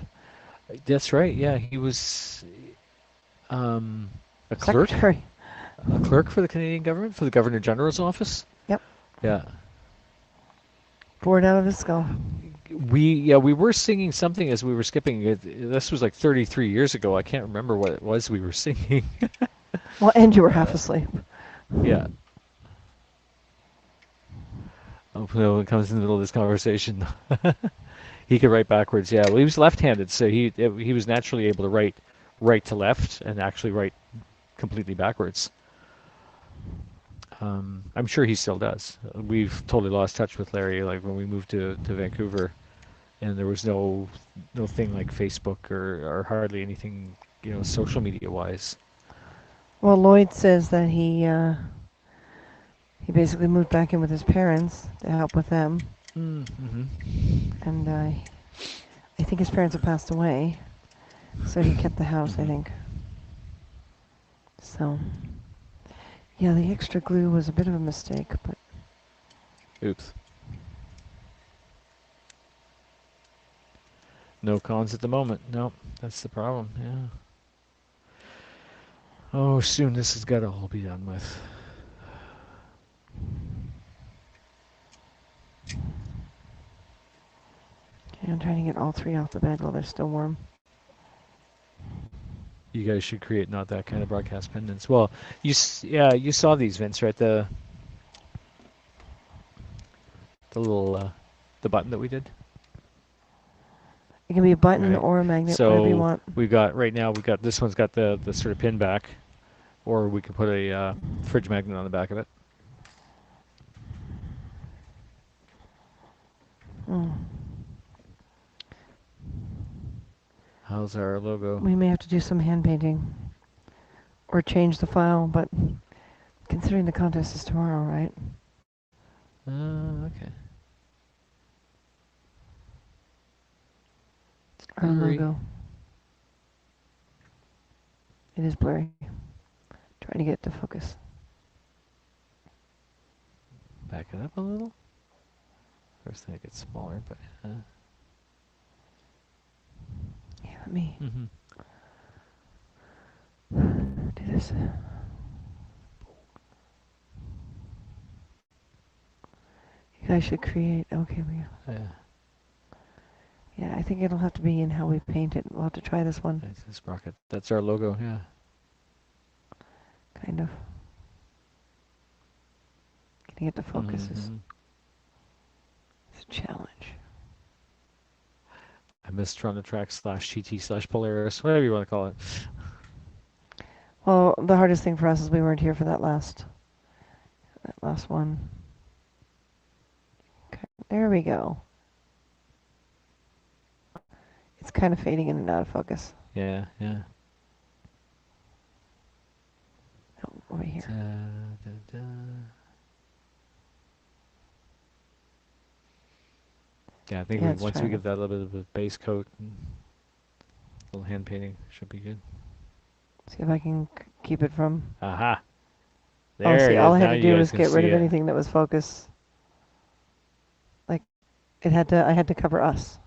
That's right. Yeah, he was a clerk. Secretary. A clerk for the Canadian government, for the Governor General's office. Yep. Yeah. Bored out of his skull. We were singing something as we were skipping. This was like 33 years ago. I can't remember what it was we were singing. Well, and you were half asleep. Yeah. Oh, when it comes in the middle of this conversation, he could write backwards. Yeah, well, he was left-handed, so he was naturally able to write right to left and actually write completely backwards. I'm sure he still does. We've totally lost touch with Larry. Like when we moved to Vancouver, and there was no thing like Facebook or hardly anything, social media wise. Well, Lloyd says that he basically moved back in with his parents to help with them. Mm-hmm. And I think his parents have passed away, so he kept the house, I think. So, yeah, the extra glue was a bit of a mistake, but... Oops. No cons at the moment. No, that's the problem. Yeah. Oh, soon this has got to all be done with. Okay, I'm trying to get all three off the bed while they're still warm. You guys should create not that kind of broadcast pendants. Well, you saw these, Vince, right? The little the button that we did. It can be a button Right. or a magnet, whatever you want. We've got this one's got the sort of pin back, or we could put a fridge magnet on the back of it. Mm. How's our logo? We may have to do some hand painting or change the file, but considering the contest is tomorrow, right? Okay. Our logo. It is blurry. Trying to get it to focus. Back it up a little. First thing it gets smaller, but. Yeah, let me. Mm-hmm. do this. You guys should create. Okay, we. Yeah. Yeah, I think it'll have to be in how we paint it. We'll have to try this one, It's a sprocket. That's our logo. Yeah. kind of. Getting it to focus is Mhm. a challenge. I miss Tron Track /TT /Polaris, whatever you want to call it. Well, the hardest thing for us is we weren't here for that last one. Okay, there we go. It's kind of fading in and out of focus. Yeah, yeah. Oh, over here. Da, da, da. Yeah, I think Yeah, we, it's once we trying give to. that a little bit of a base coat and a little hand painting, should be good. See if I can keep it from. Aha! Oh, There see, it all is. I had Now to you do guys was can get rid see of it. anything that was focus. Like, it had to. I had to cover us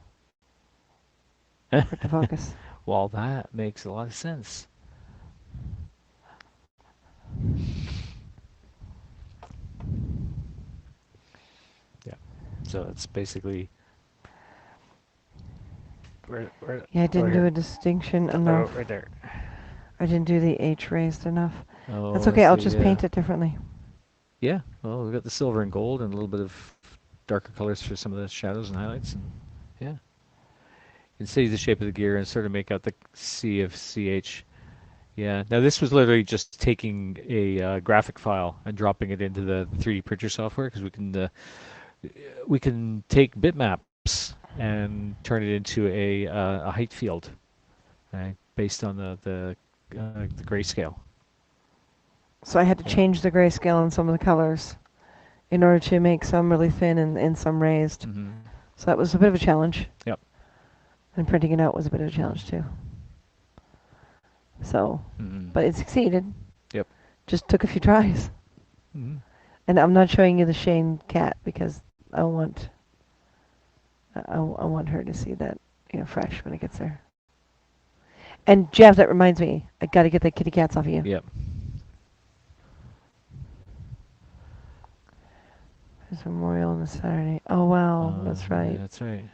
for it to focus. Well, that makes a lot of sense. Yeah. So it's basically where Yeah, I oh, didn't do here. a distinction Oh, enough. right there. I didn't do the H raised enough. Oh, That's okay. I'll the just paint it differently. yeah. Well, we've got the silver and gold and a little bit of darker colors for some of the shadows and highlights, and yeah. You can see the shape of the gear and sort of make out the C of CH. Yeah. Now this was literally just taking a graphic file and dropping it into the 3D printer software because we can take bitmaps and turn it into a height field, right, based on the grayscale. So I had to Yeah. change the grayscale on some of the colors in order to make some really thin and some raised. Mm-hmm. So that was a bit of a challenge. Yep. And printing it out was a bit of a challenge too. So, Mm-hmm. but it succeeded. Yep. Just took a few tries. Mm-hmm. And I'm not showing you the Shane cat because I want her to see that, fresh when it gets there. And Jeff, that reminds me, I got to get the kitty cats off of you. Yep. There's Memorial on the Saturday. Oh wow, that's right. Yeah, that's right.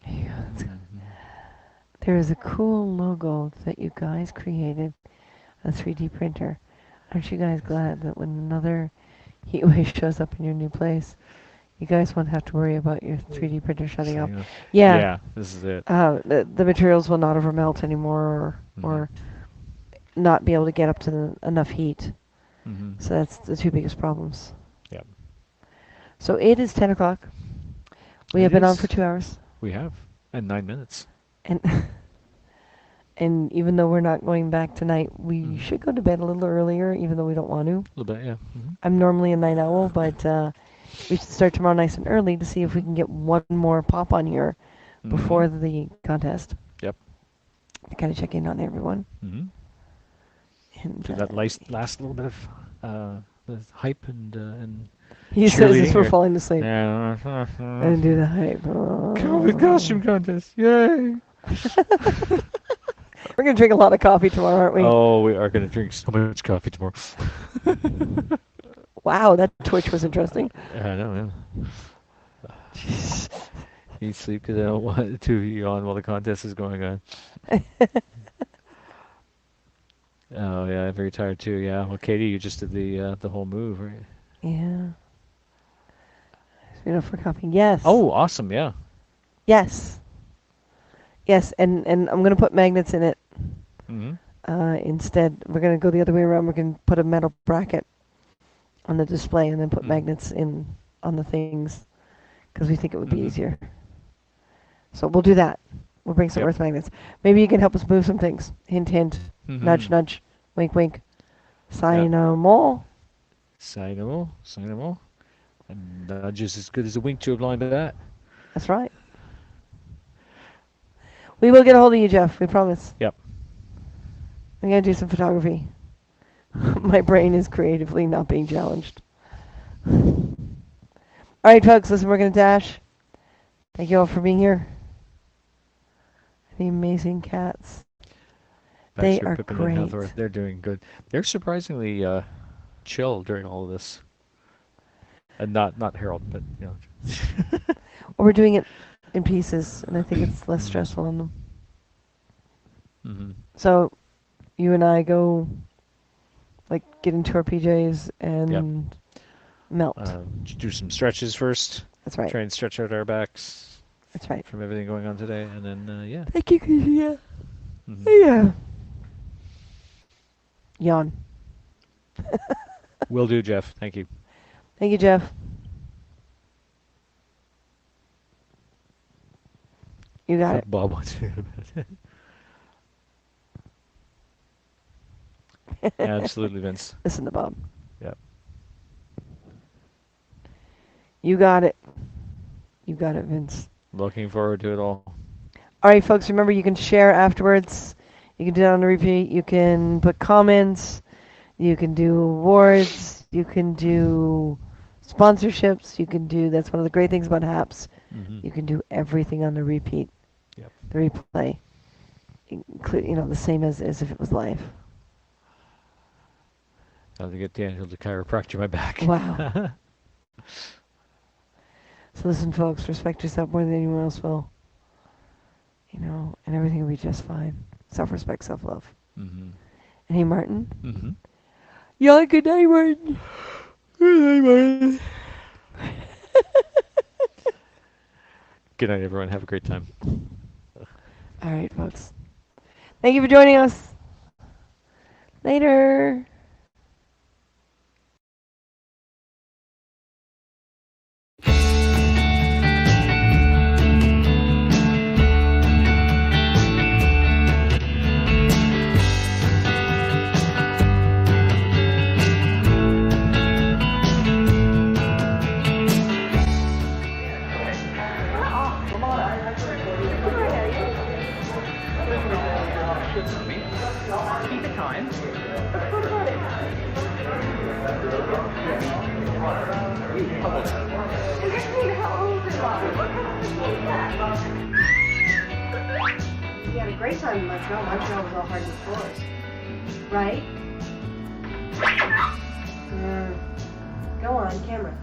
Yeah, Mm-hmm. there is a cool logo that you guys created, a 3D printer. Aren't you guys glad that when another heat wave shows up in your new place, you guys won't have to worry about your 3D printer shutting off? Yeah. Yeah, this is it. The materials will not overmelt anymore or not be able to get up to enough heat. Mm-hmm. So that's the two biggest problems. Yep. So it is 10 o'clock. We It have been on is. for 2 hours. We have. And 9 minutes. And and even though we're not going back tonight, we should go to bed a little earlier, even though we don't want to. A little bit, yeah. Mm-hmm. I'm normally a night owl, but we should start tomorrow nice and early to see if we can get one more pop on here before the contest. Yep. To kind of check in on everyone. Mm-hmm. And So that last little bit of the hype and he says this cheerleading for or- falling asleep. yeah. And do the hype. COVID costume contest! Yay! We're going to drink a lot of coffee tomorrow, aren't we? Oh, we are going to drink so much coffee tomorrow. Wow, that Twitch was interesting. I know, yeah. Eat, sleep, because I don't want to yawn while the contest is going on. Oh, yeah, I'm very tired too, yeah. Well, Katie, you just did the whole move, right? Yeah. For coffee. Yes. Oh, awesome, yeah. Yes. Yes, and I'm going to put magnets in it. Mm-hmm. Instead, we're going to go the other way around. We're going to put a metal bracket on the display and then put magnets in on the things because we think it would be easier. So we'll do that. We'll bring some Yep. earth magnets. Maybe you can help us move some things. Hint, hint. Mm-hmm. Nudge, nudge. Wink, wink. Sign-o-more. Signable. And nudge is as good as a wink to a blind bat. That's right. We will get a hold of you, Jeff. We promise. Yep. I'm going to do some photography. My brain is creatively not being challenged. All right, folks, listen, we're going to dash. Thank you all for being here. the amazing cats. They Baxter, are Pippin, great. and Hathor, they're doing good. They're surprisingly chill during all of this. And not Harold, but Well, we're doing it in pieces, and I think it's less stressful on them. Mm-hmm. So, you and I go, like, get into our PJs and melt. Do some stretches first. That's right. Try and stretch out our backs That's right. from everything going on today, and then yeah. Thank you, Christina. Mhm. Yeah. Yawn. Will do, Jeff. Thank you. Thank you, Jeff. You got it. Bob wants to hear about it. Absolutely, Vince. Listen to Bob. Yep. You got it. You got it, Vince. Looking forward to it all. All right, folks, remember you can share afterwards. You can do that on the repeat. You can put comments. You can do awards. You can do sponsorships. You can do, that's one of the great things about HAPS. Mm-hmm. You can do everything on the repeat. Yep. The replay. Include, the same as if it was live. I'll have to get Daniel to chiropractor my back. Wow. So listen, folks, respect yourself more than anyone else will. And everything will be just fine. Self-respect, self-love. Mm-hmm. And hey, Martin. Mm-hmm. Yeah, good night, Martin. Good night, Martin. Good night, everyone. Have a great time. All right, folks. Thank you for joining us. Later. Keep the time. We had a great time in Montreal. Montreal was all hardwood floors. Right? Go on, camera.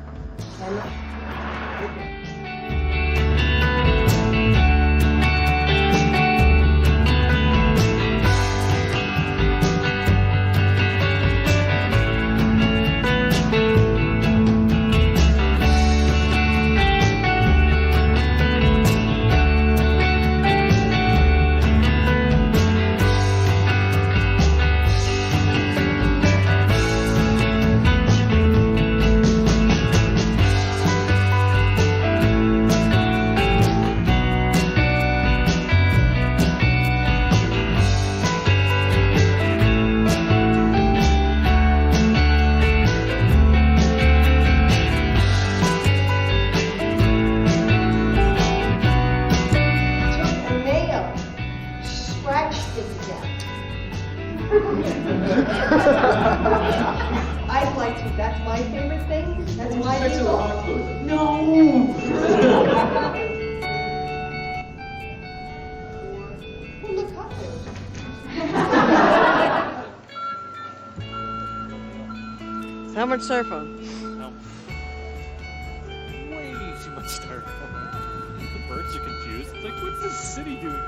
I'd like to. That's my favorite thing. That's my favorite. No. Well, look up there. So how much styrofoam? Way too much styrofoam. The birds are confused. It's like, what's this city doing?